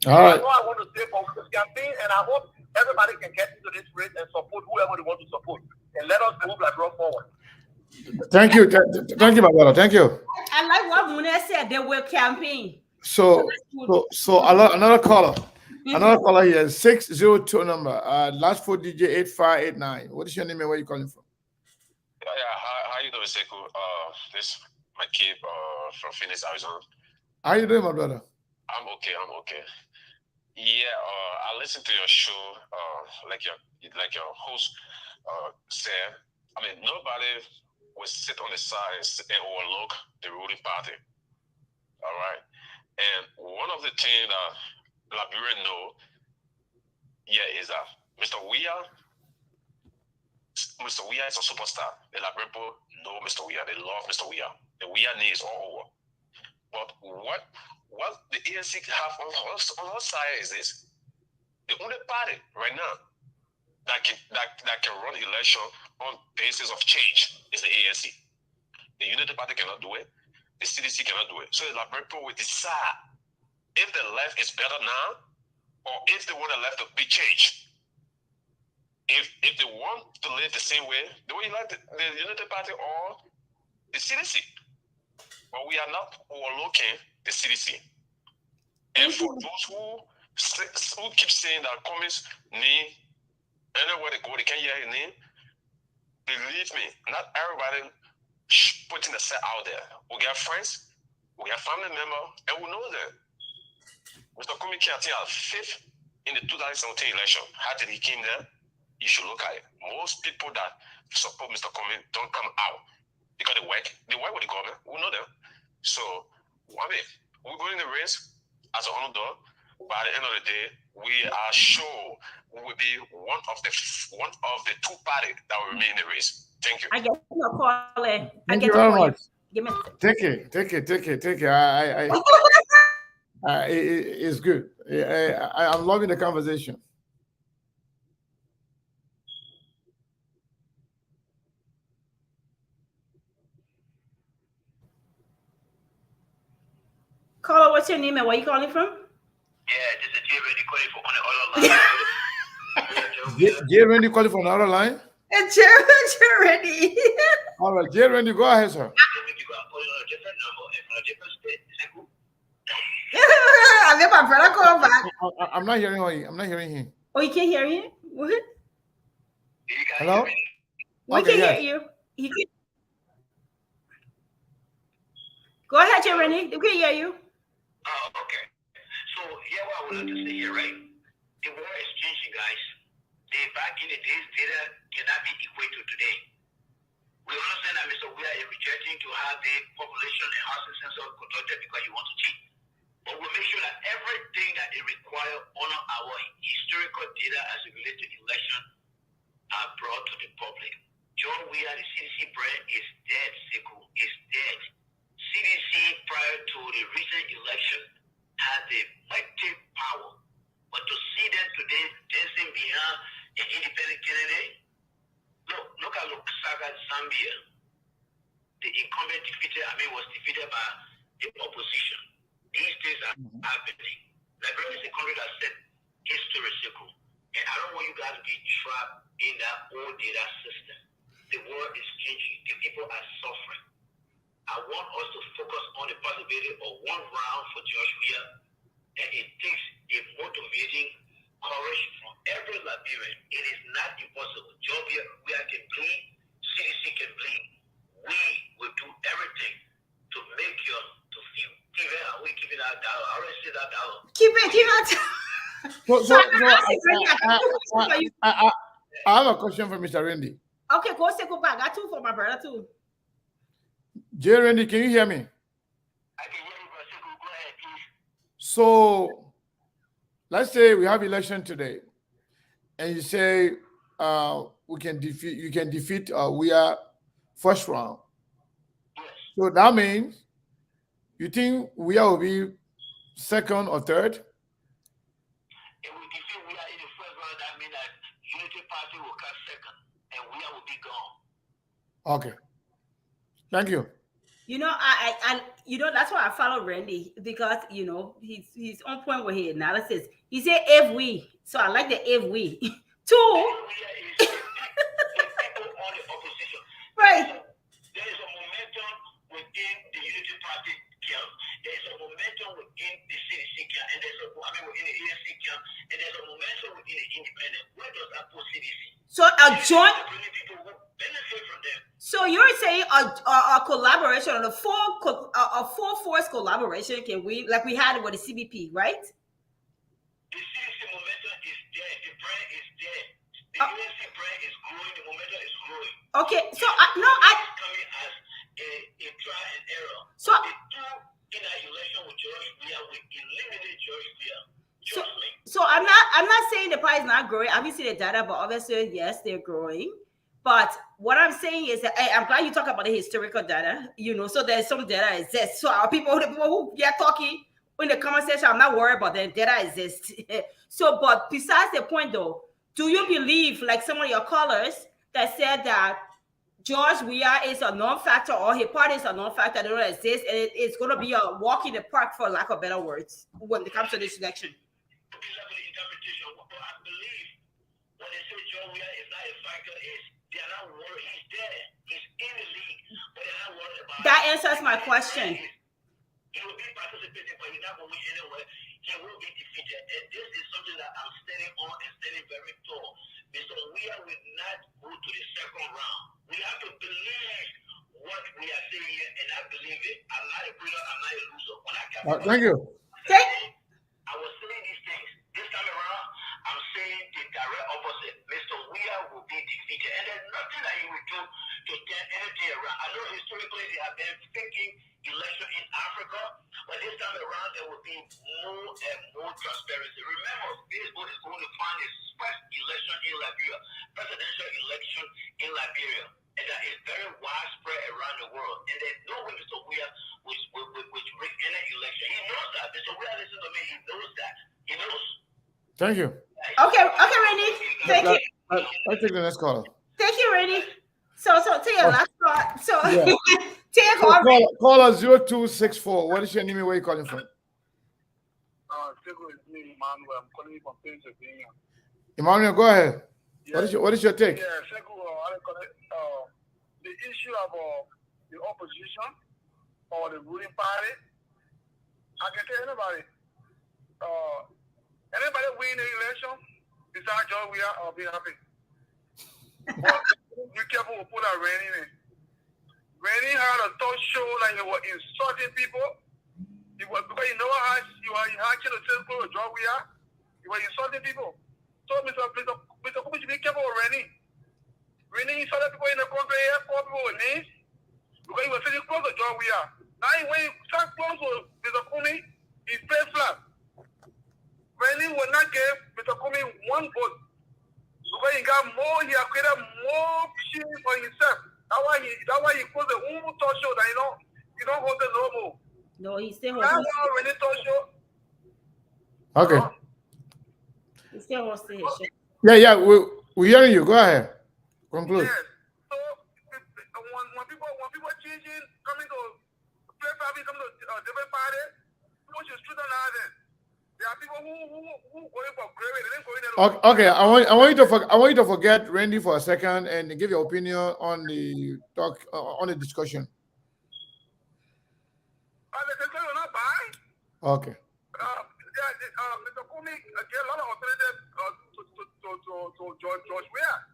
All right. That's all I want to say for this campaign, and I hope everybody can get into this race and support whoever they want to support, and let us move Liberia forward. Thank you. Thank you, my brother. Thank you. I like what Mune said. They will campaign. So another caller. Another caller here, 602 number. Last 4 DJ 8589. What is your name and where you calling from? How you doing, Sekou? This is my kid from Phoenix, Arizona. How you doing, my brother? I'm okay. Yeah, I listened to your show, like your host said. I mean, nobody will sit on the side and overlook the ruling party. All right, and one of the things that Liberians know, is that Mr. Weah is a superstar. The Liberian people know Mr. Weah. They love Mr. Weah. The Weah needs all over. But what the ANC have on our side is this: the only party right now that can run election on basis of change is the ANC. The Unity Party cannot do it. The CDC cannot do it. So the Liberian people will decide if the left is better now, or if they want the left to be changed. If they want to live the same way, they will elect the Unity Party or the CDC. But we are not overlooking the CDC. And for those who keep saying that Cummings name, anywhere they go, they can't hear his name, believe me, not everybody putting the set out there. We got friends, we got family members, and we know that Mr. Cummings came out 5th in the 2017 election. How did he came there? You should look at it. Most people that support Mr. Cummings don't come out because they work with the government. We know them. So, I mean, we're going in the race as an underdog. By the end of the day, we are sure we will be one of the two parties that will remain in the race. Thank you. I get your call. Thank you very much. Give me. Take it. It's good. I'm loving the conversation. Caller, what's your name and where you calling from? Yeah, this is Jay Randy calling from on the other line. Jay Randy calling from the other line? Jay Randy. All right, Jay Randy, go ahead, sir. I'm not hearing you. I'm not hearing him. Oh, you can't hear him? What? Hello? We can hear you. Go ahead, Jay Randy. We can hear you. Oh, okay. So here what I would like to say here, right? The war is changing, guys. Back in the days, data cannot be equal to today. We understand that Mr. Weah is rejecting to have the population and housing census conducted because you want to cheat. But we'll make sure that everything that is required on our historical data as it relates to election are brought to the public. John Weah, the CDC brand is dead, Sekou, is dead. CDC prior to the recent election had the mighty power, but to see them today dancing behind an independent candidate, look at Lusaka, Zambia. The incumbent was defeated by the opposition. These things are happening. Liberia is a country that set history circle. And I don't want you guys to be trapped in that old data system. The world is changing. The people are suffering. I want us to focus on the possibility of one round for George Weah. And it takes a motivating courage from every Liberian. It is not impossible. George Weah can bleed. CDC can bleed. We will do everything to make you to feel. Are we keeping that dollar? I already said that dollar. Keep it. I have a question for Mr. Randy. Okay, go say goodbye. I got two for my brother too. Jay Randy, can you hear me? I can hear you, but go ahead, please. So let's say we have election today, and you say you can defeat we are first round. Yes. So that means you think we will be second or third? If we defeat we are in the first round, that means that Unity Party will come second, and we will be gone. Okay. Thank you. You know, I that's why I follow Randy, because you know he's on point with his analysis. He said if we, so I like the if we. Two. Right. There is a momentum within the Unity Party camp. There is a momentum within the CDC camp, and within the ANC camp, and there's a momentum within the independent. Where does that put CDC? So a joint. People who benefit from them. So you're saying a collaboration, a full force collaboration can we, like we had with the CBP, right? The CDC momentum is there. The brand is there. The ANC brand is growing. The momentum is growing. Okay, so it's coming as a try and error. So the two in that election with George Weah, we eliminated George Weah. So I'm not saying the pie is not growing. Obviously the data, but obviously yes, they're growing. But what I'm saying is that I'm glad you talk about the historical data. You know, so there's some data exists. So our the people who get talking in the comment section, I'm not worried about the data exists. So, but besides the point though, do you believe, like some of your callers that said that George Weah is a non-factor, or his party is a non-factor, they don't exist, and it's going to be a walk in the park, for lack of better words, when it comes to this election? That answers my question. He will be participating, but he's not going to win anyway. He will be defeated. And this is something that I'm standing on and standing very tall. Mr. Weah will not go to the second round. We have to believe what we are saying here, and I believe it. I'm not a winner, I'm not a loser. When I came thank you. I was saying these things. This time around, I'm saying the direct opposite. Mr. Weah will be defeated. And there's nothing that he will do to turn anything around. I know historically they have been faking election in Africa, but this time around there will be more and more transparency. Remember, Facebook is going to find its first election in Liberia, presidential election in Liberia, and that is very widespread around the world. And there's no way Mr. Weah which bring any election. He knows that. Mr. Weah, listen to me. He knows that. He knows. Thank you. Okay, Randy. Thank you. I'll take the next caller. Thank you, Randy. So take your last call. So yeah. take a call. Caller 0264. What is your name and where are you calling from? It's me, Emmanuel. I'm calling you from Pennsylvania. Emmanuel, go ahead. Yeah. What is your take? Yeah, the issue of the opposition or the ruling party, I can tell anybody, anybody win the election, besides George Weah, I'll be happy. But be careful with put a Randy in. Randy had a talk show like he was insulting people. Because you know how he had to tell people George Weah, he was insulting people. So Mr. Cummings, be careful with Randy. Randy insulted people in the country here, poor people with names, because he was sitting close to George Weah. Now when he sat close to Mr. Cummings, he fell flat. Randy would not give Mr. Cummings one vote. Because he got more, he has created more shit for himself. That's why he closed the whole talk show that you don't hold it no more. No, he still holds it. That's Randy talk show. Okay. He still wants to hear shit. Yeah, we're hearing you. Go ahead. Conclude. Yes. So when people changing, coming to play party, coming to different party, people should scrutinize it. There are people who going for gravy. They didn't go in there. Okay, I want you to forget Randy for a second and give your opinion on the talk on the discussion. The discussion will not buy. Okay. Mr. Cummings gave a lot of alternatives to George Weah.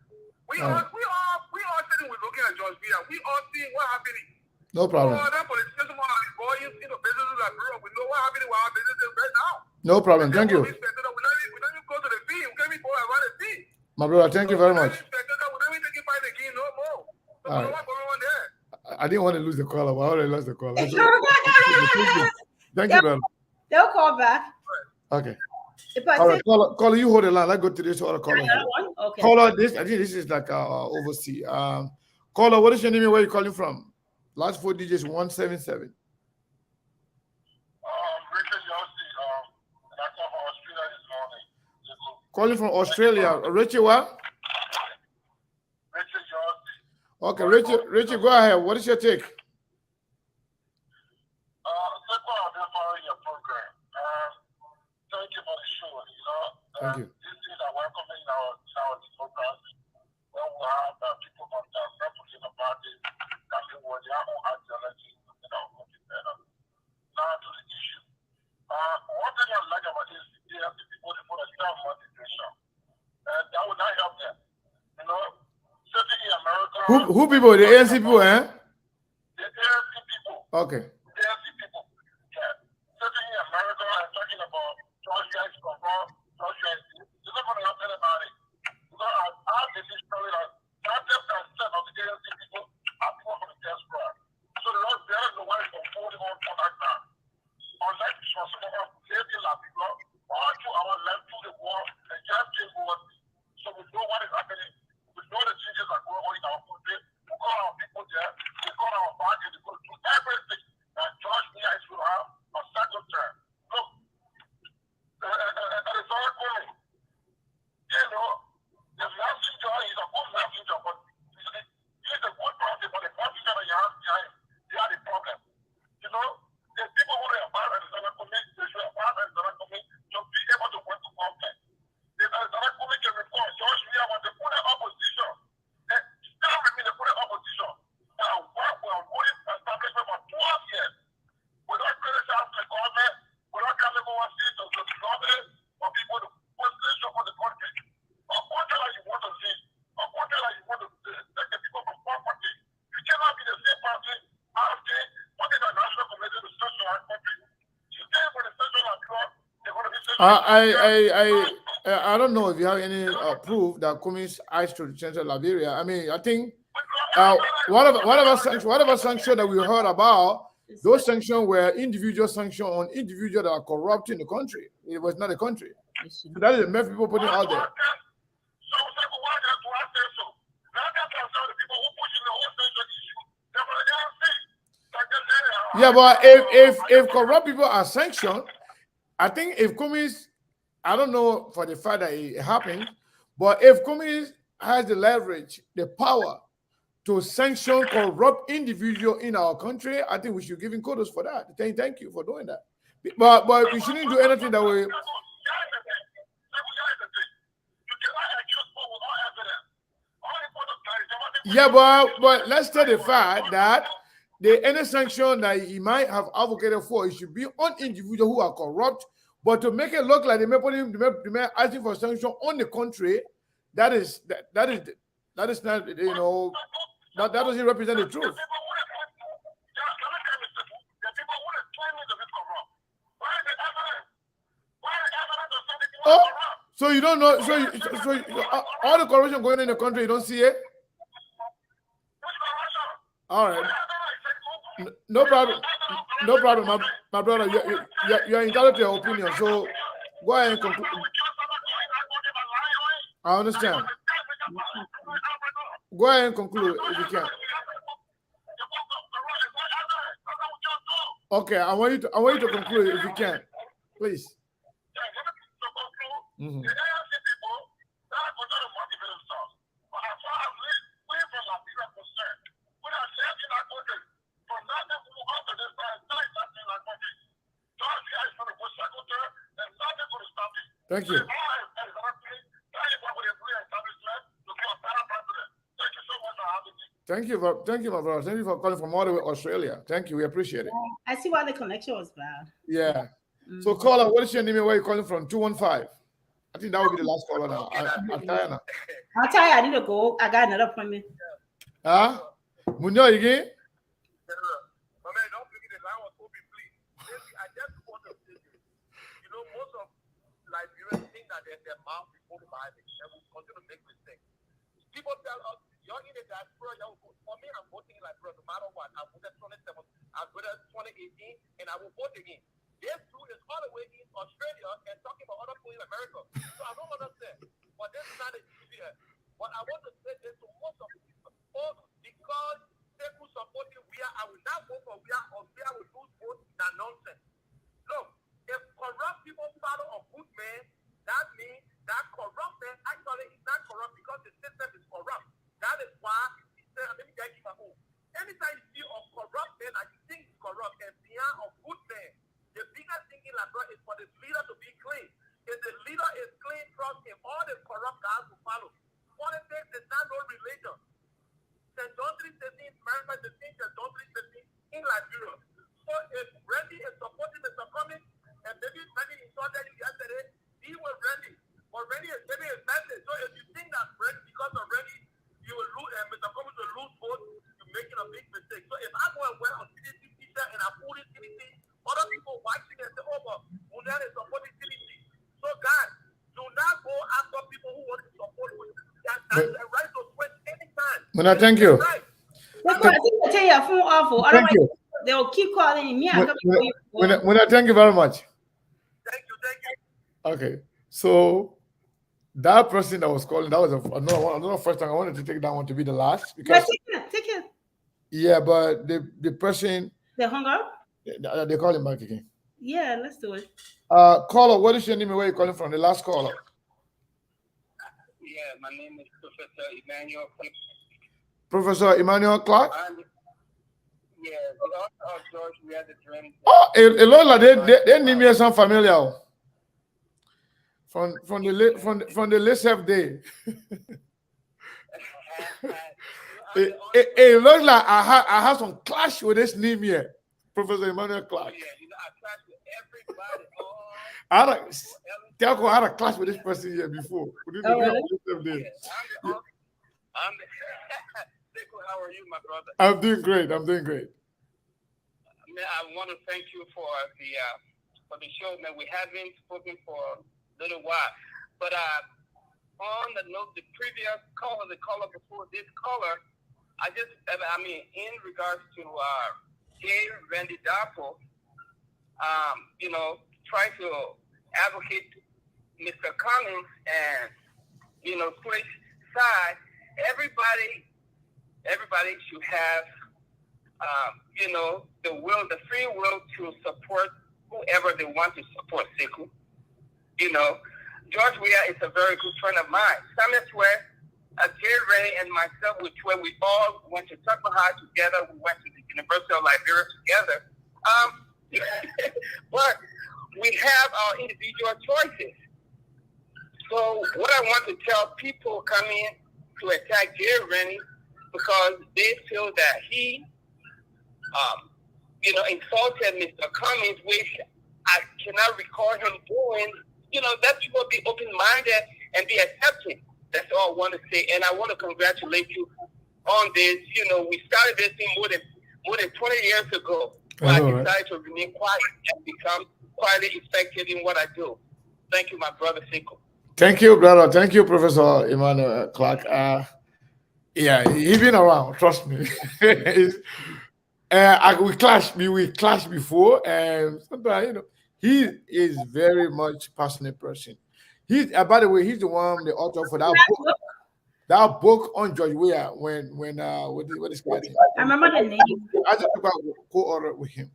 We all sitting with looking at George Weah. We all see what happening. No problem. That politicians want to involve into businesses that grew up. We know what happening with our businesses right now. No problem. Thank you. We don't even go to the fee. We can't even go around the fee. My brother, thank you very much. We don't even take it by the key no more. So All right. what's going on there? I didn't want to lose the caller, but I already lost the caller. Thank you, brother. They'll call back. Okay. If I All say right, caller, you hold the line. Let's go to this other caller. okay. Caller, I think this is like overseas. Caller, what is your name and where you calling from? Last 4 digits 177. Calling from Australia. Richie, what? Okay, Richie, go ahead. What is your take? Thank you for the show. Thank you. This is a welcome in our democracy. When we have people from the Republican Party that they were their own ideology, better. Now to the issue. One thing I like about this is the people for the self-motivation. And that would not help them. Certainly in America. Who people? The ANC people, eh? The ANC people. Okay. The ANC people. Yeah. Certainly in America, I'm talking about George guys from George guys. You're not going to help anybody. Because I have this story that 90% of the ANC people are people from the diaspora. So there is no way to hold on for that now. Unless it's for some of us living like people, all through our life through the war and just came over. So we know what is happening. We know the changes that go on in our country. We call our people there. We call our body. We go do everything that George Weah is going to have a second term. Look, that is all going. The messenger is a good messenger, but he's a good prophet, but the messenger that you have behind him, they are the problem. The people who are embarrassed in the community, they should embarrass in the community to be able to work to government. If the community can report, George Weah was the full opposition. They still remain the full opposition. Now, what we are voting establishment for 12 years, without criticizing the government, without coming overseas to the government, for people to put pressure on the country. Of what you want to see, of what you want to take the people from poverty. You cannot be the same party asking for the national committee to search our country. You say for the central and club, they're going to be I don't know if you have any proof that Cummings asked to Central Liberia. I mean, I think whatever sanction that we heard about, those sanctions were individual sanctions on individuals that are corrupt in the country. It was not a country. So that is the message people putting out there. Yeah, but if corrupt people are sanctioned, I think if Cummings, I don't know for the fact that it happened, but if Cummings has the leverage, the power to sanction corrupt individual in our country, I think we should give him kudos for that. Thank you for doing that. But we shouldn't do anything that way. Yeah, but let's take the fact that any sanction that he might have advocated for, it should be on individuals who are corrupt. But to make it look like they may asking for sanction on the country, that is not, that doesn't represent the truth. Oh, so you don't know? So all the corruption going on in the country, you don't see it? All right. No problem. No problem, my brother. You're entitled to your opinion. So go ahead and conclude. I understand. Go ahead and conclude if you can. Okay, I want you to conclude if you can, please. Mm-hmm. Thank you. Thank you, my brother. Thank you for calling from all the way Australia. Thank you. We appreciate it. I see why the connection was bad. Yeah. So, caller, what is your name and where you calling from? 215. I think that will be the last caller now. I'm tired now. I'll tell you, I need to go. I got another appointment. Huh? Munyo again? Most of Liberians think that their mouth is over Bible and will continue to make mistakes. People tell us, you're in the diaspora, for me, I'm voting in Liberia no matter what. I voted 27, I voted 2018, and I will vote again. This dude is all the way in Australia and talking about other people in America. So I don't understand. But this is not a easier. But I want to say this to most of people. Because they who supporting I will not vote for or will lose vote. That nonsense. Look, if corrupt people follow a good man, that means that corrupt man actually is not corrupt because the system is corrupt. That is why he said, let me get you my own. Anytime you see a corrupt man and you think he's corrupt and beyond a good man, the biggest thing in Liberia is for the leader to be clean. If the leader is clean, trust him, all the corrupt guys will follow. Politics is not no religion. St. John 3:13, remember the thing St. John 3:13 in Liberia. So if Randy is supporting Mr. Cummings, and maybe insulted you yesterday, he was ready. But Randy is giving his message. So if you think that Randy, because of Randy, you will lose, and Mr. Cummings will lose vote, you're making a big mistake. So if I go and wear a CDC t-shirt and I pull this CDC, other people watching and say, oh, but Munyan is supporting CDC. So guys, do not go after people who want to support you. That's the right to switch anytime. Muna, thank you. Right. Because I think they take your phone off. Thank you. They'll keep calling me. Muna, thank you very much. Thank you. Okay, so that person that was calling, that was another first time. I wanted to take that one to be the last because take it. Yeah, but the person they hung up. They call him back again. Yeah, let's do it. Caller, what is your name and where you calling from? The last caller. Yeah, my name is Professor Emmanuel. Professor Emmanuel Clark. Yeah, the author of George, we had the dream. Oh, a lot of they name me some familiar. From the last day. It looks like I have some clash with this name here, Professor Emmanuel Clark. Yeah, I clash with everybody. I had a clash with this person here before. How are you, my brother? I'm doing great. Man, I want to thank you for the show, man. We haven't spoken for a little while, but on the note, the previous caller, the caller before this caller, in regards to Randy Darpo, trying to advocate Mr. Cummings and switch sides. Everybody should have the free will to support whoever they want to support. Sekou. George Weah is a very good friend of mine. Samuel Swear, Jay Ray, and myself, we all went to Tucker High together. We went to the University of Liberia together. But we have our individual choices. So what I want to tell people coming to attack Jay Rennie because they feel that he, insulted Mr. Cummings, which I cannot recall him doing. That people be open-minded and be accepting. That's all I want to say. And I want to congratulate you on this. We started this thing more than 20 years ago. I decided to remain quiet and become quietly effective in what I do. Thank you, my brother Sekou. Thank you, brother. Thank you, Professor Emmanuel Clark. Yeah, he's been around. Trust me. We clashed before, and sometimes he is very much passionate person. By the way, he's the author for that book. That book on George Weah what is called? I remember the name. I just about co-author with him.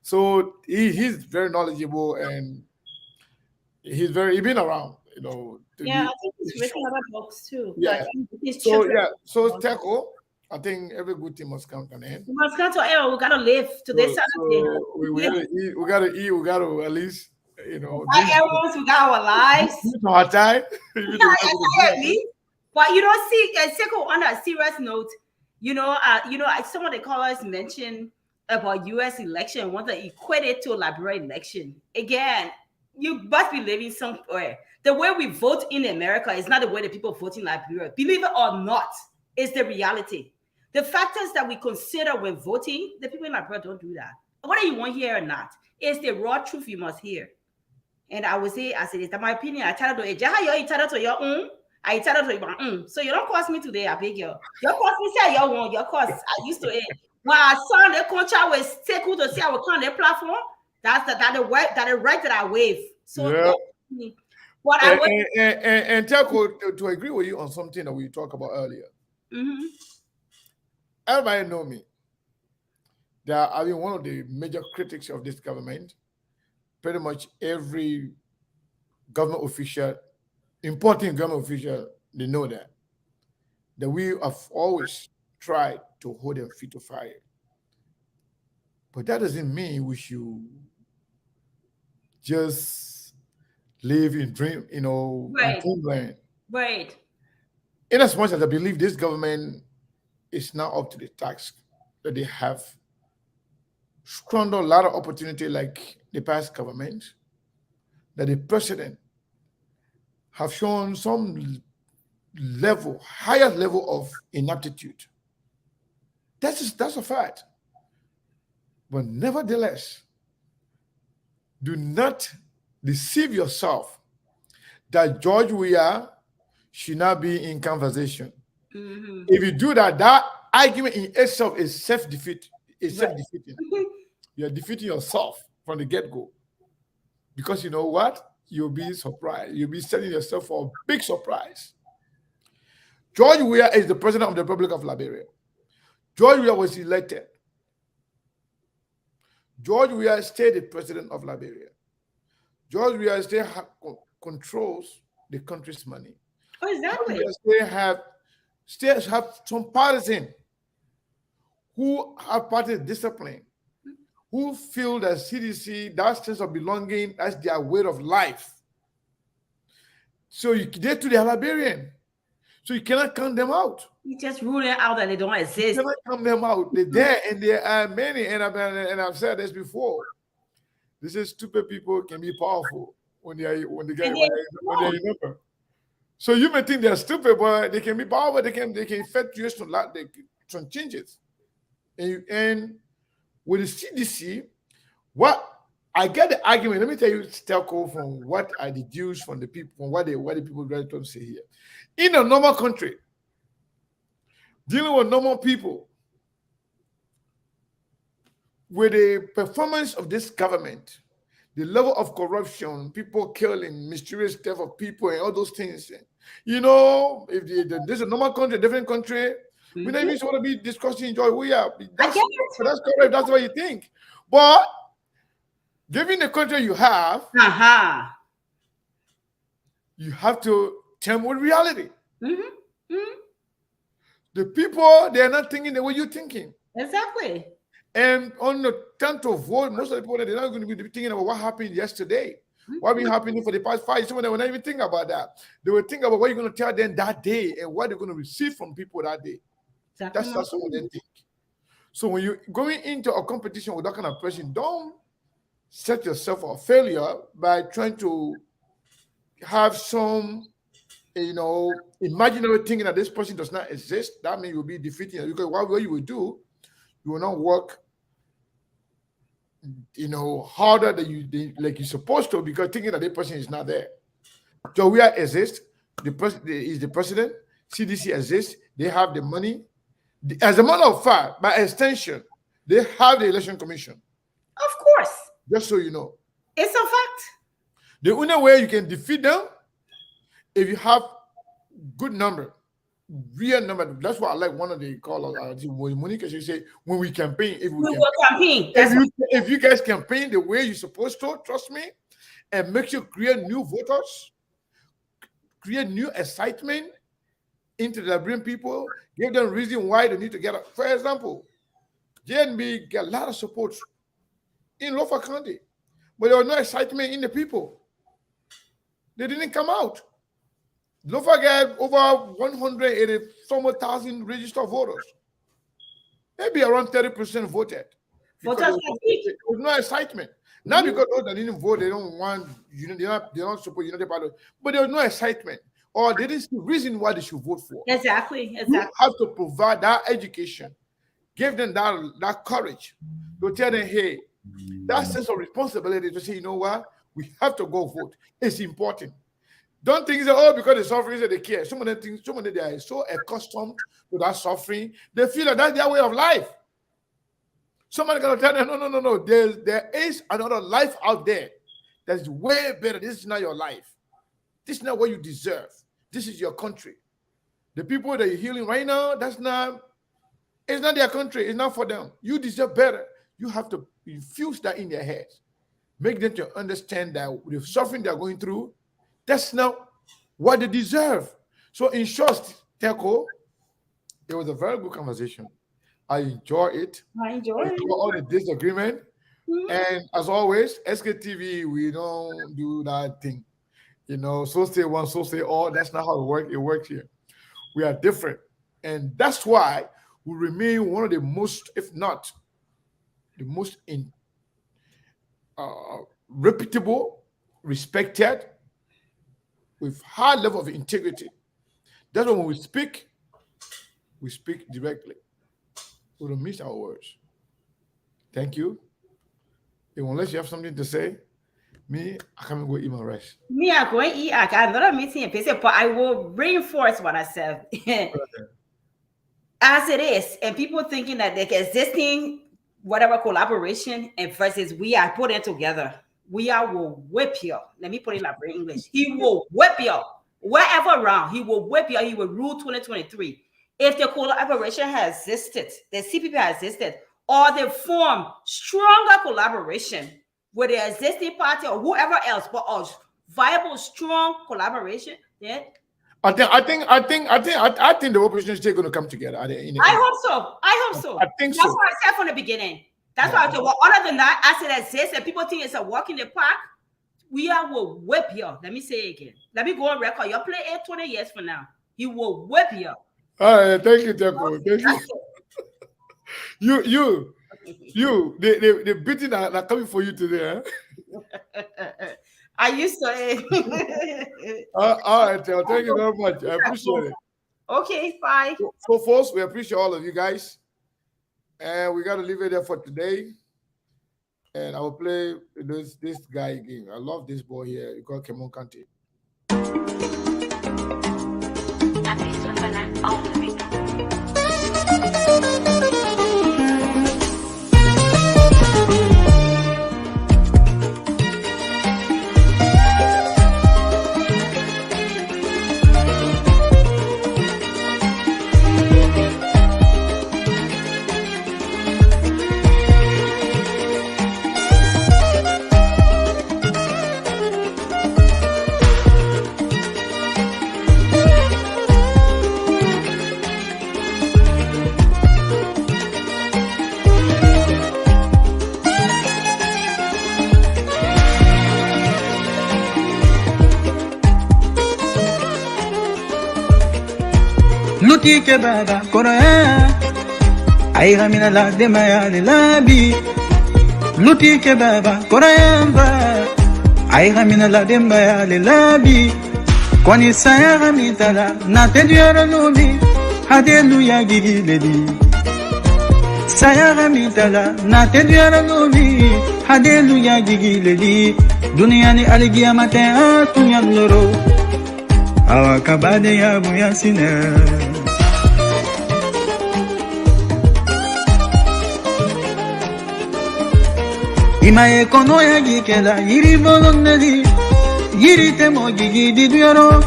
So he's very knowledgeable and he's been around, Yeah, I think he's written other books too. Yeah. So Teco, I think every good thing must come to an end. We must come to we gotta live today. We gotta eat, we gotta at least You know, Why everyone's we got our lives. Hard time. But you don't see, Seko, on a serious note, some of the callers mentioned about U.S. election, want to equate it to a Liberia election. Again, you must be living somewhere. The way we vote in America is not the way the people vote in Liberia. Believe it or not, it's the reality. The factors that we consider when voting, the people in Liberia don't do that. Whether you want to hear or not, it's the raw truth you must hear. And I would say, as it is, my opinion, I tell you, you're entitled to your own. I tell you, so you don't cost me today, I beg you. You cost me, say your one, your cost. I used to it. When I saw the contract with Teku to see I would come on the platform, that's the right that I wave. So, yeah. What I would and Teku, to agree with you on something that we talked about earlier. Mm-hmm. Everybody know me. That I've been one of the major critics of this government. Pretty much every government official, important government official, they know that we have always tried to hold their feet to fire. But that doesn't mean we should just live in dream, in dreamland. Right. In as much as I believe this government is now up to the task that they have squandered a lot of opportunity like the past government, that the president have shown some higher level of inaptitude. That's a fact. But nevertheless, do not deceive yourself that George Weah should not be in conversation. Mm-hmm. If you do that, that argument in itself is self-defeat. It's self-defeating. You're defeating yourself from the get-go. Because you know what? You'll be surprised. You'll be setting yourself for a big surprise. George Weah is the president of the Republic of Liberia. George Weah was elected. George Weah stayed the president of Liberia. George Weah still controls the country's money. Oh, exactly. Still have some partisan who have party discipline, who feel that CDC, that sense of belonging, that's their way of life. So they too, they are Liberian. So you cannot count them out. You just rule it out that they don't exist. You cannot count them out. They're there, and there are many, and I've said this before. This is stupid people can be powerful when they get number. So you may think they're stupid, but they can be powerful. They can affect you some changes. And with the CDC, what I get the argument. Let me tell you, Stelco, from what I deduce from the people, from what the people try to say here. In a normal country, dealing with normal people, with the performance of this government, the level of corruption, people killing, mysterious death of people, and all those things. If there's a normal country, a different country, we don't even want to be discussing George Weah. That's correct. That's what you think. But given the country you have, you have to tell with reality. Mm-hmm. Mm-hmm. The people, they are not thinking the way you're thinking. Exactly. And on the time to vote, most of the people, they're not going to be thinking about what happened yesterday. What been happening for the past 5 years. Some of them will not even think about that. They will think about what you're going to tell them that day and what they're going to receive from people that day. Exactly. That's how some of them think. So when you're going into a competition with that kind of person, don't set yourself for failure by trying to have some, imaginary thinking that this person does not exist. That means you'll be defeating it. Because what you will do, you will not work harder than you're supposed to, because thinking that the person is not there. So we exist. The president is the president. CDC exists. They have the money. As a matter of fact, by extension, they have the election commission. Of course. Just so you know. It's a fact. The only way you can defeat them, if you have good number, real number. That's what I like. One of the callers, Monica, she say, when we campaign, if you guys campaign the way you're supposed to, trust me, and make you create new voters, create new excitement into the Liberian people, give them reason why they need to get up. For example, JNB get a lot of support in Lofa County, but there was no excitement in the people. They didn't come out. Don't forget, over 180,000 registered voters. Maybe around 30% voted. Because there was no excitement. Not because those that didn't vote, they don't want, they're not support United Party, but there was no excitement. Or they didn't see reason why they should vote for. Exactly. You have to provide that education, give them that courage to tell them, hey, that sense of responsibility to say, you know what, we have to go vote. It's important. Don't think that, oh, because the suffering that they care. Some of them they are so accustomed to that suffering, they feel that that's their way of life. Somebody gonna tell them, no. There is another life out there that's way better. This is not your life. This is not what you deserve. This is your country. The people that you're healing right now, it's not their country. It's not for them. You deserve better. You have to infuse that in their heads. Make them to understand that the suffering they're going through, that's not what they deserve. So in short, Teko, it was a very good conversation. I enjoy it. I enjoy it. All the disagreement. And as always, SKTV, we don't do that thing. So say one, so say all. That's not how it works. It works here. We are different. And that's why we remain one of the most, if not the most reputable, respected, with high level of integrity. That's why when we speak directly. We don't miss our words. Thank you. Unless you have something to say, me, I can't go eat my rice. Me, I'm going to eat. I got another meeting in Pacific, but I will reinforce what I said. As it is, and people thinking that the existing whatever collaboration and versus we are putting together, we are will whip you. Let me put it in like English. He will whip you wherever around. He will whip you. He will rule 2023. If the collaboration has existed, the CPP has existed, or they form stronger collaboration with the existing party or whoever else, but a viable, strong collaboration, then I think the opposition is still going to come together. I hope so. I think That's so. what I said from the beginning. That's why I said, well, other than that, as it exists and people think it's a walk in the park, we will whip you. Let me say it again. Let me go on record. You'll play it 20 years from now. He will whip you. All right, thank you, Teko. Thank you. The beating are coming for you today. Huh? I used to it. All right, Teko. Thank you very much. I appreciate it. Okay, bye. So, folks, we appreciate all of you guys. And we got to leave it there for today. And I will play this guy again. I love this boy here. He called Kemon Kante. Nuti ke baba koraya ay gamina la de maya de labi Nuti ke baba koraya ba ay gamina la de maya de labi Kwani saya gamita la na te diara nubi hallelujah gigi ledi Saya gamita la na te diara nubi hallelujah gigi ledi Dunia ni aligia mate atunya loro awakabade ya buyasina Imae kono ya gikela yiri bolonnedi yiri temo gigi didioro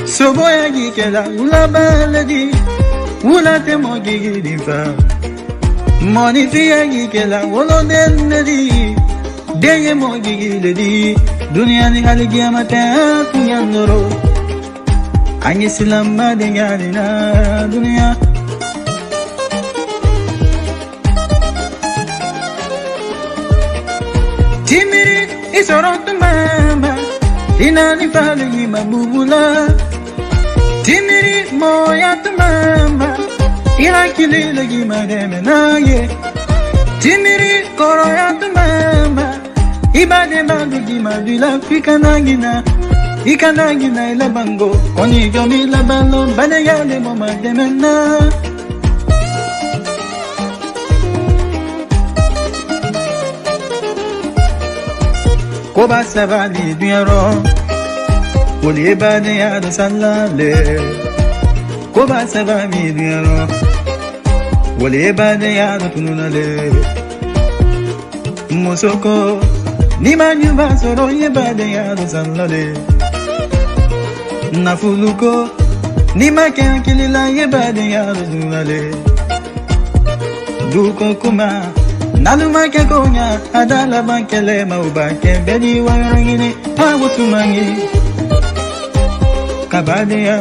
sobo ya gikela ulabaledi ula temo gigi difa moniti ya gikela wolodennedi deye mo gigi ledi dunia ni haligia mata kunyandoro anyi silamba dengani na dunia Timiri Isorot mama, inani fale yima bubula. Timiri moya mama, irakili lagi mademe naye. Timiri koroya mama, ibade bandu madula fikanangina. Ikanangina ila bango, koni jomi la balo, banayale mama demena. Koba savali duero, woli bade ya do salale. Koba savali duero, woli bade ya do tununale. Mosoko, ni manyuba soro ye bade ya do salale. Nafuluko, ni maken kilila ye bade ya do tununale. Duko kuma. Naluma ke konya adala bankele mauba ke bedi warangini awutumangi kabade ya